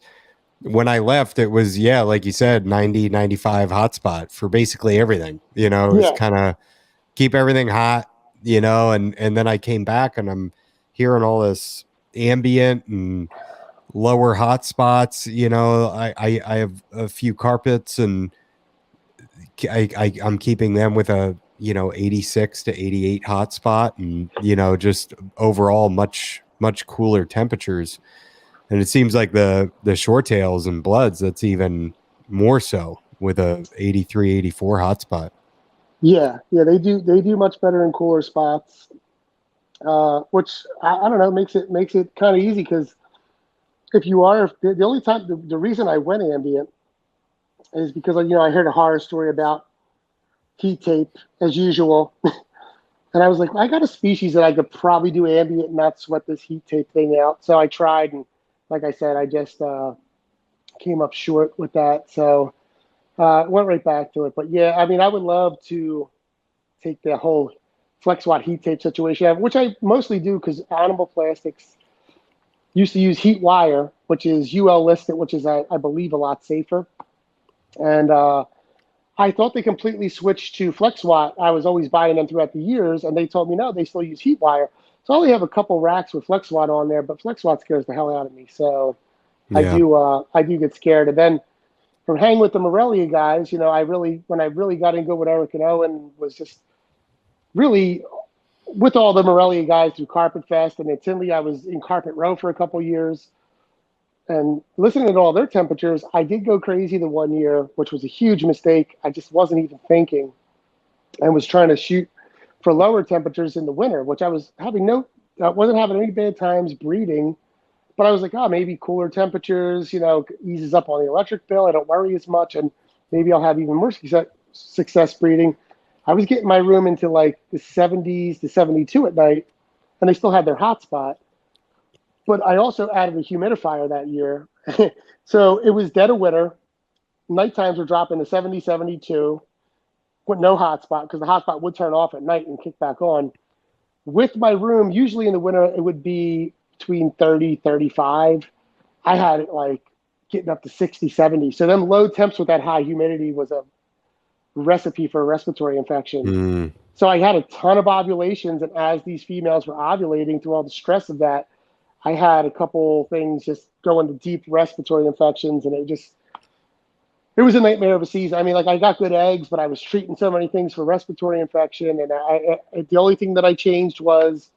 When I left, it was, yeah, like you said, 90, 95 hotspot for basically everything. It was yeah, kind of keep everything hot, and then I came back and I'm hearing all this ambient and lower hotspots. I have a few carpets and I'm keeping them with a 86 to 88 hotspot, and just overall much cooler temperatures. And it seems like the short tails and bloods, that's even more so with a 83, 84 hotspot. yeah. They do much better in cooler spots, which I don't know makes it kind of easy because if you are the only time the reason I went ambient is because I heard a horror story about heat tape as usual. And I was like, I got a species that I could probably do ambient and not sweat this heat tape thing out. So I tried, and like I said, I just came up short with that. So went right back to it. But yeah, I mean, I would love to take the whole flex watt heat tape situation, which I mostly do because animal plastics used to use heat wire, which is UL listed, which is I believe a lot safer. And I thought they completely switched to FlexWatt. I was always buying them throughout the years, and they told me no, they still use heat wire. So I only have a couple racks with FlexWatt on there, but FlexWatt scares the hell out of me. So Yeah. I do get scared. And then from hanging with the Morelia guys, when I really got in good with Eric and Owen was just really with all the Morelia guys through Carpet Fest, and at Tinley, I was in Carpet Row for a couple years. And listening to all their temperatures, I did go crazy the one year, which was a huge mistake. I just wasn't even thinking and was trying to shoot for lower temperatures in the winter, which wasn't having any bad times breeding, but I was like, oh, maybe cooler temperatures, eases up on the electric bill. I don't worry as much, and maybe I'll have even more success breeding. I was getting my room into like the 70s to 72 at night, and they still had their hotspot. But I also added a humidifier that year. So it was dead of winter. Night times were dropping to 70, 72 with no hotspot because the hotspot would turn off at night and kick back on. With my room, usually in the winter, it would be between 30, 35. I had it like getting up to 60, 70. So them low temps with that high humidity was a recipe for a respiratory infection. Mm. So I had a ton of ovulations, and as these females were ovulating through all the stress of that, I had a couple things just go into deep respiratory infections, and it was a nightmare of a season. I mean, like I got good eggs, but I was treating so many things for respiratory infection, and the only thing that I changed was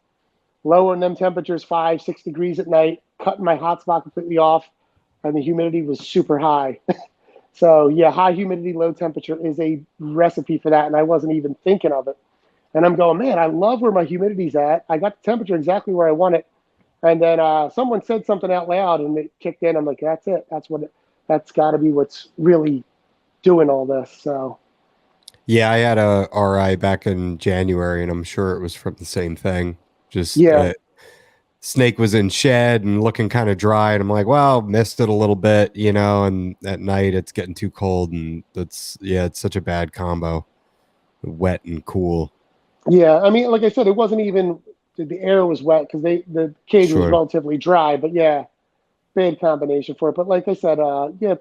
lowering them temperatures 5, 6 degrees at night, cutting my hotspot completely off, and the humidity was super high. So yeah, high humidity, low temperature is a recipe for that, and I wasn't even thinking of it. And I'm going, man, I love where my humidity's at. I got the temperature exactly where I want it. And then someone said something out loud, and it kicked in. I'm like, that's it. That's got to be what's really doing all this. So Yeah, I had a RI back in January, and I'm sure it was from the same thing. Just yeah, snake was in shed and looking kind of dry, and I'm like, well, missed it a little bit, and at night it's getting too cold, and it's such a bad combo, wet and cool. yeah. I mean, like I said, it wasn't even the air was wet because the cage was Sure. relatively dry. But yeah, bad combination for it. But like I said, yeah,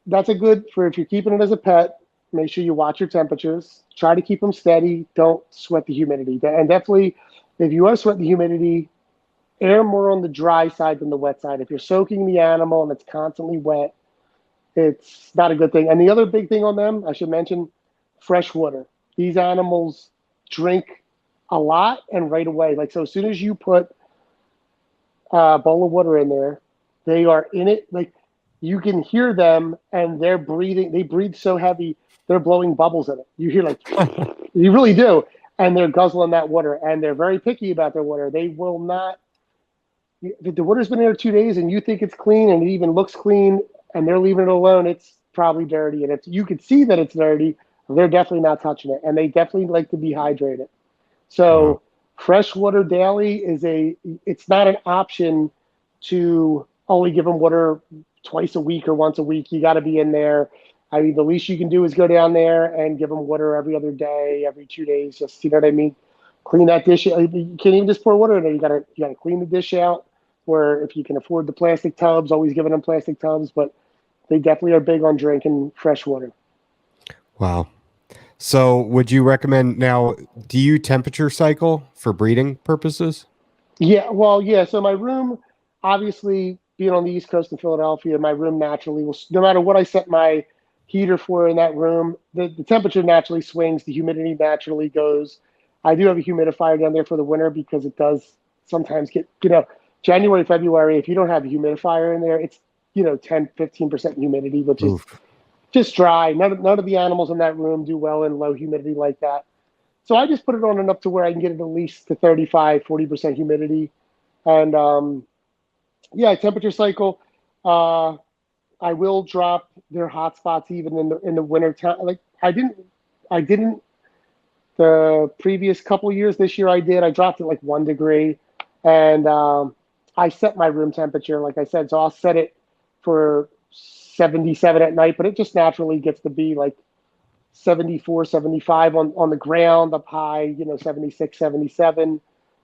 that's a good for if you're keeping it as a pet. Make sure you watch your temperatures. Try to keep them steady. Don't sweat the humidity. And definitely, if you are sweating the humidity, air more on the dry side than the wet side. If you're soaking the animal and it's constantly wet, it's not a good thing. And the other big thing on them, I should mention, fresh water. These animals drink a lot and right away. Like, so as soon as you put a bowl of water in there, they are in it. Like, you can hear them and they're breathing. They breathe so heavy, they're blowing bubbles in it. You hear like, you really do. And they're guzzling that water, and they're very picky about their water. They will not, if the water's been in there 2 days and you think it's clean and it even looks clean and they're leaving it alone, it's probably dirty. And if you could see that it's dirty, they're definitely not touching it. And they definitely like to be hydrated. Wow. So fresh water daily it's not an option to only give them water twice a week or once a week. You got to be in there. I mean, the least you can do is go down there and give them water every other day, every 2 days. Just, you know what I mean? Clean that dish. You can't even just pour water in there. You gotta clean the dish out. Where if you can afford the plastic tubs, always giving them plastic tubs. But they definitely are big on drinking fresh water. Wow. So would you recommend now, do you temperature cycle for breeding purposes? Yeah, well, yeah. So my room, obviously, being on the East Coast in Philadelphia, my room naturally will, no matter what I set my heater for in that room, the temperature naturally swings, the humidity naturally goes. I do have a humidifier down there for the winter because it does sometimes get, January, February, if you don't have a humidifier in there, it's, 10, 15% humidity, which is Oof. just dry. None of the animals in that room do well in low humidity like that. So I just put it on enough to where I can get it at least to 35, 40% humidity. And yeah, temperature cycle. Uh, I will drop their hot spots even in the winter time. Like I didn't the previous couple of years. This year I did. I dropped it like 1 degree, and I set my room temperature, like I said. So I'll set it for 77 at night, but it just naturally gets to be like 74, 75 on the ground, up high, 76, 77.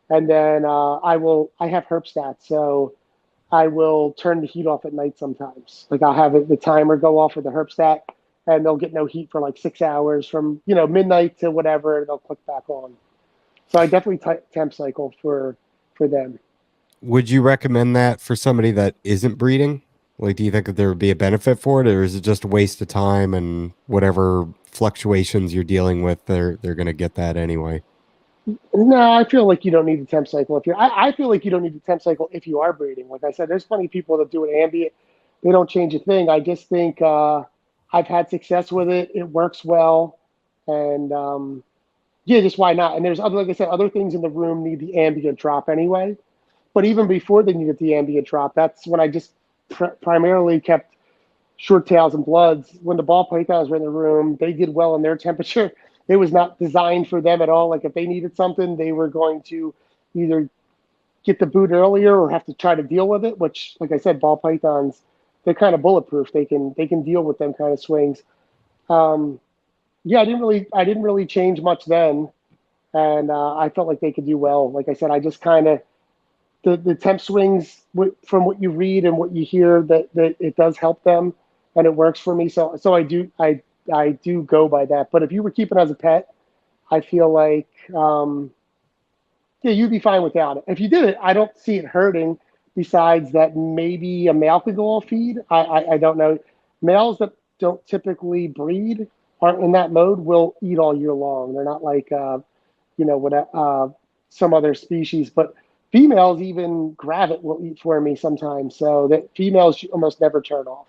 And then I have herp stats. So I will turn the heat off at night sometimes. Like I'll have the timer go off with the herp stat, and they'll get no heat for like 6 hours from, midnight to whatever, and they'll click back on. So I definitely temp cycle for them. Would you recommend that for somebody that isn't breeding? Like, do you think that there would be a benefit for it, or is it just a waste of time and whatever fluctuations you're dealing with, they're going to get that anyway? No, I feel like you don't need the temp cycle if you're. I feel like you don't need the temp cycle if you are breeding. Like I said, there's plenty of people that do it ambient. They don't change a thing. I just think I've had success with it. It works well, and yeah, just why not? And there's other, like I said, other things in the room need the ambient drop anyway. But even before they needed the ambient drop, that's when I just primarily kept short tails and bloods. When the ball pythons were in the room, they did well in their temperature. It was not designed for them at all. Like if they needed something, they were going to either get the boot earlier or have to try to deal with it. Which, like I said, ball pythons, they're kind of bulletproof. They can deal with them kind of swings. Um, yeah, I didn't really change much then, and I felt like they could do well. Like I said, I just kind of the temp swings from what you read and what you hear that it does help them and it works for me. So I do go by that. But if you were keeping it as a pet, I feel like yeah, you'd be fine without it. If you did it, I don't see it hurting. Besides that, maybe a male could go off feed. I don't know. Males that don't typically breed aren't in that mode will eat all year long. They're not like what some other species, but females, even Gravit will eat for me sometimes. So that females almost never turn off.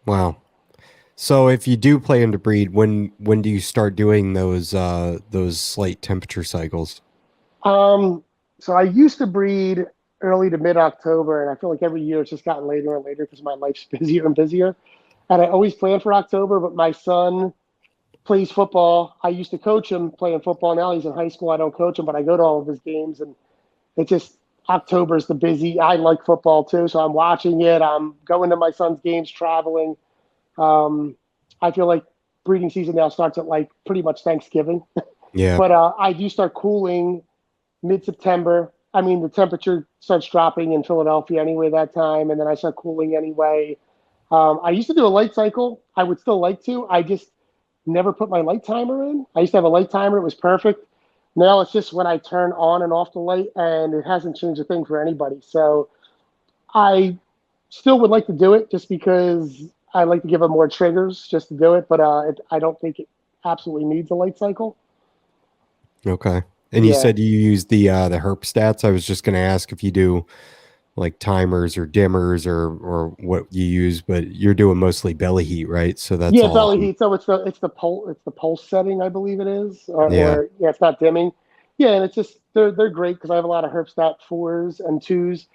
Wow. So if you do plan to breed, when do you start doing those slight temperature cycles? Um, so I used to breed early to mid October, and I feel like every year it's just gotten later and later because my life's busier and busier. And I always plan for October, but my son plays football. I used to coach him playing football. Now he's in high school. I don't coach him, but I go to all of his games, and it just October's the busy. I like football too, so I'm watching it. I'm going to my son's games, traveling. Um, I feel like breeding season now starts at like pretty much Thanksgiving, Yeah. but I do start cooling mid-September. I mean, the temperature starts dropping in Philadelphia anyway that time, and then I start cooling anyway. I used to do a light cycle. I would still like to. I just never put my light timer in. I used to have a light timer. It was perfect. Now it's just when I turn on and off the light, and it hasn't changed a thing for anybody. So I still would like to do it just because I like to give them more triggers just to do it, but I don't think it absolutely needs a light cycle. Okay. And you Yeah. said you use the herp stats. I was just going to ask if you do like timers or dimmers or what you use, but you're doing mostly belly heat, right? So that's Yeah, all. belly heat. So it's the pulse setting, I believe it is, Yeah. or yeah, it's not dimming. Yeah, and it's just they're great because I have a lot of Herpstat 4s and 2s,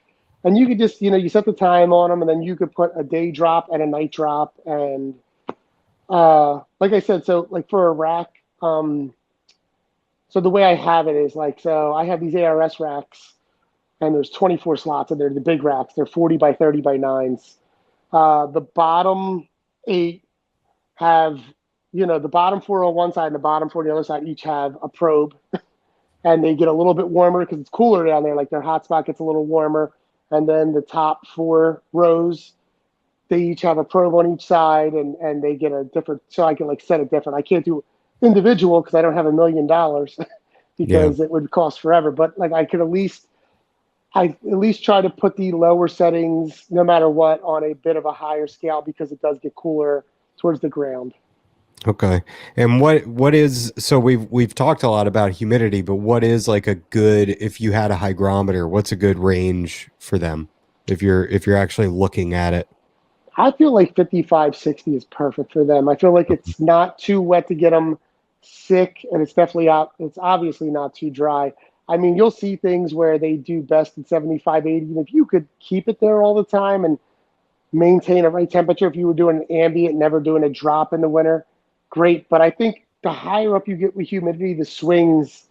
and you could just you set the time on them, and then you could put a day drop and a night drop, and like I said, so like for a rack, so the way I have it is like so I have these ARS racks, and there's 24 slots, and they're the big racks. They're 40 by 30 by 9s. The bottom 8 have, the bottom 4 on one side and the bottom 4 on the other side each have a probe, and they get a little bit warmer because it's cooler down there. Like their hot spot gets a little warmer. And then the top 4 rows, they each have a probe on each side, and they get a different, so I can like set it different. I can't do individual because I don't have $1 million Yeah. because it would cost forever. But like I at least try to put the lower settings, no matter what, on a bit of a higher scale because it does get cooler towards the ground. Okay. And what is so we've talked a lot about humidity, but what is like a good if you had a hygrometer, what's a good range for them if you're actually looking at it? I feel like 55, 60 is perfect for them. I feel like it's not too wet to get them sick, and it's definitely out. It's obviously not too dry. I mean, you'll see things where they do best at 75, 80. And if you could keep it there all the time and maintain a right temperature, if you were doing an ambient, never doing a drop in the winter, great. But I think the higher up you get with humidity, the swings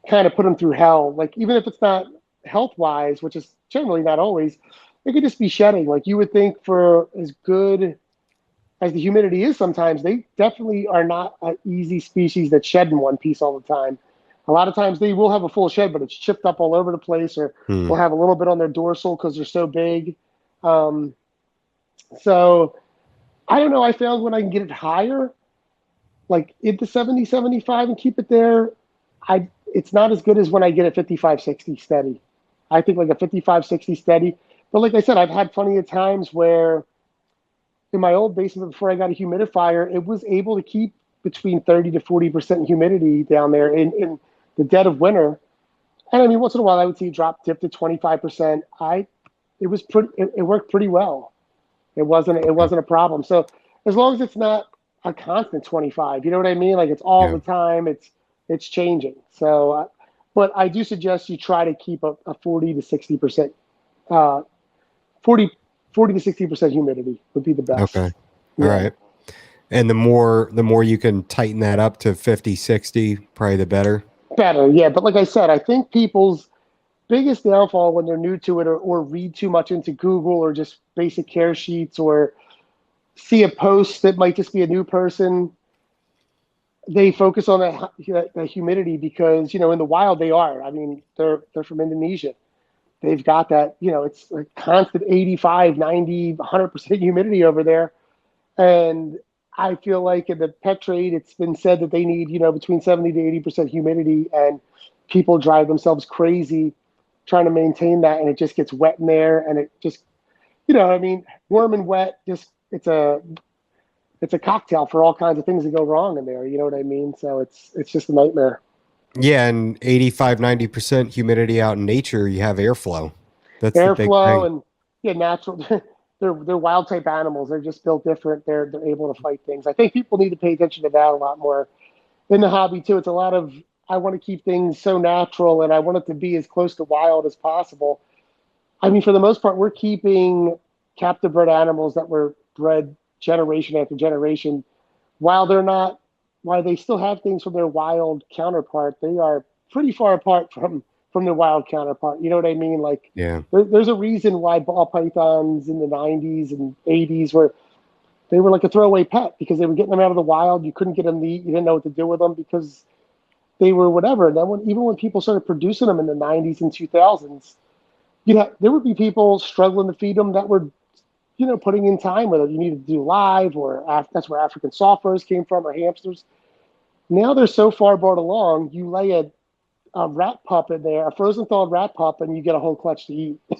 kind of put them through hell. Like even if it's not health wise, which is generally not always, it could just be shedding. Like you would think for as good as the humidity is sometimes, they definitely are not an easy species that shed in one piece all the time. A lot of times they will have a full shed, but it's chipped up all over the place, or Hmm. will have a little bit on their dorsal because they're so big. Um, so I don't know. I found when I can get it higher, like into 70, 75 and keep it there, it's not as good as when I get a 55, 60 steady. I think like a 55, 60 steady. But like I said, I've had plenty of times where in my old basement before I got a humidifier, it was able to keep between 30 to 40% humidity down there in the dead of winter. And I mean, once in a while I would see it drop dip to 25%. It worked pretty well. It wasn't a problem. So as long as it's not a constant 25, you know what I mean? Like it's all Yeah. the time. It's changing. So, but I do suggest you try to keep a 40 to 60%, uh, 40, 40 to 60% humidity would be the Okay. best. All Yeah, right. And the more you can tighten that up to 50, 60, probably the better. better. Yeah, but like I said, I think people's biggest downfall when they're new to it, or read too much into Google or just basic care sheets, or see a post that might just be a new person, they focus on that humidity because in the wild they are. I mean, they're from Indonesia. They've got that. It's a constant 85, 90, 100% humidity over there, and I feel like in the pet trade, it's been said that they need between 70 to 80% humidity, and people drive themselves crazy trying to maintain that, and it just gets wet in there, and it just I mean, warm and wet, just it's a cocktail for all kinds of things that go wrong in there. You know what I mean? So it's just a nightmare. Yeah, and 85, 90% humidity out in nature, you have airflow. That's the big Airflow thing. and yeah, natural. They're wild type animals. They're just built different. They're able to fight things. I think people need to pay attention to that a lot more in the hobby too. It's a lot of I want to keep things so natural, and I want it to be as close to wild as possible. I mean, for the most part, we're keeping captive bred animals that were bred generation after generation. While they're not, while they still have things from their wild counterpart, they are pretty far apart from their wild counterpart. You know what I mean? Like, Yeah. there's a reason why ball pythons in the 90s and 80s they were like a throwaway pet because they were getting them out of the wild. You couldn't get them to eat. You didn't know what to do with them because they were whatever. And then even when people started producing them in the 90s and 2000s, there would be people struggling to feed them that were putting in time, whether you needed to do live or that's where African soft furs came from, or hamsters. Now they're so far brought along, you lay a rat pup in there, a frozen thawed rat pup, and you get a whole clutch to eat. So,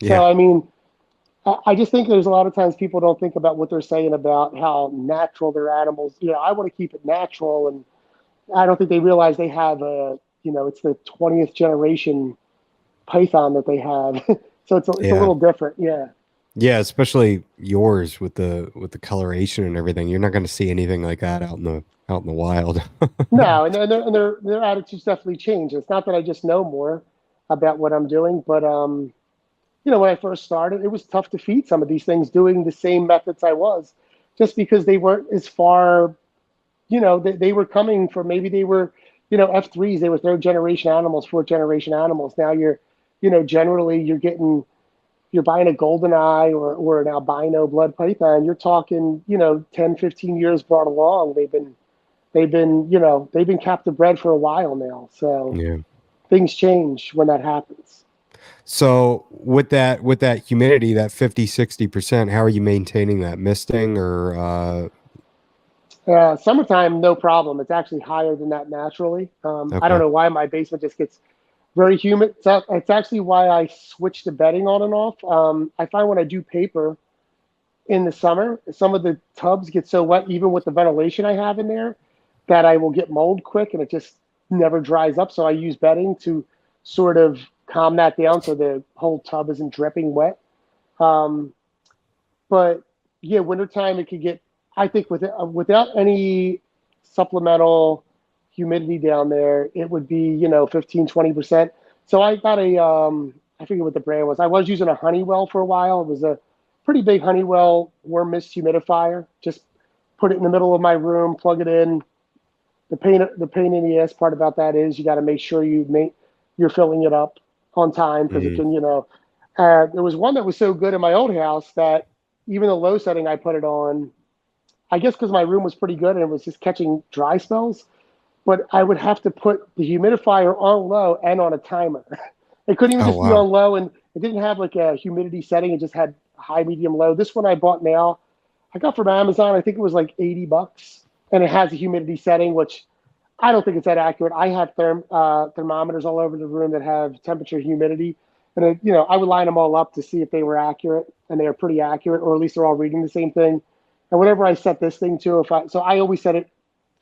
Yeah. I mean, I just think there's a lot of times people don't think about what they're saying about how natural their animals. I want to keep it natural, and I don't think they realize they have it's the 20th generation python that they have, so it's a Yeah. little different. Yeah. Yeah, especially yours with the coloration and everything. You're not going to see anything like that out in the wild. No, and their attitudes definitely change. It's not that I just know more about what I'm doing, but when I first started, it was tough to feed some of these things doing the same methods I was, just because they weren't as far. They were coming from, maybe they were, F3s. They were third generation animals, fourth generation animals. Now generally you're buying a golden eye or an albino blood python. You're talking, 10, 15 years brought along. They've been captive bred for a while now. So Yeah. things change when that happens. So with that humidity, that 50-60%, how are you maintaining that? Misting or Summertime, no problem. It's actually higher than that naturally. I don't okay. know why my basement just gets very humid. It's actually why I switch to bedding on and off. I find when I do paper in the summer, some of the tubs get so wet, even with the ventilation I have in there, that I will get mold quick and it just never dries up. So I use bedding to sort of calm that down so the whole tub isn't dripping wet. Um, but yeah, wintertime it could get, I think without any supplemental humidity down there, it would be, 15, 20%. So I got I forget what the brand was. I was using a Honeywell for a while. It was a pretty big Honeywell warm mist humidifier. Just put it in the middle of my room, plug it in. The pain in the ass part about that is you got to make sure you're filling it up on time, because it Mhm. can, there was one that was so good in my old house that even the low setting I put it on, I guess because my room was pretty good and it was just catching dry spells, but I would have to put the humidifier on low and on a timer. It couldn't even Oh just be wow. on low, and it didn't have like a humidity setting. It just had high, medium, low. This one I bought now, I got from Amazon. I think it was like $80, and it has a humidity setting, which I don't think it's that accurate. I have thermometers all over the room that have temperature, humidity, and I would line them all up to see if they were accurate, and they are pretty accurate, or at least they're all reading the same thing. And whatever I set this thing to, so I always set it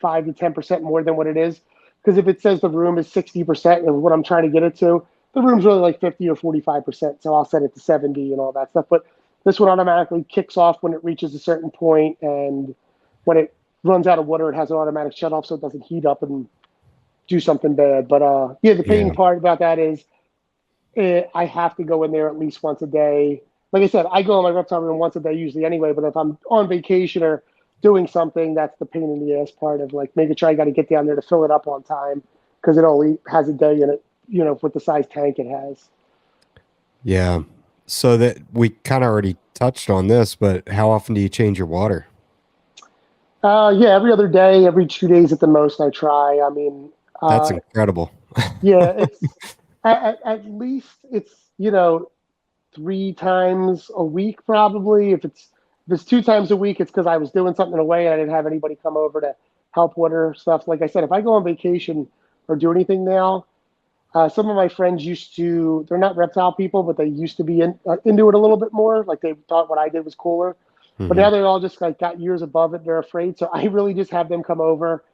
5 to 10% more than what it is, because if it says the room is 60% of what I'm trying to get it to, the room's really like 50 or 45%. So I'll set it to 70 and all that stuff. But this one automatically kicks off when it reaches a certain point, and when it runs out of water, it has an automatic shut off so it doesn't heat up and do something bad. But yeah, the pain Yeah. part about that is I have to go in there at least once a day. Like I said, I go in my reptile room once a day usually anyway. But if I'm on vacation or doing something, that's the pain in the ass part of like making sure I got to get down there to fill it up on time, because it only has a day in it, with the size tank it has. Yeah. So that we kind of already touched on this, but how often do you change your water? Yeah, every other day, every 2 days at the most, I try. I mean, That's uh, incredible. yeah, it's at least it's 3 times a week probably. If it's 2 times a week, it's because I was doing something away and I didn't have anybody come over to help water stuff. Like I said, if I go on vacation or do anything now, some of my friends used to. They're not reptile people, but they used to be into it a little bit more. Like they thought what I did was cooler, but Hmm. now they're all just like got years above it. They're afraid, so I really just have them come over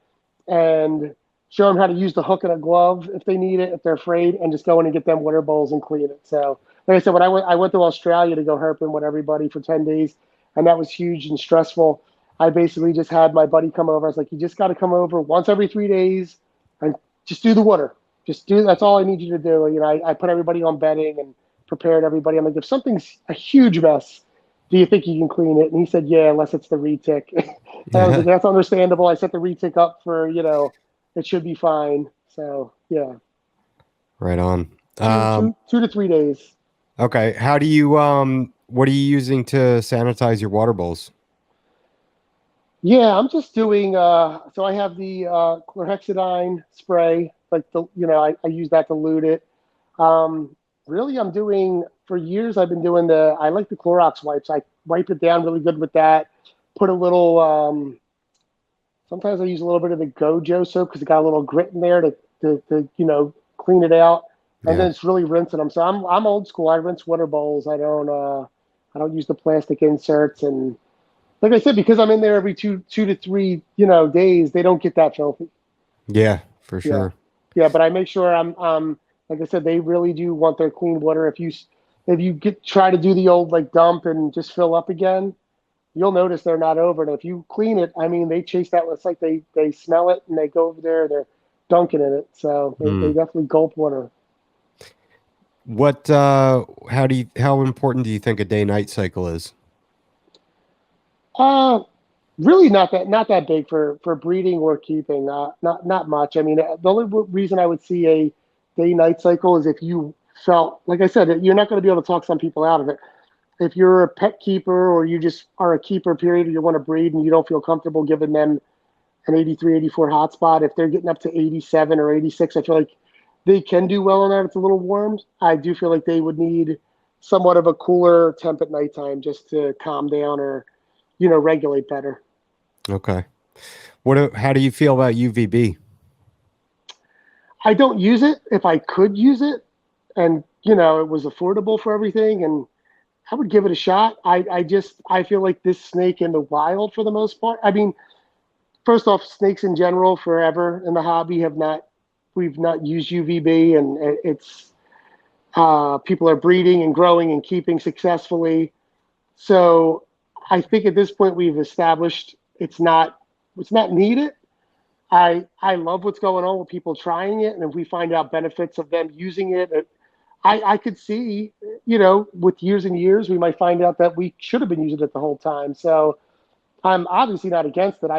and show them how to use the hook and a glove if they need it, if they're afraid, and just go in and get them water bowls and clean it. So, like I said, when I went to Australia to go herping with everybody for 10 days, and that was huge and stressful. I basically just had my buddy come over. I was like, you just got to come over once every 3 days and just do the water. That's all I need you to do. I put everybody on bedding and prepared everybody. I'm like, if something's a huge mess, do you think you can clean it? And he said, yeah, unless it's the retic. And I was like, Yeah. that's understandable. I set the retic up for, it should be fine. So yeah, Right on. two, Um, two, 2 to 3 days. okay. How do you what are you using to sanitize your water bowls? Yeah, I'm just doing. So I have the chlorhexidine spray, like I use that to lute it. Really, I'm doing for years. I've been doing I like the Clorox wipes. I wipe it down really good with that. Put a little. Sometimes I use a little bit of the Gojo soap because it got a little grit in there to clean it out, and Yeah. then it's really rinsing them. So I'm old school. I rinse water bowls. I don't. I don't use the plastic inserts. And like I said, because I'm in there every two to three, days, they don't get that filthy. Yeah, for Yeah. sure. Yeah. But I make sure like I said, they really do want their clean water. If you try to do the old like dump and just fill up again, you'll notice they're not over it. If you clean it, I mean, they chase that. It's like they smell it and they go over there. They're dunking in it. So they Hmm. definitely gulp water. What how important do you think a day-night cycle is? Uh, Really not that big for breeding or keeping. Not much. I mean, the only reason I would see a day night cycle is if you felt like I said, you're not going to be able to talk some people out of it. If you're a pet keeper or you just are a keeper period, or you want to breed and you don't feel comfortable giving them an 83, 84 hotspot, if they're getting up to 87 or 86, I feel like they can do well on that. It's a little warm. I do feel like they would need somewhat of a cooler temp at nighttime just to calm down or regulate better. Okay. How do you feel about UVB? I don't use it. If I could use it and it was affordable for everything, and I would give it a shot. I feel like this snake in the wild for the most part. I mean, first off, snakes in general forever in the hobby we've not used UVB, and it's people are breeding and growing and keeping successfully. So I think at this point we've established it's not needed. I love what's going on with people trying it, and if we find out benefits of them using it, I could see, with years and years, we might find out that we should have been using it the whole time. So I'm obviously not against it.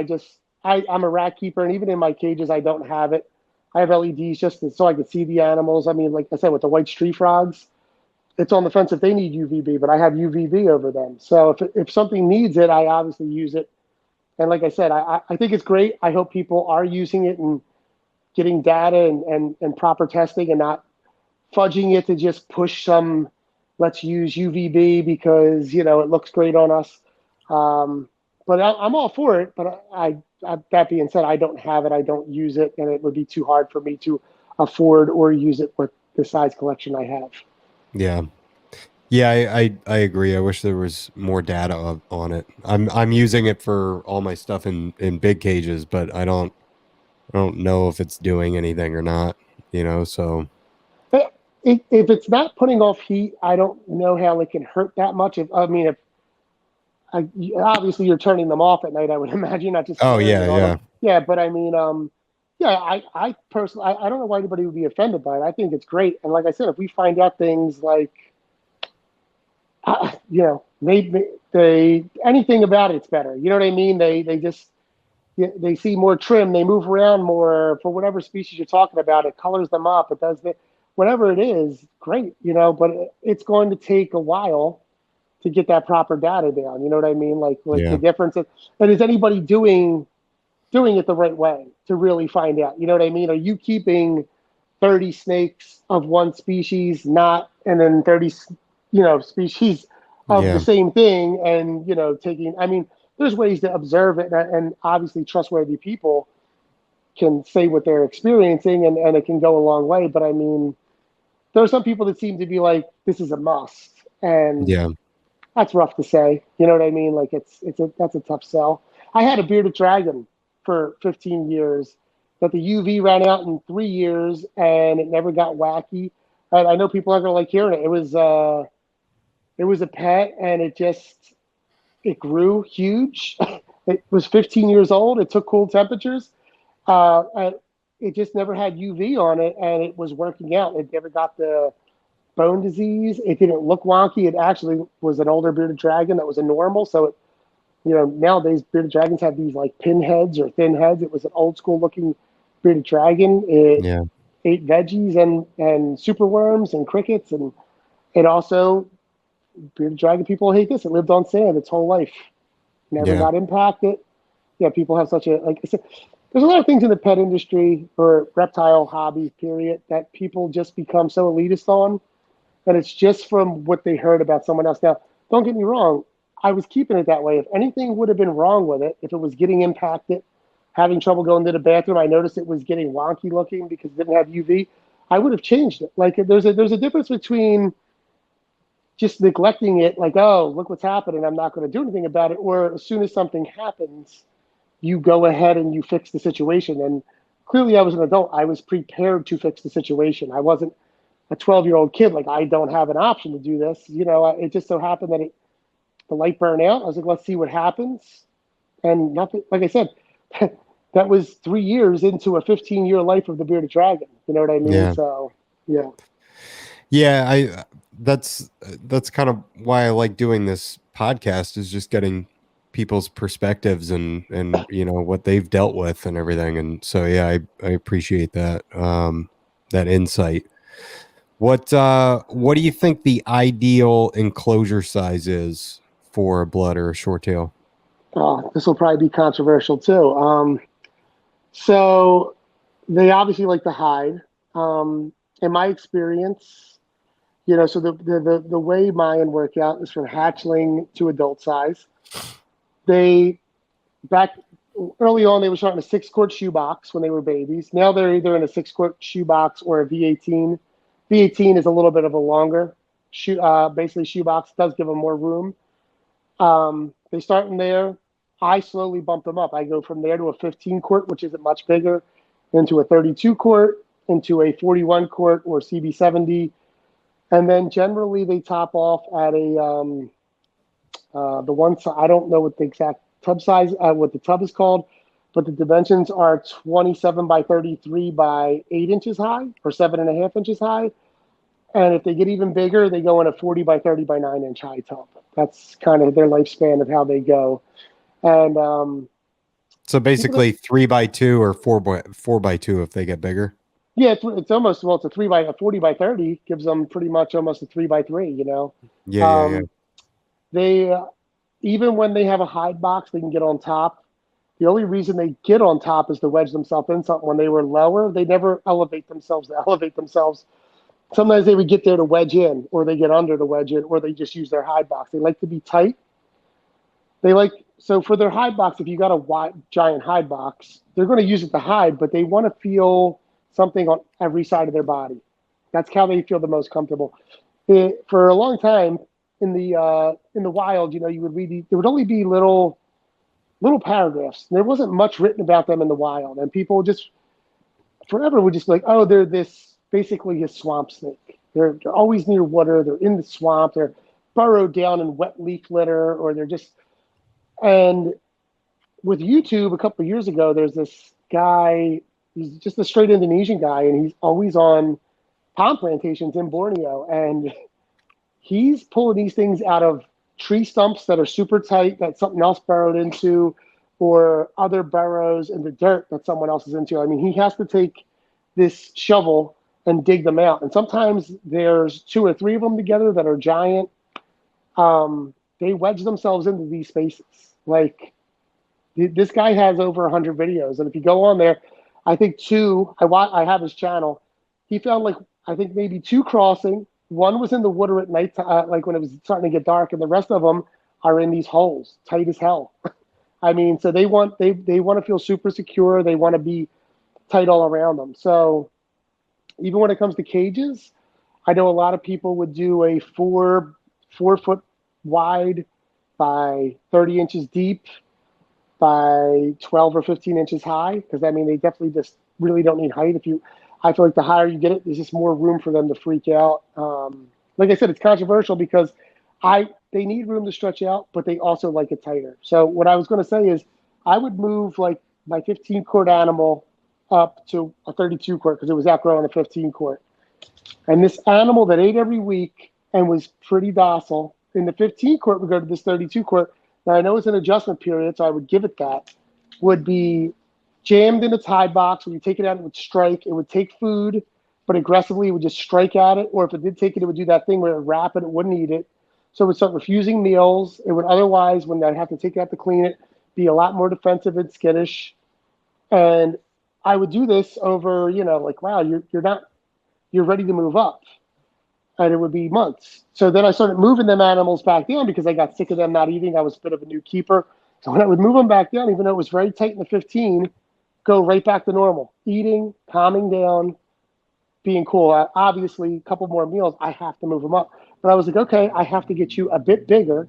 I'm a rat keeper, and even in my cages, I don't have it. I have LEDs just so I could see the animals. I mean, like I said, with the white street frogs, it's on the fence if they need UVB, but I have UVB over them. So if something needs it, I obviously use it. And like I said, I think it's great. I hope people are using it and getting data and proper testing and not fudging it to just push some, let's use UVB because, it looks great on us. But I'm all for it. But that being said, I don't have it. I don't use it. And it would be too hard for me to afford or use it with the size collection I have. Yeah. Yeah, I agree. I wish there was more data on it. I'm using it for all my stuff in big cages, but I don't know if it's doing anything or not, so If it's not putting off heat, I don't know how it can hurt that much. If obviously you're turning them off at night, I would imagine, not just oh flaring yeah, it on them. yeah. Yeah, but I mean, yeah, I personally, I don't know why anybody would be offended by it. I think it's great. And like I said, if we find out things like, maybe anything about it's better. You know what I mean? They just, they see more trim, they move around more for whatever species you're talking about. It colors them up. It does whatever it is, great, but it's going to take a while to get that proper data down. You know what I mean? Like the Yeah. difference and is anybody doing it the right way to really find out? You know what I mean? Are you keeping 30 snakes of one species, not and then 30 species of the Yeah. same thing and taking I mean, there's ways to observe it and obviously trustworthy people can say what they're experiencing and it can go a long way. But I mean, there are some people that seem to be like, this is a must. And Yeah. that's rough to say. You know what I mean? Like that's a tough sell. I had a bearded dragon for 15 years that the UV ran out in 3 years and it never got wacky. And I know people aren't gonna like hearing it. It was a pet and it grew huge. It was 15 years old. It took cool temperatures. And it just never had UV on it and it was working out. It never got the bone disease. It didn't look wonky. It actually was an older bearded dragon that was a normal. So nowadays bearded dragons have these like pinheads or thin heads. It was an old school looking bearded dragon. It Yeah. ate veggies and superworms and crickets, and it also bearded dragon people hate this. It lived on sand its whole life. Never Yeah. got impacted. Yeah, people have such a like I said, there's a lot of things in the pet industry or reptile hobby period that people just become so elitist on that it's just from what they heard about someone else. Now, don't get me wrong, I was keeping it that way. If anything would have been wrong with it, if it was getting impacted, having trouble going to the bathroom, I noticed it was getting wonky looking because it didn't have UV, I would have changed it. Like there's a difference between just neglecting it, like, oh, look what's happening, I'm not going to do anything about it. Or as soon as something happens, you go ahead and you fix the situation. And clearly I was an adult. I was prepared to fix the situation. I wasn't a 12-year-old kid. Like, I don't have an option to do this. It just so happened that the light burned out. I was like, let's see what happens. And nothing, like I said, that was 3 years into a 15-year life of the bearded dragon. You know what I mean? Yeah. So, yeah. Yeah, that's kind of why I like doing this podcast, is just getting people's perspectives and what they've dealt with and everything. And so yeah, I appreciate that that insight. What do you think the ideal enclosure size is for a blood or a short tail? Oh, this will probably be controversial too. So they obviously like to hide. In my experience, so the way Mayan work out is from hatchling to adult size. They back early on, they were starting a 6-quart shoebox when they were babies. Now they're either in a 6-quart shoebox or a V18. V18 is a little bit of a longer basically shoebox. It does give them more room. They start in there. I slowly bump them up. I go from there to a 15-quart, which isn't much bigger, into a 32-quart, into a 41-quart or CB70. And then generally they top off at a the one. I don't know what the exact tub size, what the tub is called, but the dimensions are 27 by 33 by 8 inches high or 7.5 inches high. And if they get even bigger, they go in a 40 by 30 by 9 inch high tub. That's kind of their lifespan of how they go. And so basically 3 by 2 or 4 by 2 if they get bigger. Yeah, it's almost, well, it's a 40 by 30 gives them pretty much almost a 3 by 3. Yeah. They even when they have a hide box, they can get on top. The only reason they get on top is to wedge themselves in something. When they were lower, they never elevate themselves to elevate themselves. Sometimes they would get there to wedge in, or they get under to wedge in, or they just use their hide box. They like to be tight. So for their hide box, if you got a giant hide box, they're going to use it to hide, but they want to feel something on every side of their body. That's how they feel the most comfortable. For a long time in the wild, you would read, there would only be little paragraphs. There wasn't much written about them in the wild, and people just forever would just be like, oh, they're basically a swamp snake. They're always near water. They're in the swamp. They're burrowed down in wet leaf litter, or they're just. And with YouTube, a couple of years ago, there's this guy. He's just a straight Indonesian guy, and he's always on palm plantations in Borneo, and he's pulling these things out of tree stumps that are super tight that something else burrowed into, or other burrows in the dirt that someone else is into. I mean, he has to take this shovel and dig them out. And sometimes there's 2 or 3 of them together that are giant. They wedge themselves into these spaces. Like, this guy has over 100 videos. And if you go on there, I think 2, I have his channel. He found I think maybe 2 crossing. 1 was in the water at night, like when it was starting to get dark, and the rest of them are in these holes, tight as hell. I mean, so they want to feel super secure. They want to be tight all around them. So even when it comes to cages, I know a lot of people would do a 4 foot wide by 30 inches deep by 12 or 15 inches high, because I mean, they definitely just really don't need height. I feel like the higher you get it, there's just more room for them to freak out. Like I said, it's controversial because they need room to stretch out, but they also like it tighter. So what I was going to say is I would move like my 15-quart animal up to a 32-quart because it was outgrowing a 15-quart. And this animal that ate every week and was pretty docile, in the 15-quart would go to this 32-quart. Now I know it's an adjustment period, so I would give it that, would be jammed in its hide box. When you take it out, it would strike. It would take food, but aggressively it would just strike at it. Or if it did take it, it would do that thing where it would wrap it, it wouldn't eat it. So it would start refusing meals. It would otherwise, when I'd have to take it out to clean it, be a lot more defensive and skittish. And I would do this over, like, wow, you're ready to move up. And it would be months. So then I started moving them animals back down because I got sick of them not eating. I was a bit of a new keeper. So when I would move them back down, even though it was very tight in the 15, go right back to normal. Eating, calming down, being cool. Obviously, a couple more meals, I have to move them up. But I was like, okay, I have to get you a bit bigger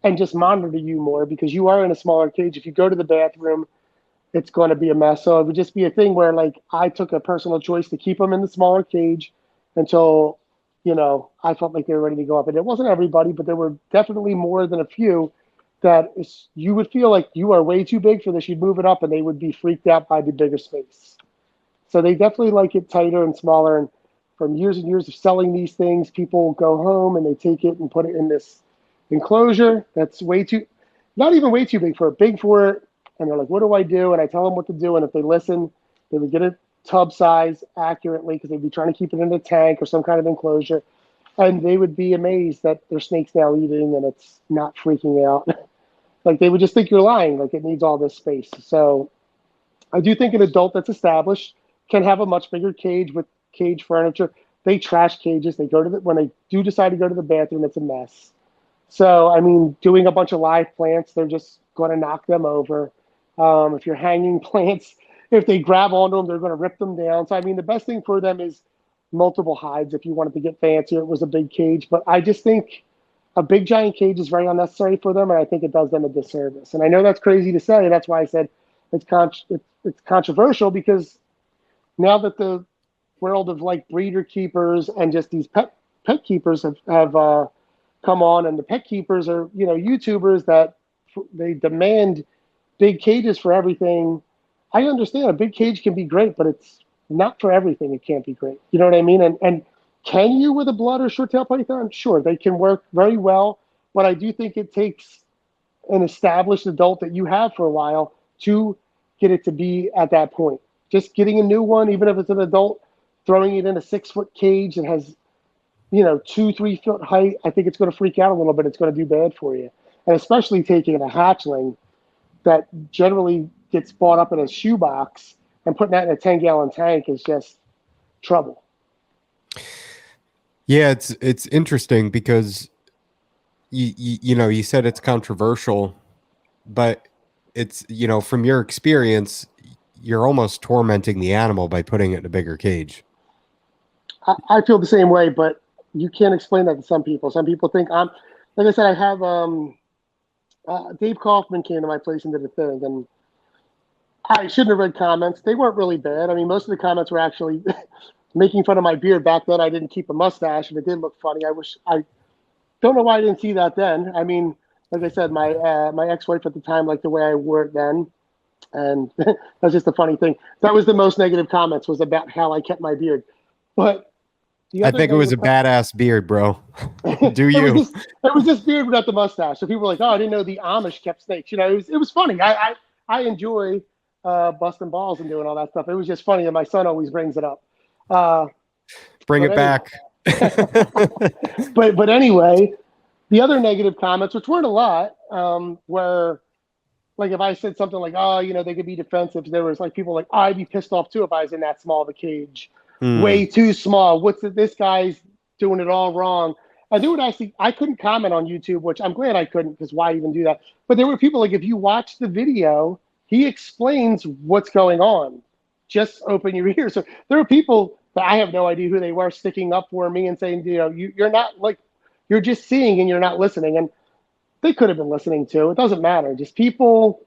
and just monitor you more because you are in a smaller cage. If you go to the bathroom, it's going to be a mess. So it would just be a thing where like I took a personal choice to keep them in the smaller cage until, I felt like they were ready to go up. And it wasn't everybody, but there were definitely more than a few that you would feel like you are way too big for this. You'd move it up and they would be freaked out by the bigger space. So they definitely like it tighter and smaller. And from years and years of selling these things, people go home and they take it and put it in this enclosure that's not even way too big for it, big for it. And they're like, what do I do? And I tell them what to do. And if they listen, they would get it tub size accurately because they'd be trying to keep it in a tank or some kind of enclosure. And they would be amazed that their snake's now eating and it's not freaking out. Like they would just think you're lying, like it needs all this space. So I do think an adult that's established can have a much bigger cage with cage furniture. They trash cages. They go to when they do decide to go to the bathroom, it's a mess. So, I mean, doing a bunch of live plants, they're just going to knock them over. If you're hanging plants, if they grab onto them, they're going to rip them down. So, I mean, the best thing for them is multiple hides if you wanted to get fancier. It was a big cage. But I just think a big giant cage is very unnecessary for them, and I think it does them a disservice. And I know that's crazy to say. That's why I said it's controversial, because now that the world of like breeder keepers and just these pet keepers have come on, and the pet keepers are, YouTubers that they demand big cages for everything. I understand a big cage can be great, but it's not for everything. It can't be great. You know what I mean? And can you with a blood or short tail python? Sure, they can work very well, but I do think it takes an established adult that you have for a while to get it to be at that point. Just getting a new one, even if it's an adult, throwing it in a 6-foot cage that has 2-3 foot height, I think it's going to freak out a little bit. It's going to do bad for you. And especially taking a hatchling that generally gets bought up in a shoebox and putting that in a 10-gallon tank is just trouble. Yeah, it's interesting because you said it's controversial, but it's, from your experience, you're almost tormenting the animal by putting it in a bigger cage. I feel the same way, but you can't explain that to some people. Some people think like I said, I have Dave Kaufman came to my place and did a thing, and I shouldn't have read comments. They weren't really bad. I mean, most of the comments were actually making fun of my beard. Back then, I didn't keep a mustache, and it did look funny. I don't know why I didn't see that then. I mean, like I said, my ex-wife at the time liked the way I wore it then, and that's just a funny thing. That was the most negative comments, was about how I kept my beard. But I think it was a badass beard, bro. Do you? It was just beard without the mustache. So people were like, "Oh, I didn't know the Amish kept snakes." It was funny. I enjoy busting balls and doing all that stuff. It was just funny, and my son always brings it up. Bring it back. but anyway, the other negative comments, which weren't a lot, were like if I said something like, "Oh, they could be defensive." There was like people like, oh, "I'd be pissed off too if I was in that small of a cage." Way too small. This guy's doing it all wrong. And they would I couldn't comment on YouTube, which I'm glad I couldn't, because why even do that? But there were people like, if you watch the video, he explains what's going on. Just open your ears. So there are people that I have no idea who they were sticking up for me and saying, you're not like, you're just seeing and you're not listening. And they could have been listening too. It doesn't matter. Just people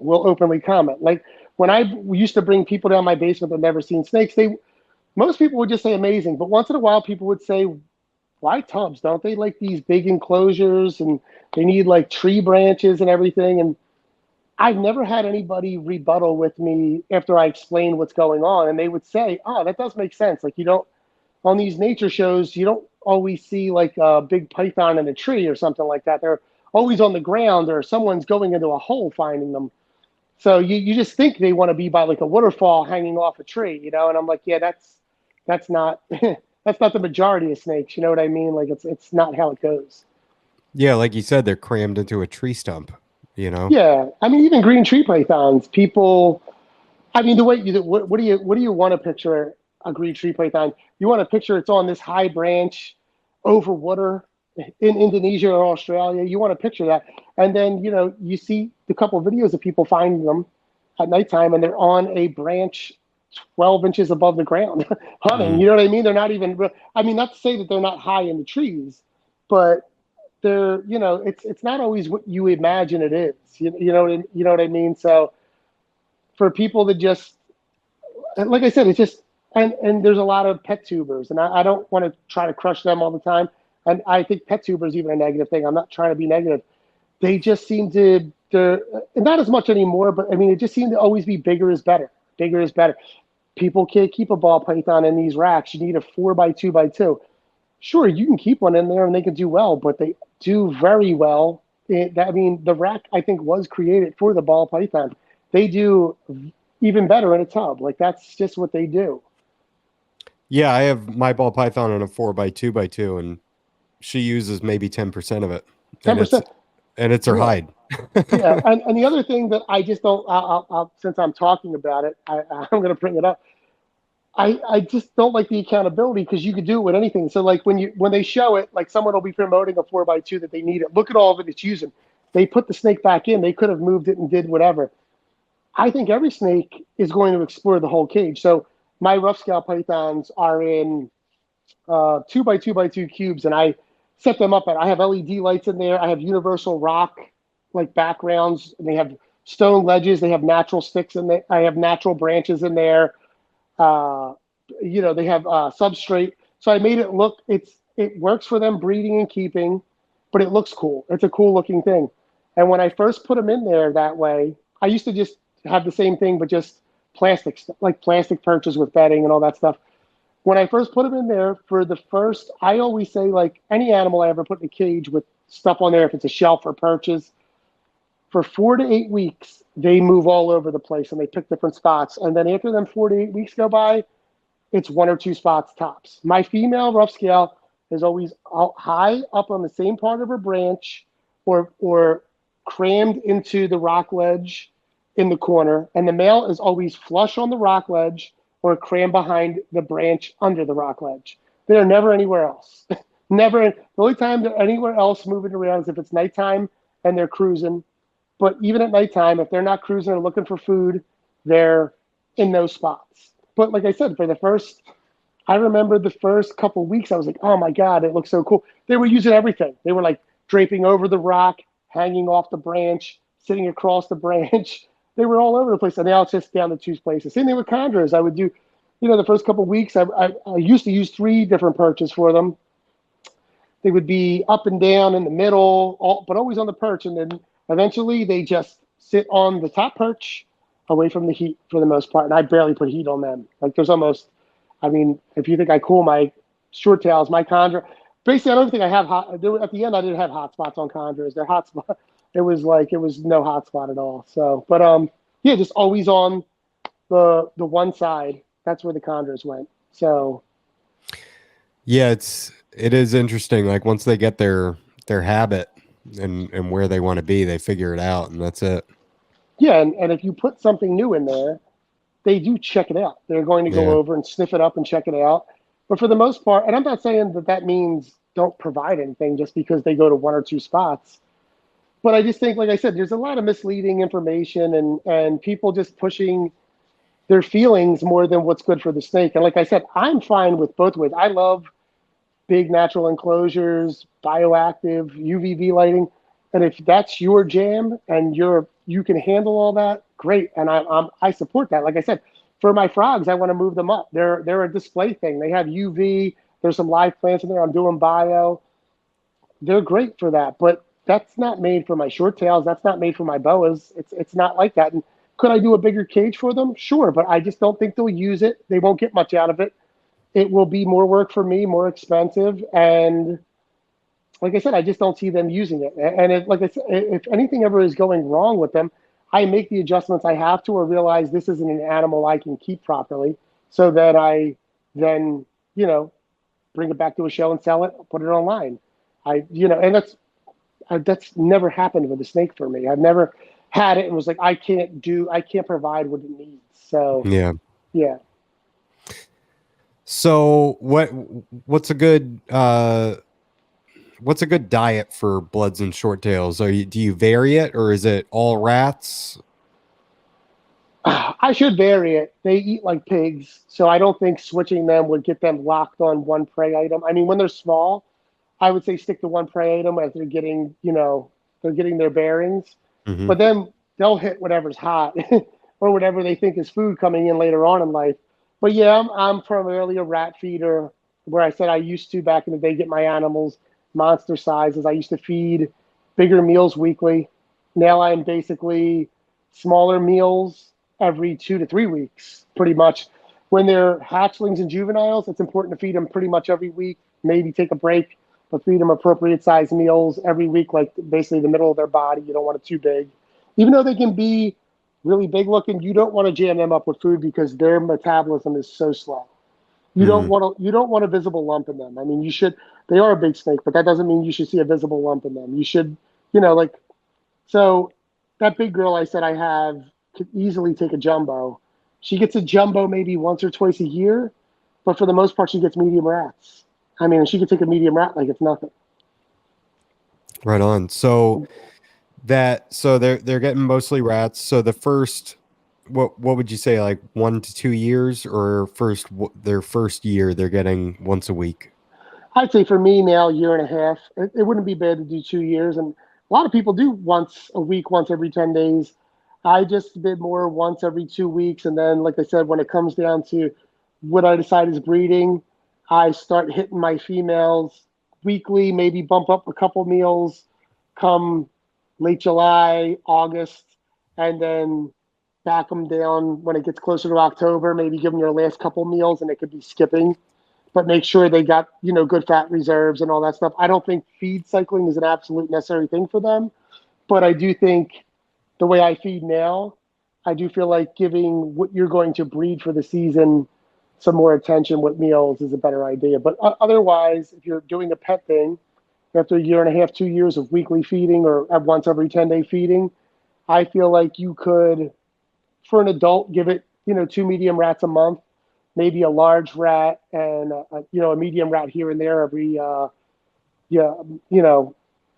will openly comment. Like when I used to bring people down my basement that never seen snakes, most people would just say amazing, but once in a while people would say, why tubs? Don't they like these big enclosures and they need like tree branches and everything? And I've never had anybody rebuttal with me after I explain what's going on. And they would say, oh, that does make sense. Like on these nature shows, you don't always see like a big python in a tree or something like that. They're always on the ground, or someone's going into a hole finding them. So you just think they want to be by like a waterfall hanging off a tree, And I'm like, yeah, that's not that's not the majority of snakes. You know what I mean? Like it's not how it goes. Yeah, like you said, they're crammed into a tree stump. Yeah, I mean, even green tree pythons. People, I mean, the way what do you want to picture a green tree python? You want to picture it's on this high branch over water in Indonesia or Australia. You want to picture that, and then you see the couple of videos of people finding them at nighttime, and they're on a branch 12 inches above the ground hunting. Mm. You know what I mean? They're not even, I mean, not to say that they're not high in the trees, but they're, you know, it's not always what you imagine it is. You know what I mean? So for people that just, like I said, it's just, and there's a lot of pet tubers, and I don't want to try to crush them all the time. And I think pet tuber is even a negative thing. I'm not trying to be negative. They just seem to, they're not as much anymore, but I mean, it just seemed to always be bigger is better. Bigger is better. People can't keep a ball python in these racks. You need a 4x2x2. Sure, you can keep one in there and they can do well, but they do very well. I mean, the rack, I think, was created for the ball python. They do even better in a tub. Like, that's just what they do. Yeah, I have my ball python on a 4x2x2, and she uses maybe 10% of it, and 10%. it's her Yeah. hide. Yeah. And the other thing that I just don't, since I'm talking about it, I'm going to bring it up. I just don't like the accountability because you could do it with anything. So like when they show it, like someone will be promoting a 4x2 that they need it. Look at all of it it's using. They put the snake back in. They could have moved it and did whatever. I think every snake is going to explore the whole cage. So my rough scale pythons are in 2x2x2 cubes, and I set them up. And I have LED lights in there. I have universal rock like backgrounds, and they have stone ledges. They have natural sticks in there. I have natural branches in there. Uh, you know, they have substrate. So I made it look, it works for them breeding and keeping, but it looks cool. It's a cool looking thing. And when I first put them in there that way, I used to just have the same thing, but just plastic, like plastic perches with bedding and all that stuff. When I first put them in there for the first, I always say like any animal I ever put in a cage with stuff on there, if it's a shelf or perches, for 4 to 8 weeks, they move all over the place and they pick different spots. And then after them 4 to 8 weeks go by, it's 1 or 2 spots tops. My female rough scale is always high up on the same part of her branch or crammed into the rock ledge in the corner. And the male is always flush on the rock ledge or crammed behind the branch under the rock ledge. They're never anywhere else. Never. The only time they're anywhere else moving around is if it's nighttime and they're cruising. But even at nighttime, if they're not cruising or looking for food, they're in those spots. But like I said, I remember the first couple of weeks, I was like, oh my God, it looks so cool. They were using everything. They were like draping over the rock, hanging off the branch, sitting across the branch. They were all over the place. And now it's just down to 2 places. Same thing with chondros. I would do, you know, the first couple of weeks, I used to use 3 different perches for them. They would be up and down in the middle, but always on the perch. And then eventually they just sit on the top perch away from the heat for the most part. And I barely put heat on them. Like there's almost, I mean, if you think I cool my short tails, my chondro, basically I don't think I have at the end I didn't have hot spots on chondros. They're hot spot. It was no hot spot at all. So, but yeah, just always on the one side. That's where the chondros went. So Yeah, it is interesting. Like once they get their habit and where they want to be, they figure it out, and that's it. yeah, and if you put something new in there, they do check it out. They're going to go over and sniff it up and check it out. But for the most part, and I'm not saying that means don't provide anything just because they go to 1 or 2 spots. But I just think, like I said, there's a lot of misleading information and people just pushing their feelings more than what's good for the snake. And like I said, I'm fine with both ways. I love big natural enclosures, bioactive, UVB lighting. And if that's your jam and you can handle all that, great. And I support that. Like I said, for my frogs, I want to move them up. They're a display thing. They have UV. There's some live plants in there. I'm doing bio. They're great for that. But that's not made for my short tails. That's not made for my boas. It's not like that. And could I do a bigger cage for them? Sure, but I just don't think they'll use it. They won't get much out of it. It will be more work for me, more expensive, and like I said, I just don't see them using it. And like I said, if anything ever is going wrong with them, I make the adjustments I have to, or realize this isn't an animal I can keep properly, so that I then, you know, bring it back to a show and sell it, put it online. And that's never happened with a snake for me. I've never had it and was like, I can't provide what it needs. So yeah. So what's a good diet for bloods and short tails? Do you vary it, or is it all rats? I should vary it. They eat like pigs, so I don't think switching them would get them locked on one prey item. I mean, when they're small, I would say stick to one prey item as they're getting, they're getting their bearings. Hmm. But then they'll hit whatever's hot or whatever they think is food coming in later on in life. But yeah, I'm primarily a rat feeder. Where I said I used to back in the day get my animals monster sizes. I used to feed bigger meals weekly. Now I'm basically smaller meals every 2 to 3 weeks, pretty much. When they're hatchlings and juveniles, it's important to feed them pretty much every week. Maybe take a break, but feed them appropriate size meals every week, like basically the middle of their body. You don't want it too big. Even though they can be really big looking, you don't want to jam them up with food because their metabolism is so slow. Hmm. You don't want a visible lump in them. I mean, you should. They are a big snake, but that doesn't mean you should see a visible lump in them. You should, like so. That big girl I said I have could easily take a jumbo. She gets a jumbo maybe once or twice a year, but for the most part, she gets medium rats. I mean, she could take a medium rat like it's nothing. Right on. So they're getting mostly rats. So the first, what would you say, like 1 to 2 years, or their first year they're getting once a week? I'd say for me now, year and a half. It wouldn't be bad to do 2 years, and a lot of people do once a week, once every 10 days. I just did more once every 2 weeks, and then, like I said, when it comes down to what I decide is breeding, I start hitting my females weekly, maybe bump up a couple meals come late July, August, and then back them down when it gets closer to October. Maybe give them their last couple meals, and it could be skipping, but make sure they got good fat reserves and all that stuff. I don't think feed cycling is an absolute necessary thing for them, but I do think the way I feed now, I do feel like giving what you're going to breed for the season some more attention with meals is a better idea. But otherwise, if you're doing a pet thing, after a year and a half, 2 years of weekly feeding or at once every 10-day feeding, I feel like you could, for an adult, give it, two medium rats a month, maybe a large rat and a medium rat here and there every yeah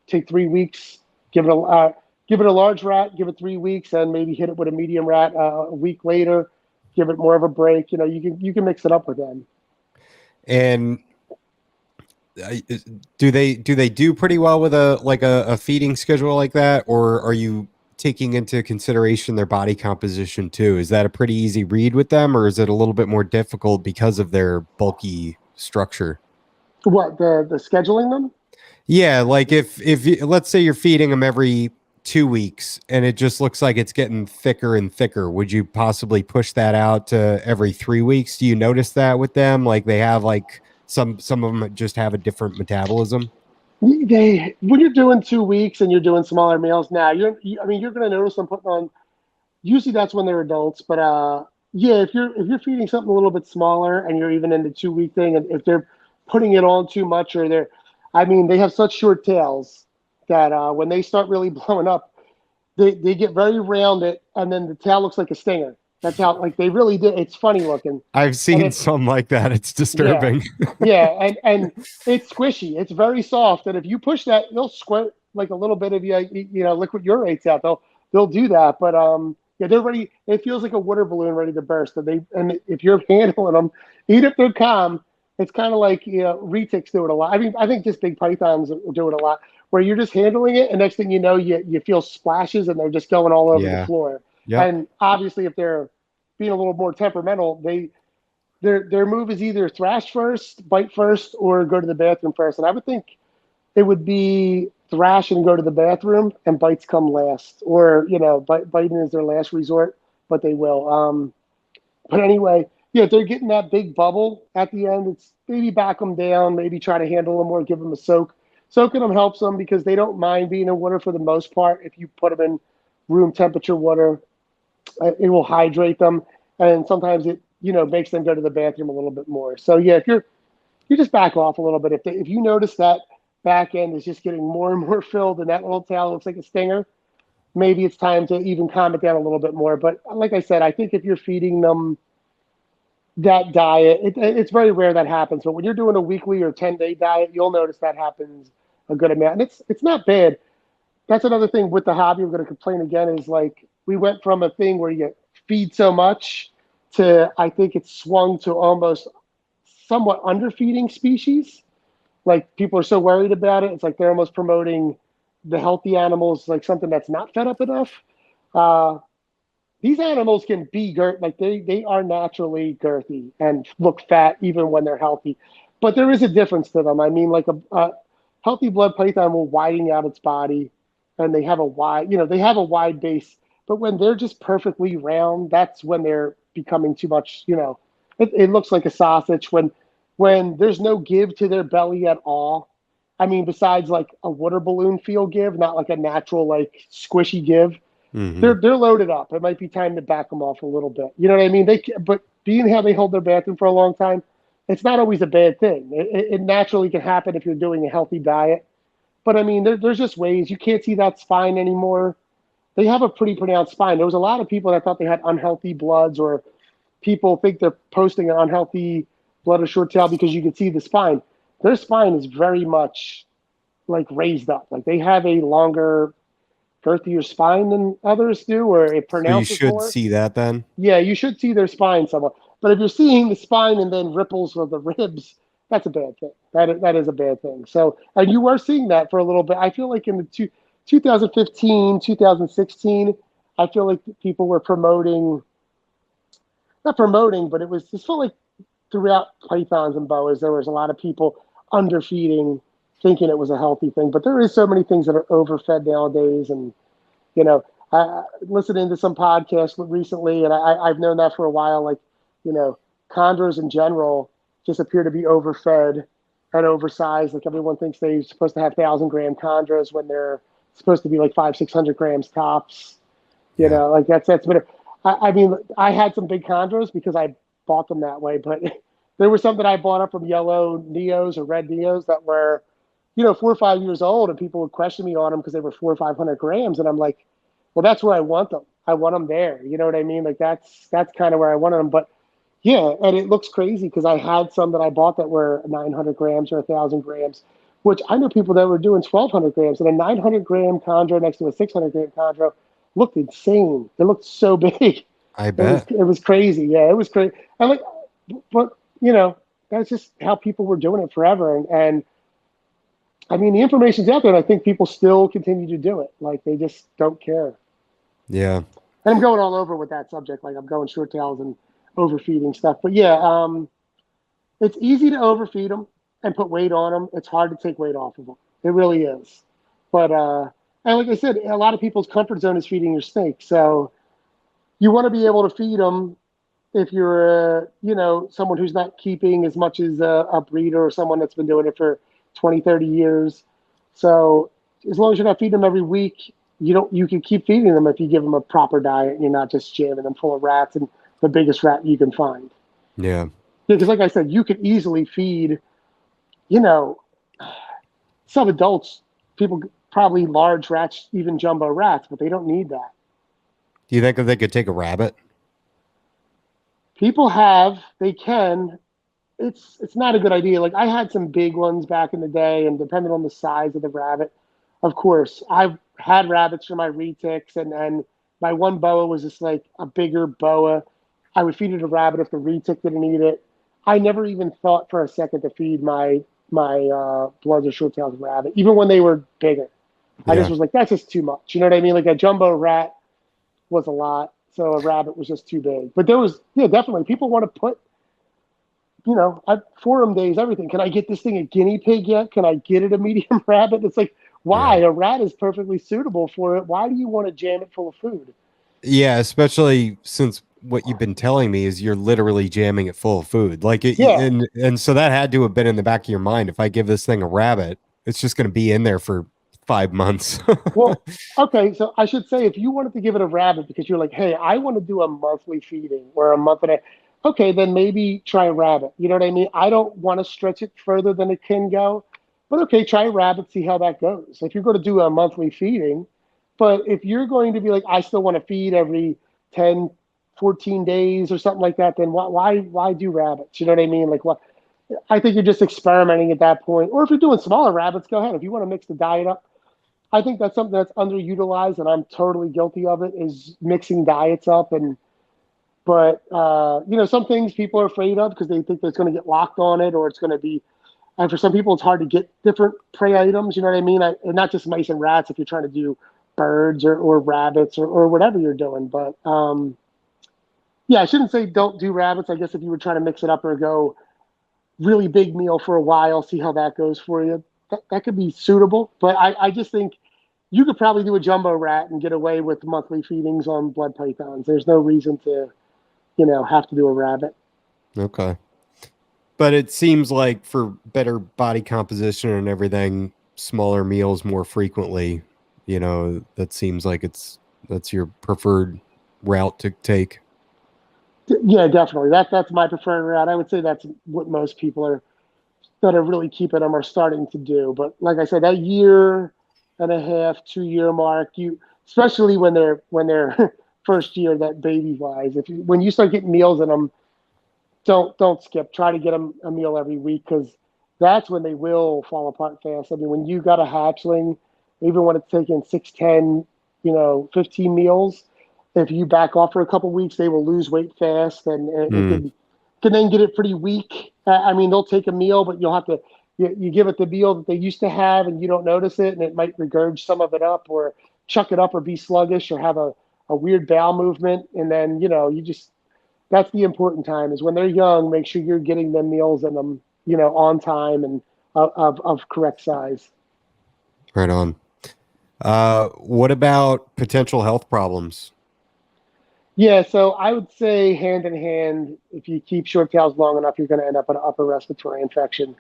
take 3 weeks. Give it a large rat, give it 3 weeks, and maybe hit it with a medium rat a week later. Give it more of a break. You can mix it up with them. And do they do pretty well with a feeding schedule like that, or are you taking into consideration their body composition too? Is that a pretty easy read with them, or is it a little bit more difficult because of their bulky structure? What the scheduling them? Yeah, like if let's say you're feeding them every 2 weeks and it just looks like it's getting thicker and thicker, would you possibly push that out to every 3 weeks? Do you notice that with them? Like they have like some of them just have a different metabolism. When you're doing 2 weeks and you're doing smaller meals now, I mean, you're going to notice them putting on. Usually that's when they're adults, but yeah, if you're feeding something a little bit smaller and you're even in the 2 week thing, and if they're putting it on too much, or I mean, they have such short tails that when they start really blowing up, they get very rounded, and then the tail looks like a stinger. That's how, like, they really do. It's funny looking, I've and seen some like that. It's yeah, disturbing. yeah, and it's squishy. It's very soft, and if you push that, they'll squirt like a little bit of liquid urates out. They'll do that, but yeah, they're ready. It feels like a water balloon ready to burst. And if you're handling them, even if they're calm, it's kind of like retics do it a lot. I mean, I think just big pythons do it a lot, where you're just handling it, and next thing you know, you feel splashes, and they're just going all over the Yeah. floor. Yep. And obviously, if they're being a little more temperamental, their move is either thrash first, bite first, or go to the bathroom first. And I would think it would be thrash and go to the bathroom, and bites come last, or biting is their last resort, but they will. But anyway, yeah, if they're getting that big bubble at the end, it's maybe back them down, maybe try to handle them more, give them a soak. Soaking them helps them because they don't mind being in water for the most part. If you put them in room temperature water, it will hydrate them, and sometimes it makes them go to the bathroom a little bit more. So yeah, if you just back off a little bit. If you notice that back end is just getting more and more filled, and that little tail looks like a stinger, maybe it's time to even calm it down a little bit more. But like I said, I think if you're feeding them that diet, it's very rare that happens. But when you're doing a weekly or 10-day diet, you'll notice that happens a good amount, and it's not bad. That's another thing with the hobby. I'm going to complain again is like we went from a thing where you feed so much to, I think it's swung to almost somewhat underfeeding species. Like people are so worried about it. It's like they're almost promoting the healthy animals, like something that's not fed up enough. Uh, these animals can be like they are naturally girthy and look fat even when they're healthy, but there is a difference to them. I mean, like a healthy blood python will widen out its body, and they have a wide, they have a wide base. But when they're just perfectly round, that's when they're becoming too much. It looks like a sausage when there's no give to their belly at all. I mean, besides like a water balloon feel give, not like a natural like squishy give. Mm-hmm. They're loaded up. It might be time to back them off a little bit. You know what I mean? But being how they hold their bathroom for a long time, it's not always a bad thing. It naturally can happen if you're doing a healthy diet. But I mean, there's just ways you can't see that spine anymore. They have a pretty pronounced spine. There was a lot of people that thought they had unhealthy bloods, or people think they're posting an unhealthy blood or short tail because you can see the spine. Their spine is very much like raised up. Like they have a longer girthier spine than others do, or it So you pronounces should more. see that then. Yeah, you should see their spine somewhat. But if you're seeing the spine and then ripples of the ribs, that's a bad thing. That is a bad thing. So, and you were seeing that for a little bit. I feel like in the 2015, 2016, I feel like people were promoting, not promoting, but it was just felt like throughout pythons and boas, there was a lot of people underfeeding, thinking it was a healthy thing. But there is so many things that are overfed nowadays, and you know, listening to some podcasts recently, and I've known that for a while. Like, chondros in general just appear to be overfed and oversized. Like everyone thinks they're supposed to have 1,000-gram chondros when they're supposed to be like 500-600 grams tops. Yeah. Like that's been. I mean, I had some big chondros because I bought them that way, but there were some that I bought up from yellow neos or red neos that were, 4 or 5 years old, and people would question me on them because they were 400 or 500 grams, and I'm like, well, that's where I want them. I want them there. You know what I mean? Like that's kind of where I wanted them. But yeah, and it looks crazy because I had some that I bought that were 900 grams or 1,000 grams, which I know people that were doing 1,200 grams, and a 900-gram chondro next to a 600-gram chondro looked insane. It looked so big. I It was bet. it was crazy. Yeah, it was crazy. And like, but that's just how people were doing it forever. And I mean, the information's out there, and I think people still continue to do it. Like they just don't care. Yeah. And I'm going all over with that subject. Like I'm going short tails and overfeeding stuff. But yeah, it's easy to overfeed them and put weight on them. It's hard to take weight off of them. It really is. But and like I said, a lot of people's comfort zone is feeding your snake. So you want to be able to feed them if you're, someone who's not keeping as much as a breeder or someone that's been doing it for 20, 30 years. So as long as you're not feeding them every week, you can keep feeding them if you give them a proper diet and you're not just jamming them full of rats and the biggest rat you can find. Yeah. Because like I said, you could easily feed, you know, some adults, people probably large rats, even jumbo rats, but they don't need that. Do you think that they could take a rabbit? People they can. It's not a good idea. Like I had some big ones back in the day, and depending on the size of the rabbit, of course, I've had rabbits for my retics, and my one boa was just like a bigger boa. I would feed it a rabbit if the retic didn't eat it. I never even thought for a second to feed my bloods or short tails rabbit, even when they were bigger. I just Yeah. was like, that's just too much. You know what I mean? Like a jumbo rat was a lot, so a rabbit was just too big. But there was, yeah, definitely people want to put, forum days, everything. Can I get this thing a guinea pig yet? Can I get it a medium rabbit? It's like, why? Yeah. A rat is perfectly suitable for it. Why do you want to jam it full of food? Yeah, especially since what you've been telling me is you're literally jamming it full of food. Like it, Yeah. and so that had to have been in the back of your mind. If I give this thing a rabbit, it's just going to be in there for 5 months. Well, okay. So I should say, if you wanted to give it a rabbit because you're like, hey, I want to do a monthly feeding or a month and a, okay, then maybe try a rabbit. You know what I mean? I don't want to stretch it further than it can go, but okay, try a rabbit, see how that goes. If you're going to do a monthly feeding, but if you're going to be like, I still want to feed every 10, 14 days or something like that, then why do rabbits? You know what I mean? Like what? I think you're just experimenting at that point. Or if you're doing smaller rabbits, go ahead. If you want to mix the diet up, I think that's something that's underutilized, and I'm totally guilty of it, is mixing diets up. And But some things people are afraid of because they think that it's going to get locked on it, or it's going to be. And for some people, it's hard to get different prey items. You know what I mean? And not just mice and rats. If you're trying to do birds or rabbits or whatever you're doing, but yeah, I shouldn't say don't do rabbits. I guess if you were trying to mix it up or go really big meal for a while, see how that goes for you. That could be suitable. But I just think you could probably do a jumbo rat and get away with monthly feedings on blood pythons. There's no reason to, have to do a rabbit. Okay. But it seems like for better body composition and everything, smaller meals more frequently, that seems like that's your preferred route to take. Yeah, definitely. That's my preferred route. I would say that's what most people that are really keeping them are starting to do. But like I said, that 1.5, 2 year mark, especially when they're first year, that baby wise, when you start getting meals in them, don't skip. Try to get them a meal every week, because that's when they will fall apart fast. I mean, when you got a hatchling, even when it's taking 6, 10, 15 meals, if you back off for a couple of weeks, they will lose weight fast, and it can then get it pretty weak. I mean, they'll take a meal, but you'll have to you give it the meal that they used to have, and you don't notice it, and it might regurge some of it up, or chuck it up, or be sluggish, or have a weird bowel movement, and then you just. That's the important time, is when they're young. Make sure you're getting them meals in them, on time and of correct size. Right on. What about potential health problems? Yeah, so I would say hand in hand, if you keep short tails long enough, you're going to end up with an upper respiratory infection.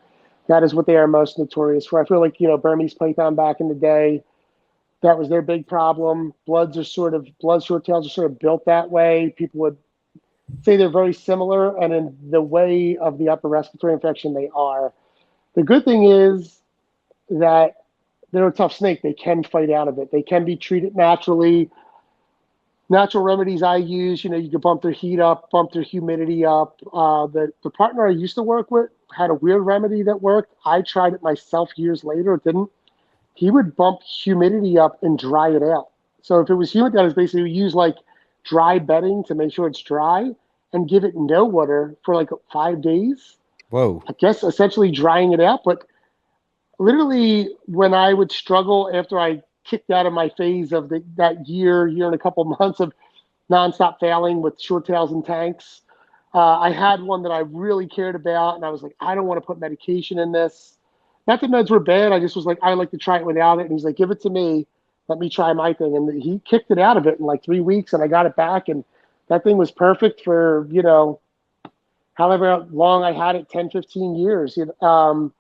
That is what they are most notorious for. I feel like, Burmese python back in the day, that was their big problem. Blood short tails are sort of built that way. People would say they're very similar, and in the way of the upper respiratory infection, they are. The good thing is that they're a tough snake. They can fight out of it. They can be treated naturally. Natural remedies I use, you can bump their heat up, bump their humidity up. The partner I used to work with had a weird remedy that worked. I tried it myself years later. It didn't. He would bump humidity up and dry it out. So if it was humid, that is basically use like dry bedding to make sure it's dry, and give it no water for like 5 days. Whoa. I guess essentially drying it out. But literally, when I would struggle after I kicked out of my phase of that year and a couple of months of nonstop failing with short tails and tanks, I had one that I really cared about, and I was like, I don't want to put medication in this. Not that meds were bad. I just was like, I like to try it without it. And he's like, give it to me. Let me try my thing. And he kicked it out of it in like 3 weeks, and I got it back. And that thing was perfect for, however long I had it, 10, 15 years. And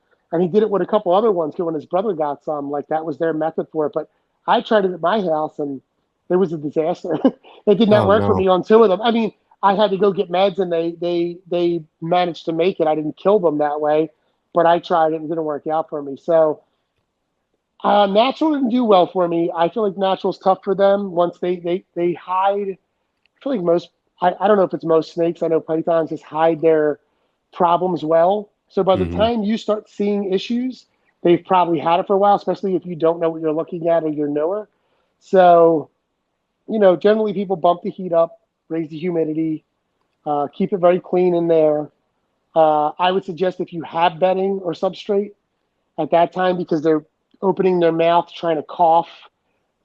he did it with a couple other ones too. When his brother got some, like that was their method for it. But I tried it at my house, and it was a disaster. It did not work for me on 2 of them. I mean, I had to go get meds, and they managed to make it. I didn't kill them that way, but I tried it and it didn't work out for me. So natural didn't do well for me. I feel like natural's tough for them once they hide. I feel like I don't know if it's most snakes. I know pythons just hide their problems well. So by the time you start seeing issues, they've probably had it for a while, especially if you don't know what you're looking at or you're newer. So, generally people bump the heat up, raise the humidity, keep it very clean in there. I would suggest if you have bedding or substrate at that time, because they're opening their mouth, trying to cough,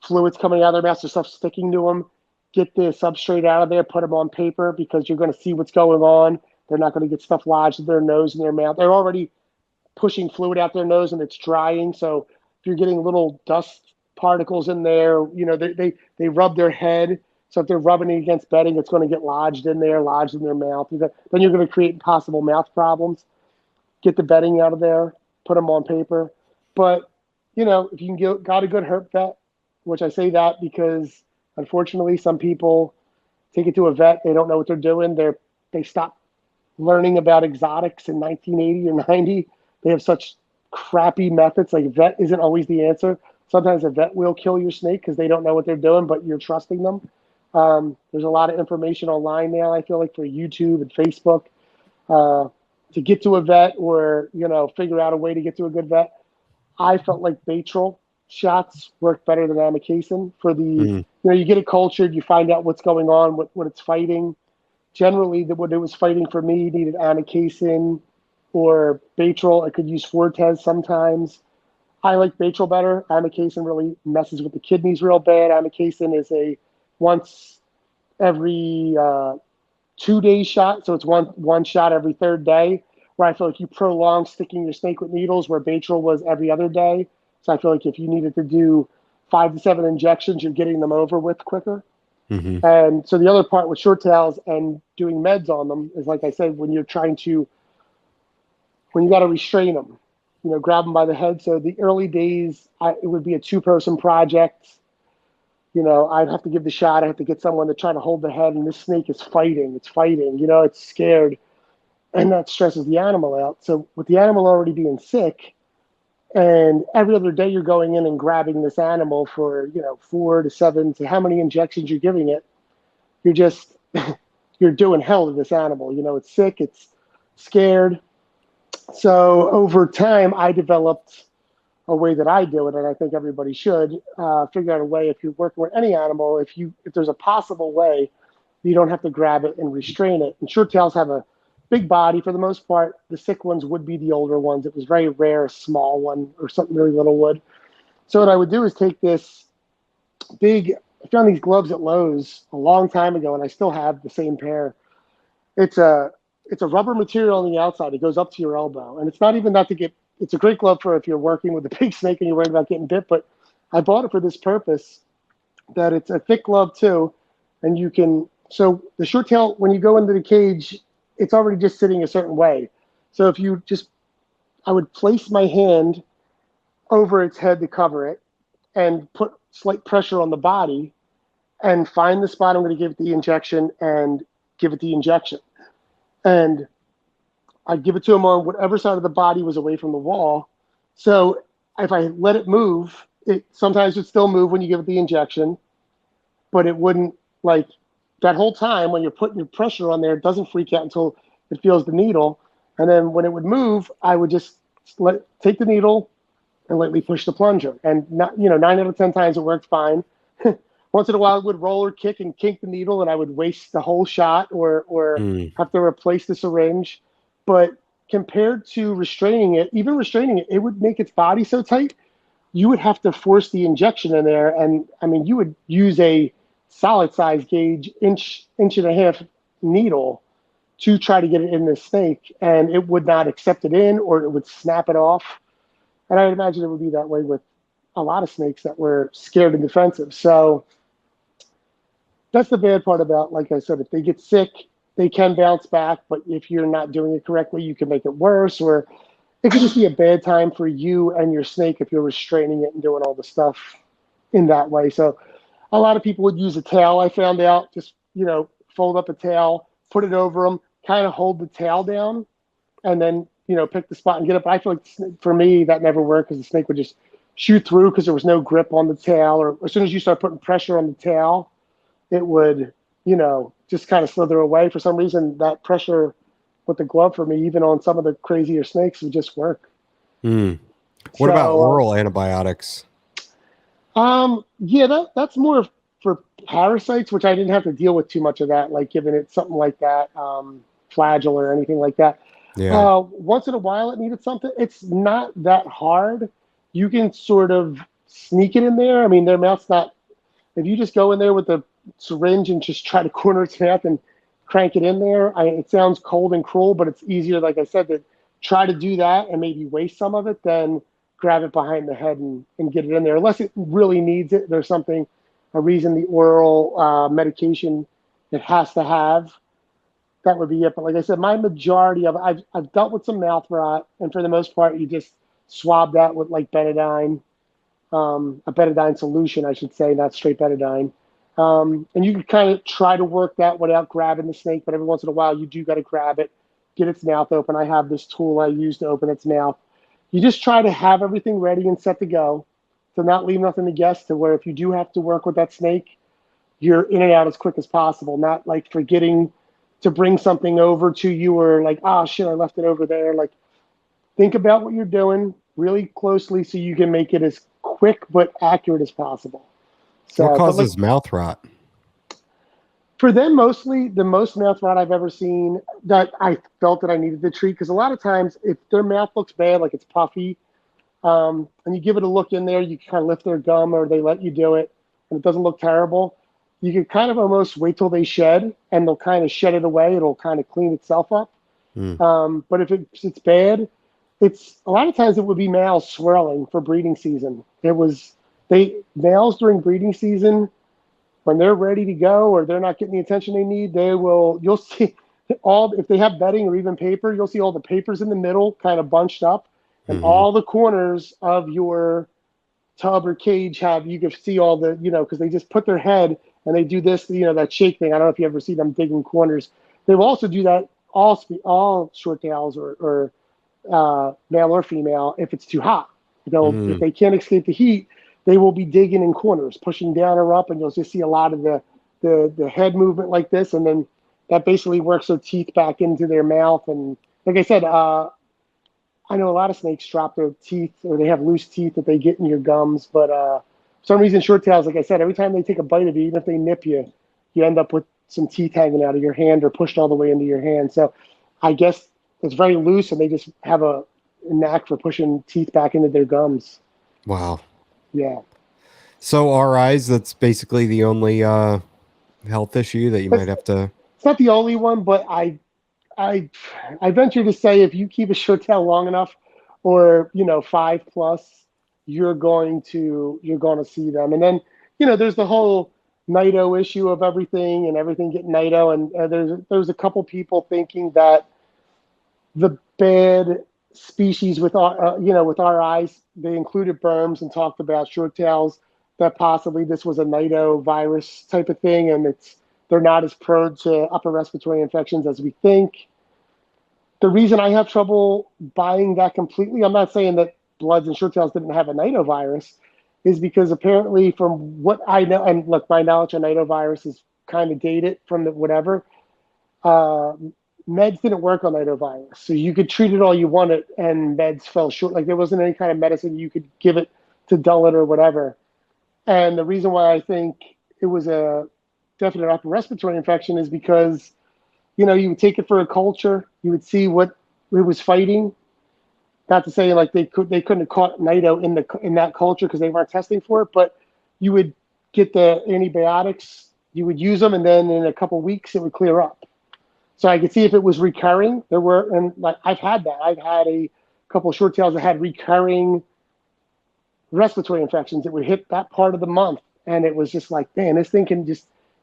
fluids coming out of their mouth, so stuff sticking to them. Get the substrate out of there, put them on paper, because you're going to see what's going on. They're not going to get stuff lodged in their nose and their mouth. They're already pushing fluid out their nose, and it's drying. So if you're getting little dust particles in there, they rub their head. So if they're rubbing it against bedding, it's going to get lodged in there, lodged in their mouth. Then you're going to create possible mouth problems. Get the bedding out of there, put them on paper. But, if you can got a good herp vet, which I say that because unfortunately some people take it to a vet, they don't know what they're doing. They stop learning about exotics in 1980 or 90. They have such crappy methods. Like, vet isn't always the answer. Sometimes a vet will kill your snake because they don't know what they're doing, but you're trusting them. There's a lot of information online now, I feel like, for YouTube and Facebook to get to a vet, or, figure out a way to get to a good vet. I felt like Baytril shots work better than amikacin for the, you get it cultured, you find out what's going on, what it's fighting. generally when it was fighting for me, needed amikacin or Baytril. I could use Fortes sometimes. I like Baytril better. Amikacin really messes with the kidneys real bad. Amikacin is a once every 2 day shot, so it's one shot every third day. Where I feel like you prolong sticking your snake with needles, where Baytril was every other day. So I feel like if you needed to do 5 to 7 injections, you're getting them over with quicker. Mm-hmm. And so the other part with short tails and doing meds on them is, like I said, when you got to restrain them, grab them by the head. So the early days, it would be a 2-person project. I'd have to give the shot. I have to get someone to try to hold the head, and this snake is fighting. It's fighting. It's scared, and that stresses the animal out. So with the animal already being sick, and every other day you're going in and grabbing this animal for 4 to 7 to how many injections you're giving it, you're just you're doing hell to this animal. It's sick. It's scared. So over time, I developed a way that I do it, and I think everybody should figure out a way. If you're working with any animal, if there's a possible way, you don't have to grab it and restrain it. And short tails have a big body for the most part. The sick ones would be the older ones. It was very rare a small one or something really little would. So what I would do is take this big. I found these gloves at Lowe's a long time ago, and I still have the same pair. It's a rubber material on the outside. It goes up to your elbow, and it's not even that to get. It's a great glove for if you're working with a big snake and you're worried about getting bit. But I bought it for this purpose. That it's a thick glove too, and you can. So the short tail, when you go into the cage, it's already just sitting a certain way. So if you I would place my hand over its head to cover it, and put slight pressure on the body, and find the spot I'm going to give it the injection and give it the injection. And I'd give it to him on whatever side of the body was away from the wall. So if I let it move, it sometimes would still move when you give it the injection, but it wouldn't, like, that whole time when you're putting your pressure on there, it doesn't freak out until it feels the needle. And then when it would move, I would just take the needle and lightly push the plunger. And 9 out of 10 times it worked fine. Once in a while, it would roll or kick and kink the needle, and I would waste the whole shot or have to replace the syringe. But compared to restraining it, even restraining it, it would make its body so tight, you would have to force the injection in there. And I mean, you would use a solid size gauge, inch and a half needle to try to get it in the snake, and it would not accept it in, or it would snap it off. And I imagine it would be that way with a lot of snakes that were scared and defensive. So that's the bad part about, like I said, if they get sick, they can bounce back, but if you're not doing it correctly, you can make it worse, or it could just be a bad time for you and your snake if you're restraining it and doing all the stuff in that way. So a lot of people would use a tail, I found out, just, fold up a tail, put it over them, kind of hold the tail down, and then, pick the spot and get it. But I feel like for me, that never worked because the snake would just shoot through because there was no grip on the tail, or as soon as you start putting pressure on the tail, it would, just kind of slither away. For some reason, that pressure with the glove for me, even on some of the crazier snakes, would just work. What about oral antibiotics? Yeah, that's more for parasites, which I didn't have to deal with too much of that, like giving it something like that, flagell or anything like that. Yeah. Once in a while it needed something. It's not that hard. You can sort of sneak it in there. I mean, their mouth's not, if you just go in there with a syringe and just try to corner its mouth and crank it in there, it sounds cold and cruel, but it's easier, like I said, to try to do that and maybe waste some of it than grab it behind the head and get it in there. Unless it really needs it, there's a reason the oral medication it has to have. That would be it. But like I said, my majority of I've dealt with some mouth rot, and for the most part, you just swab that with like betadine, a betadine solution, I should say, not straight betadine. And you can kind of try to work that without grabbing the snake, but every once in a while, you do got to grab it, get its mouth open. I have this tool I use to open its mouth. You just try to have everything ready and set to go, to not leave nothing to guess, to where if you do have to work with that snake, you're in and out as quick as possible, not like forgetting to bring something over to you, or like, oh shit, I left it over there. Like, think about what you're doing really closely so you can make it as quick but accurate as possible. So, what causes mouth rot? For them, mostly the most mouth rot I've ever seen that I felt that I needed to treat, because a lot of times if their mouth looks bad, like it's puffy, and you give it a look in there, you kind of lift their gum or they let you do it, and it doesn't look terrible. You can kind of almost wait till they shed, and they'll kind of shed it away. It'll kind of clean itself up. Mm. But if it's bad, it's a lot of times it would be males swirling for breeding season. Males during breeding season, when they're ready to go or they're not getting the attention they need, you'll see if they have bedding or even paper, you'll see all the papers in the middle kind of bunched up, and Mm-hmm. all the corners of your tub or cage you can see all the, because they just put their head and they do this, that shake thing. I don't know if you ever see them digging corners. They will also do that all short tails or male or female if it's too hot. If they can't escape the heat, they will be digging in corners, pushing down or up, and you'll just see a lot of the head movement like this, and then that basically works their teeth back into their mouth. And like I said, I know a lot of snakes drop their teeth, or they have loose teeth that they get in your gums. But for some reason, short tails, like I said, every time they take a bite of you, even if they nip you, you end up with some teeth hanging out of your hand or pushed all the way into your hand. So I guess it's very loose, and they just have a knack for pushing teeth back into their gums. Wow. Yeah. So RIs, that's basically the only health issue that you might have to. It's not the only one, but I venture to say if you keep a short tail long enough, or 5+, you're going to see them. And then there's the whole Nito issue of everything getting Nito, and there's a couple people thinking that the bad species with our eyes, they included berms and talked about short tails, that possibly this was a Nito virus type of thing, and they're not as prone to upper respiratory infections as we think. The reason I have trouble buying that completely, I'm not saying that Bloods and short tails didn't have a Nito virus, is because apparently from what I know, and look, my knowledge of Nito virus is kind of dated from the whatever, meds didn't work on Nito virus. So you could treat it all you wanted, and meds fell short. Like there wasn't any kind of medicine you could give it to dull it or whatever. And the reason why I think it was a definite upper respiratory infection is because, you would take it for a culture, you would see what it was fighting. Not to say like they couldn't have caught Nito in that culture because they weren't testing for it, but you would get the antibiotics, you would use them, and then in a couple of weeks it would clear up. So I could see if it was recurring. And like I've had that. I've had a couple of short tails that had recurring respiratory infections that would hit that part of the month, and it was just like, man, this thing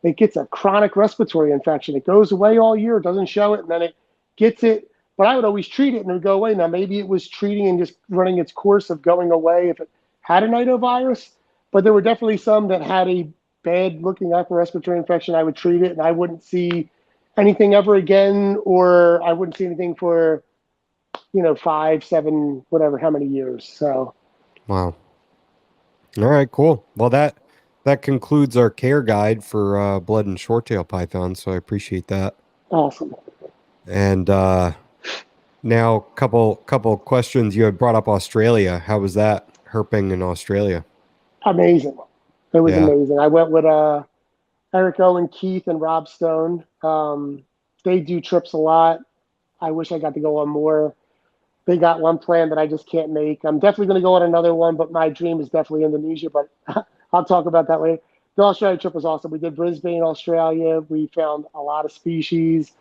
it gets a chronic respiratory infection. It goes away all year, it doesn't show it, and then it gets it. But I would always treat it and it would go away. Now maybe it was treating and just running its course of going away if it had a nitovirus, but there were definitely some that had a bad looking upper respiratory infection. I would treat it and I wouldn't see anything ever again, or I wouldn't see anything for 5, 7, whatever, how many years. So Wow. All right, cool. Well, that concludes our care guide for blood and short tail pythons, so I appreciate that. Awesome. And now couple questions. You had brought up Australia. How was that herping in Australia? Amazing. It was amazing. I went with Eric Owen, Keith, and Rob Stone. They do trips a lot. I wish I got to go on more. They got one plan that I just can't make. I'm definitely going to go on another one, but my dream is definitely Indonesia, but I'll talk about that later. The Australia trip was awesome. We did Brisbane, Australia. We found a lot of species.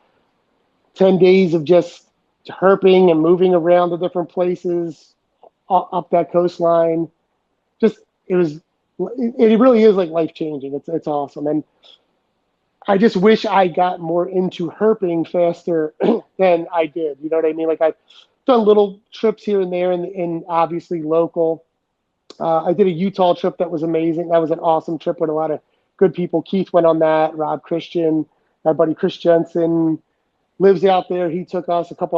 10 days of just herping and moving around to different places up that coastline. Just, it really is like life-changing. It's awesome. And I just wish I got more into herping faster than I did. You know what I mean? Like I've done little trips here and there, and obviously local. I did a Utah trip that was amazing. That was an awesome trip with a lot of good people. Keith went on that. Rob Christian, my buddy Chris Jensen lives out there. He took us. A couple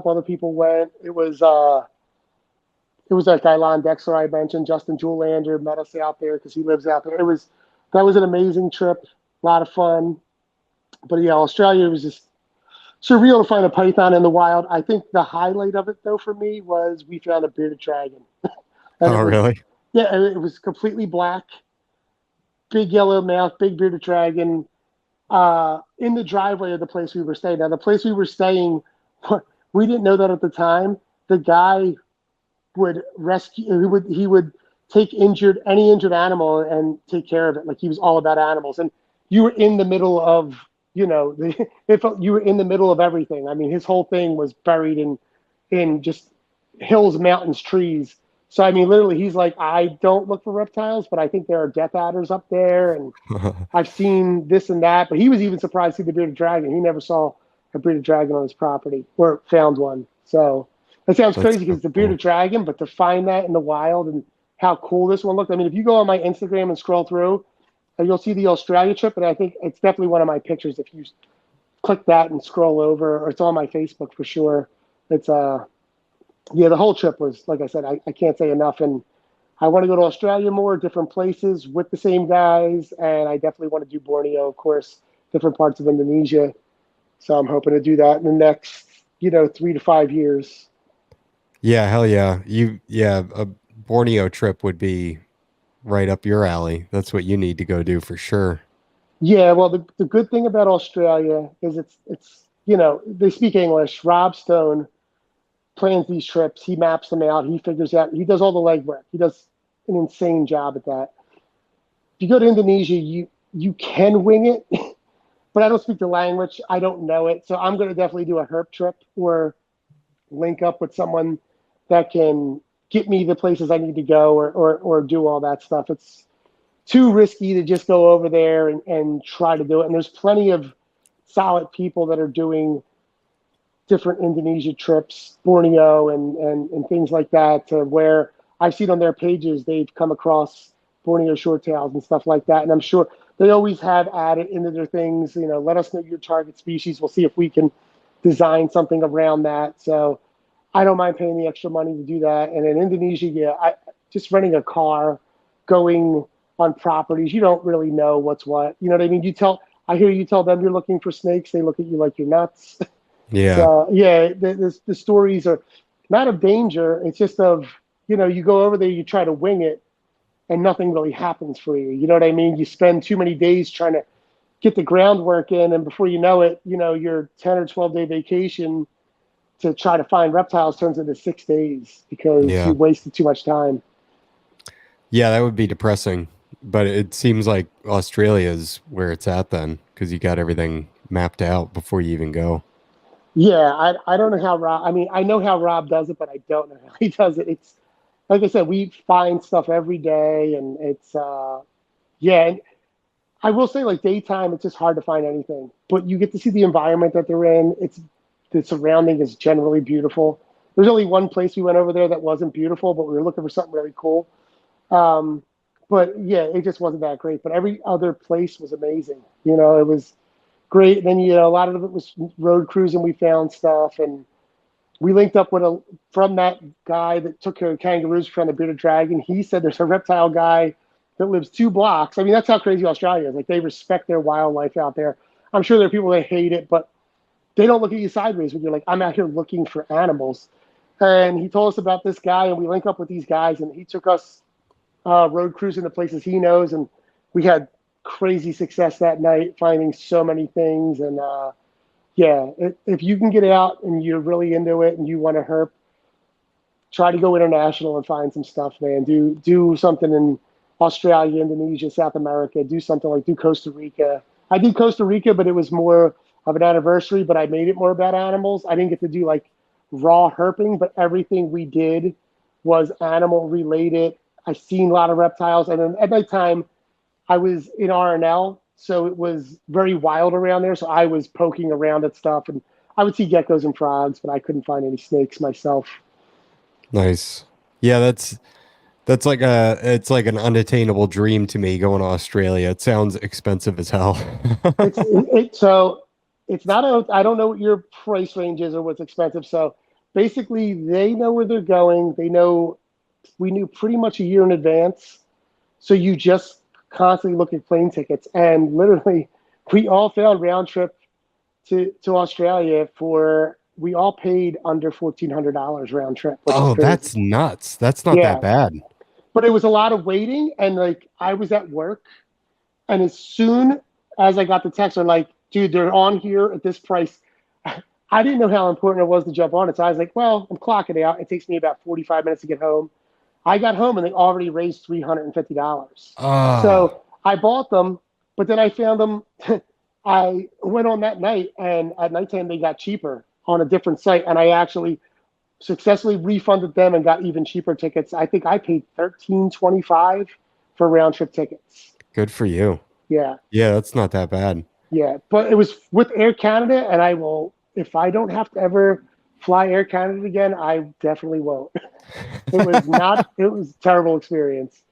other people went. It was that guy Lon Dexter I mentioned. Justin Jewelander met us out there because he lives out there. That was an amazing trip. A lot of fun. But yeah, Australia was just surreal to find a python in the wild. I think the highlight of it, though, for me was we found a bearded dragon. Really? Yeah, it was completely black, big yellow mouth, big bearded dragon. in the driveway of the place we were staying. Now, the place we were staying, we didn't know that at the time. The guy would rescue. He would take any injured animal and take care of it. Like he was all about animals. And you were in the middle of, it felt you were in the middle of everything. I mean, his whole thing was buried in just hills, mountains, trees. So I mean, literally, he's like, I don't look for reptiles, but I think there are death adders up there, and I've seen this and that. But he was even surprised to see the bearded dragon. He never saw a bearded dragon on his property or found one. So that sounds That's crazy because so it's a cool. bearded dragon, but to find that in the wild and how cool this one looked. I mean, if you go on my Instagram and scroll through, you'll see the Australia trip, and I think it's definitely one of my pictures. If you click that and scroll over, or it's on my Facebook for sure. It's yeah, the whole trip was, like I said, I can't say enough. And I want to go to Australia more, different places with the same guys. And I definitely want to do Borneo, of course, different parts of Indonesia. So I'm hoping to do that in the next, 3 to 5 years. Yeah, hell yeah. Yeah, a Borneo trip would be right up your alley. That's what you need to go do for sure. Yeah, well, the good thing about Australia is they speak English. Rob Stone plans these trips. He maps them out. He figures out, he does all the legwork. He does an insane job at that. If you go to Indonesia, you can wing it, but I don't speak the language. I don't know it. So I'm going to definitely do a herp trip or link up with someone that can get me the places I need to go or do all that stuff. It's too risky to just go over there and try to do it. And there's plenty of solid people that are doing different Indonesia trips, Borneo and things like that, to where I've seen on their pages they've come across Borneo shorttails and stuff like that. And I'm sure they always have added into their things, let us know your target species. We'll see if we can design something around that. So I don't mind paying the extra money to do that. And in Indonesia, yeah, just renting a car, going on properties, you don't really know what's what. You know what I mean? I hear you tell them you're looking for snakes. They look at you like you're nuts. Yeah. So yeah, the stories are not of danger. It's just of, you go over there, you try to wing it, and nothing really happens for you. You know what I mean? You spend too many days trying to get the groundwork in, and before you know it, your 10 or 12-day vacation to try to find reptiles turns into 6 days because you Yeah. wasted too much time. Yeah, that would be depressing. But it seems like Australia is where it's at then, because you got everything mapped out before you even go. Yeah, I don't know how Rob. I mean, I know how Rob does it, but I don't know how he does it. It's like I said, we find stuff every day, and it's yeah. And I will say, like daytime, it's just hard to find anything. But you get to see the environment that they're in. It's the surrounding is generally beautiful. There's only one place we went over there that wasn't beautiful, but we were looking for something really cool. Um, but yeah, it just wasn't that great. But every other place was amazing. It was great. And then a lot of it was road cruising. We found stuff, and we linked up with from that guy that took care of kangaroos from the bearded dragon. He said there's a reptile guy that lives 2 blocks. I mean, that's how crazy Australia is. Like they respect their wildlife out there. I'm sure there are people that hate it, but they don't look at you sideways when you're like, I'm out here looking for animals. And he told us about this guy, and we link up with these guys, and he took us road cruising to places he knows, and we had crazy success that night, finding so many things. And yeah, if you can get out and you're really into it and you want to herp, try to go international and find some stuff, man. Do something in Australia, Indonesia, South America. Do Costa Rica. I did Costa Rica, but it was more of an anniversary. But I made it more about animals. I didn't get to do like raw herping, but everything we did was animal related. I seen a lot of reptiles, and then at nighttime I was in RNL, so it was very wild around there. So I was poking around at stuff, and I would see geckos and frogs, but I couldn't find any snakes myself. Nice. Yeah, that's like it's like an unattainable dream to me going to Australia. It sounds expensive as hell. So it's not a. I don't know what your price range is or what's expensive. So basically, they know where they're going. They know we knew pretty much a year in advance. So you just constantly look at plane tickets, and literally, we all found round trip to Australia for. We all paid under $1,400 round trip, which is Oh, crazy. that's nuts. That's not that Yeah, bad. but it was a lot of waiting, and like I was at work, and as soon as I got the text, they're like, dude, they're on here at this price. I didn't know how important it was to jump on it. So I was like, well, I'm clocking out. It takes me about 45 minutes to get home. I got home and they already raised $350. Ah, So I bought them, but then I found them. I went on that night, and at nighttime they got cheaper on a different site, and I actually successfully refunded them and got even cheaper tickets. I think I paid $13.25 for round trip tickets. good for you. Yeah, Yeah, that's not that bad. yeah, but it was with Air Canada, and I will, if I don't have to ever fly Air Canada again, I definitely won't. It was not. It was a terrible experience.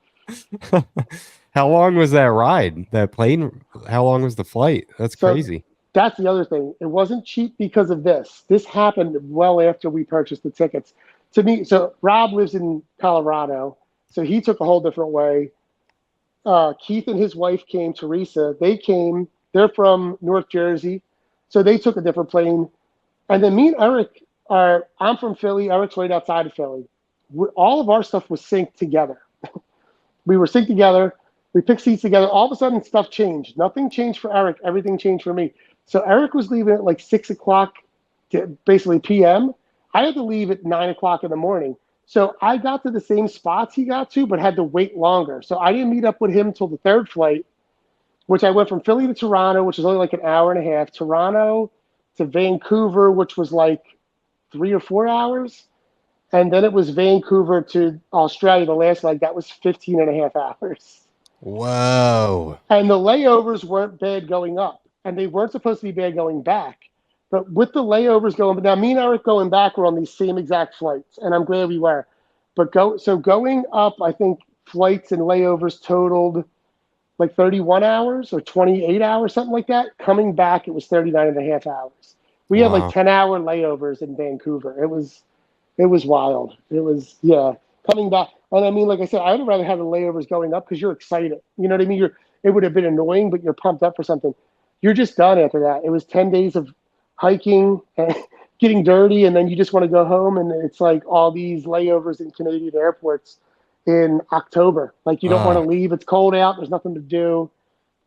How long was that ride? That plane? How long was the flight? That's So crazy. that's the other thing. It wasn't cheap because of this. This happened well after we purchased the tickets. To me, so Rob lives in Colorado, so he took a whole different way. Keith and his wife came, Teresa. They came. They're from North Jersey, so they took a different plane. And then me and Eric are. I'm from Philly. Eric's right outside of Philly. All of our stuff was synced together. We were synced together. We picked seats together. All of a sudden, stuff changed. Nothing changed for Eric. Everything changed for me. So Eric was leaving at like 6 o'clock, basically p.m. I had to leave at 9 o'clock in the morning. So I got to the same spots he got to, but had to wait longer. So I didn't meet up with him till the third flight, which I went from Philly to Toronto, which was only like an hour and a half. Toronto to Vancouver, which was like 3 or 4 hours. And then it was Vancouver to Australia, the last leg. That was 15 and a half hours. Whoa. And the layovers weren't bad going up, and they weren't supposed to be bad going back. But with the layovers going, now me and Eric going back were on these same exact flights, and I'm glad we were. But going up, I think flights and layovers totaled like 31 hours or 28 hours, something like that. Coming back, it was 39 and a half hours. We had like Wow. 10-hour layovers in Vancouver. It was wild. It was, yeah, coming back. And I mean, like I said, I would rather have the layovers going up because you're excited. You know what I mean? It would have been annoying, but you're pumped up for something. You're just done after that. It was 10 days of hiking and getting dirty, and then you just want to go home. And it's like all these layovers in Canadian airports in October. Like you don't want to Ah, leave. It's cold out. There's nothing to do.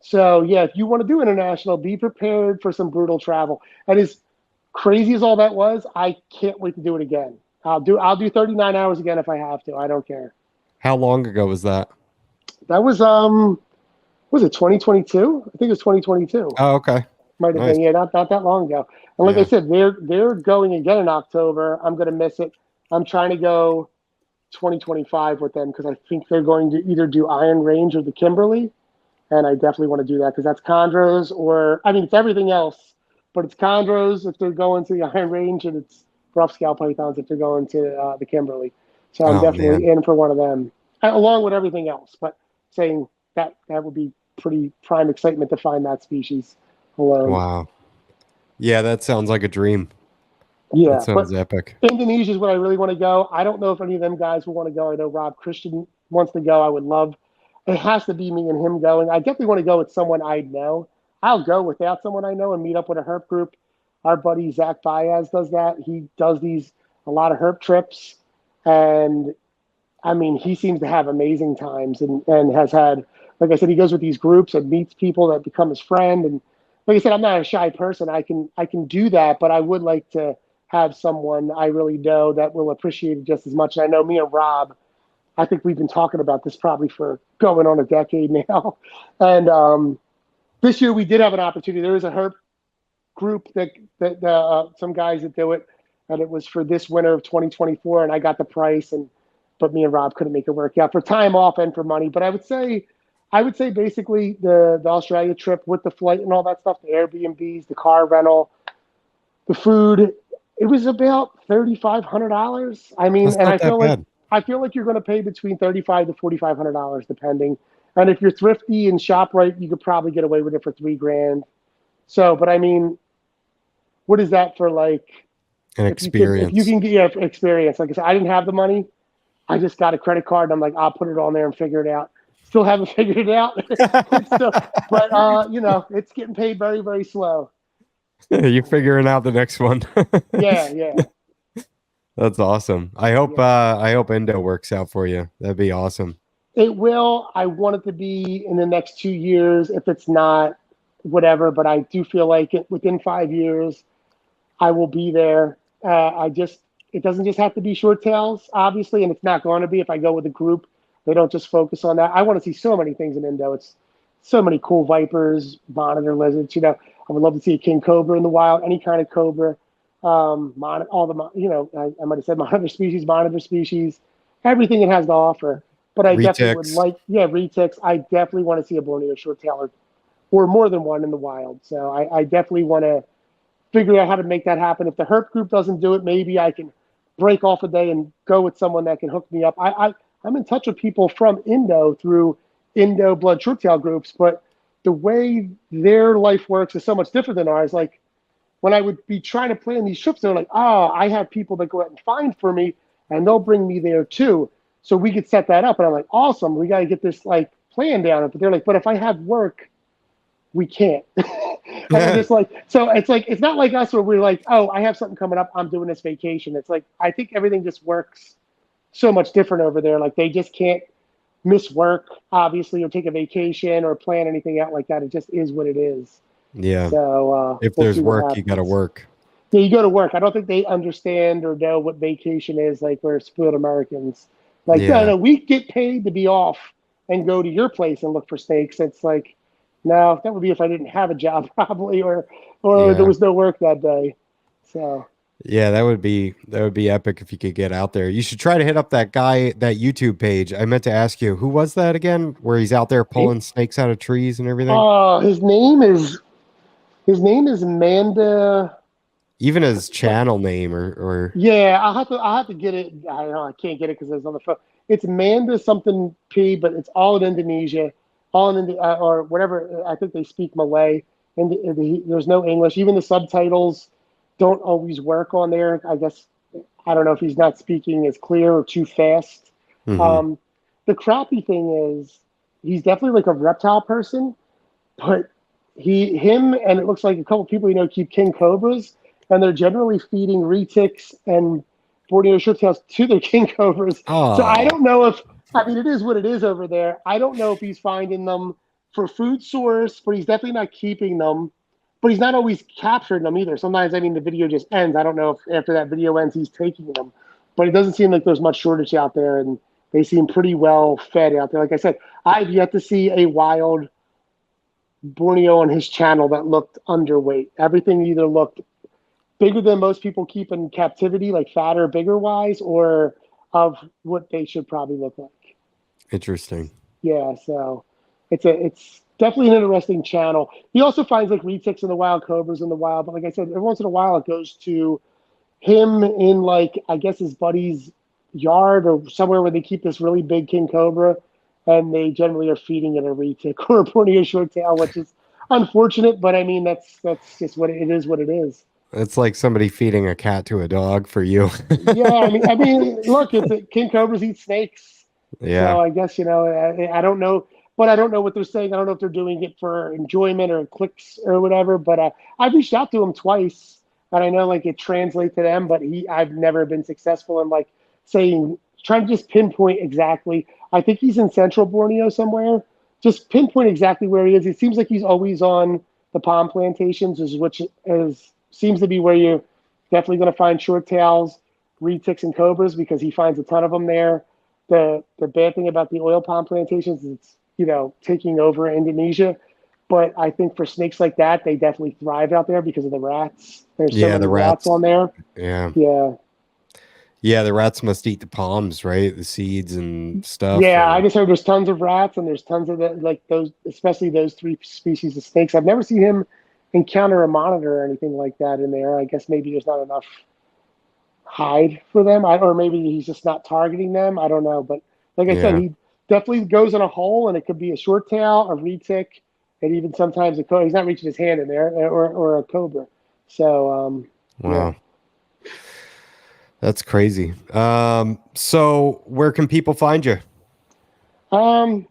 So, yeah, if you want to do international, be prepared for some brutal travel. And as crazy as all that was, I can't wait to do it again. I'll do 39 hours again if I have to. I don't care. how long ago was that? That was it 2022? I think it was 2022. Oh, okay. Might have Nice. been, yeah, not that long ago. And like I Yeah. said, they're going again in October. I'm gonna miss it. I'm trying to go 2025 with them because I think they're going to either do Iron Range or the Kimberley, and I definitely want to do that because that's chondros, or I mean it's everything else, but it's chondros if they're going to the Iron Range, and it's rough scale pythons if they're going to the Kimberley. So I'm Oh definitely man. in for one of them, along with everything else. But saying that would be pretty prime excitement to find that species alone. Wow. Yeah, that sounds like a dream. That Yeah, but sounds epic. Indonesia is where I really want to go. I don't know if any of them guys will want to go. I know Rob Christian wants to go. I would love. It has to be me and him going. I definitely want to go with someone I know. I'll go without someone I know and meet up with a herp group. Our buddy Zach Baez does that. He does a lot of herp trips, and I mean he seems to have amazing times and has had. Like I said, he goes with these groups and meets people that become his friend. And like I said, I'm not a shy person. I can do that, but I would like to have someone I really know that will appreciate it just as much. And I know me and Rob, I think we've been talking about this probably for going on a decade now. And this year we did have an opportunity. There is a herp group that some guys that do it, and it was for this winter of 2024. And I got the price, but me and Rob couldn't make it work out for time off and for money. But I would say basically the Australia trip with the flight and all that stuff, the Airbnbs, the car rental, the food, it was about $3,500. I mean, That's and not that bad. I feel like you're going to pay between $3,500 to $4,500 depending. And if you're thrifty and shop right, you could probably get away with it for $3,000. So, but I mean, what is that for? Like, An if you experience. can get your experience. Like I said, I didn't have the money. I just got a credit card, and I'm like, I'll put it on there and figure it out. Still haven't figured it out. But it's getting paid very, very slow. You're figuring out the next one. Yeah, yeah, That's awesome. yeah. I hope Endo works out for you. That'd be awesome. It will. I want it to be in the next 2 years. If it's not, whatever. But I do feel like within 5 years, I will be there. It doesn't just have to be short tails, obviously, and it's not going to be if I go with a group. They don't just focus on that. I want to see so many things in Indo. It's so many cool vipers, monitor lizards. I would love to see a king cobra in the wild, any kind of cobra. All the, I might have said monitor species, everything it has to offer. But I definitely would Retics. retics. I definitely want to see a Borneo short tail or more than one in the wild. So I definitely want to figure out how to make that happen. If the herp group doesn't do it, maybe I can break off a day and go with someone that can hook me up. I'm in touch with people from Indo through Indo blood short tail groups, but the way their life works is so much different than ours. Like when I would be trying to plan these trips, they're like, oh, I have people that go out and find for me and they'll bring me there too. So we could set that up. And I'm like, awesome, we got to get this like plan down. But they're like, but if I have work, we can't. And I'm just like, so it's like, it's not like us where we're like, oh, I have something coming up, I'm doing this vacation. It's like, I think everything just works so much different over there. Like they just can't miss work, obviously, or take a vacation or plan anything out like that. It just is what it is. Yeah. So if we'll there's see what work, you got to happens. work. Yeah, you go to work. I don't think they understand or know what vacation is. Like we're spoiled Americans. Like, no, we get paid to be off and go to your place and look for snakes. It's like, no, that would be if I didn't have a job probably, or there was no work that day. So yeah, that would be epic if you could get out there. You should try to hit up that guy, that YouTube page. I meant to ask you, who was that again? Where he's out there pulling snakes out of trees and everything. His name is Manda. Even his channel name or yeah, I'll have to get it. I don't know, I can't get it because it's on the phone. It's Manda something P, but it's all in Indonesia, all in or whatever. I think they speak Malay, and there's no English. Even the subtitles don't always work on there. I guess I don't know if he's not speaking as clear or too fast. The crappy thing is he's definitely like a reptile person, but him and it looks like a couple people keep king cobras, and they're generally feeding retics and Borneo shorttails to their king cobras. So I don't know if it is what it is over there. I don't know if he's finding them for food source, but he's definitely not keeping them. But he's not always capturing them either. Sometimes, the video just ends. I don't know if after that video ends, he's taking them. But it doesn't seem like there's much shortage out there, and they seem pretty well fed out there. Like I said, I've yet to see a wild Borneo on his channel that looked underweight. Everything either looked bigger than most people keep in captivity, like fatter, bigger wise, or of what they should probably look like. Interesting. Yeah, so it's definitely an interesting channel. He also finds like retics in the wild, cobras in the wild, but like I said, every once in a while it goes to him in like I guess his buddy's yard or somewhere where they keep this really big king cobra, and they generally are feeding it a retic or a Borneo short tail, which is unfortunate, but that's just what it is. What it is. It's like somebody feeding a cat to a dog for you. Yeah, look, king cobras eat snakes. Yeah. So I guess I don't know, but I don't know what they're saying. I don't know if they're doing it for enjoyment or clicks or whatever. But I've reached out to him twice, and I know like it translates to them, but I've never been successful in like trying to just pinpoint exactly. I think he's in Central Borneo somewhere. Just pinpoint exactly where he is. It seems like he's always on the palm plantations, which seems to be where you're definitely going to find short tails, retics, and cobras because he finds a ton of them there. The bad thing about the oil palm plantations is it's taking over Indonesia, but I think for snakes like that, they definitely thrive out there because of the rats. There's so many rats on there. Yeah, the rats must eat the palms, right? The seeds and stuff. Yeah, I just heard there's tons of rats and there's tons of those, especially those three species of snakes. I've never seen him encounter a monitor or anything like that in there. I guess maybe there's not enough hide for them, or maybe he's just not targeting them. I don't know, but like I said, he definitely goes in a hole, and it could be a short tail, a retic, and even sometimes a cobra. He's not reaching his hand in there, or a cobra. So wow. Yeah. That's crazy. So where can people find you? I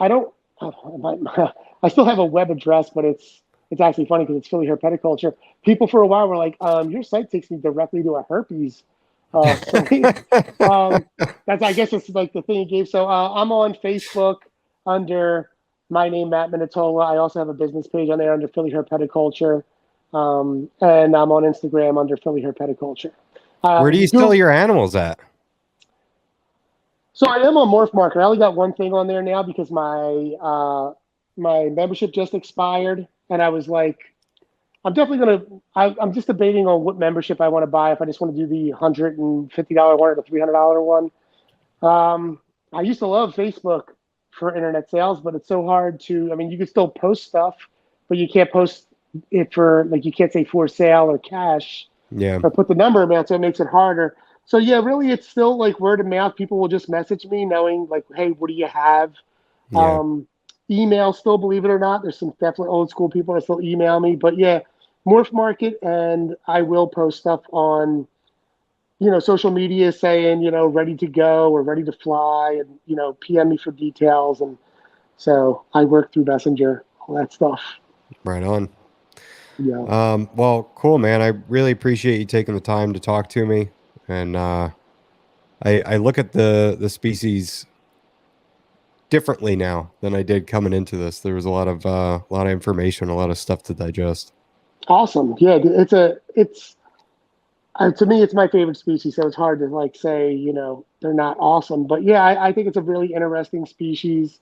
don't. I still have a web address, but it's actually funny because it's Philly Herpetoculture. People for a while were like, "Your site takes me directly to a herpes." That's I guess it's like the thing he gave. So I'm on Facebook under my name, Matt Minetola. I also have a business page on there under Philly Herpetoculture. And I'm on Instagram under Philly Herpetoculture. Where do you sell your animals at? So I am on Morph Market. I only got one thing on there now because my membership just expired, and I was like, I'm definitely I'm just debating on what membership I want to buy. If I just want to do the $150 one or the $300 one. I used to love Facebook for internet sales, but it's so hard to. I mean, you can still post stuff, but you can't post it for like you can't say for sale or cash. Yeah. Or put the number amount, so it makes it harder. So yeah, really, it's still like word of mouth. People will just message me, knowing like, hey, what do you have? Yeah. Email still, believe it or not, there's some definitely old school people that still email me. But yeah, Morph Market, and I will post stuff on, social media saying, ready to go or ready to fly, and PM me for details. And so I work through Messenger, all that stuff. Right on. Yeah. Well, cool, man. I really appreciate you taking the time to talk to me. And I look at the species differently now than I did coming into this. There was a lot of information, a lot of stuff to digest. Awesome. Yeah, it's to me, it's my favorite species, so it's hard to like say, they're not awesome. But yeah, I think it's a really interesting species.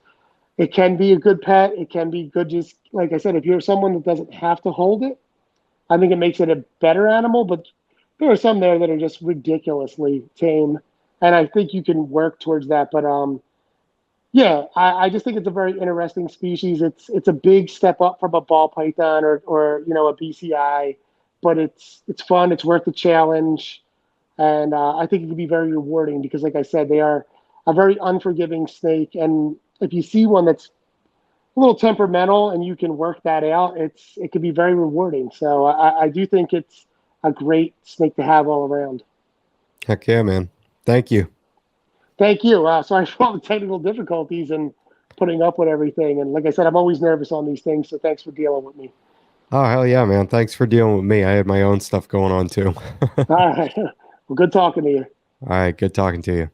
It can be a good pet. It can be good, just like I said, if you're someone that doesn't have to hold it, I think it makes it a better animal. But there are some there that are just ridiculously tame, and I think you can work towards that. But yeah, I just think it's a very interesting species. It's a big step up from a ball python or a BCI, but it's fun. It's worth the challenge, and I think it can be very rewarding because, like I said, they are a very unforgiving snake. And if you see one that's a little temperamental and you can work that out, it can be very rewarding. So I do think it's a great snake to have all around. Heck yeah, man. Thank you. Thank you. Sorry for all the technical difficulties and putting up with everything. And like I said, I'm always nervous on these things, so thanks for dealing with me. Oh, hell yeah, man. Thanks for dealing with me. I had my own stuff going on too. All right. Well, good talking to you. All right. Good talking to you.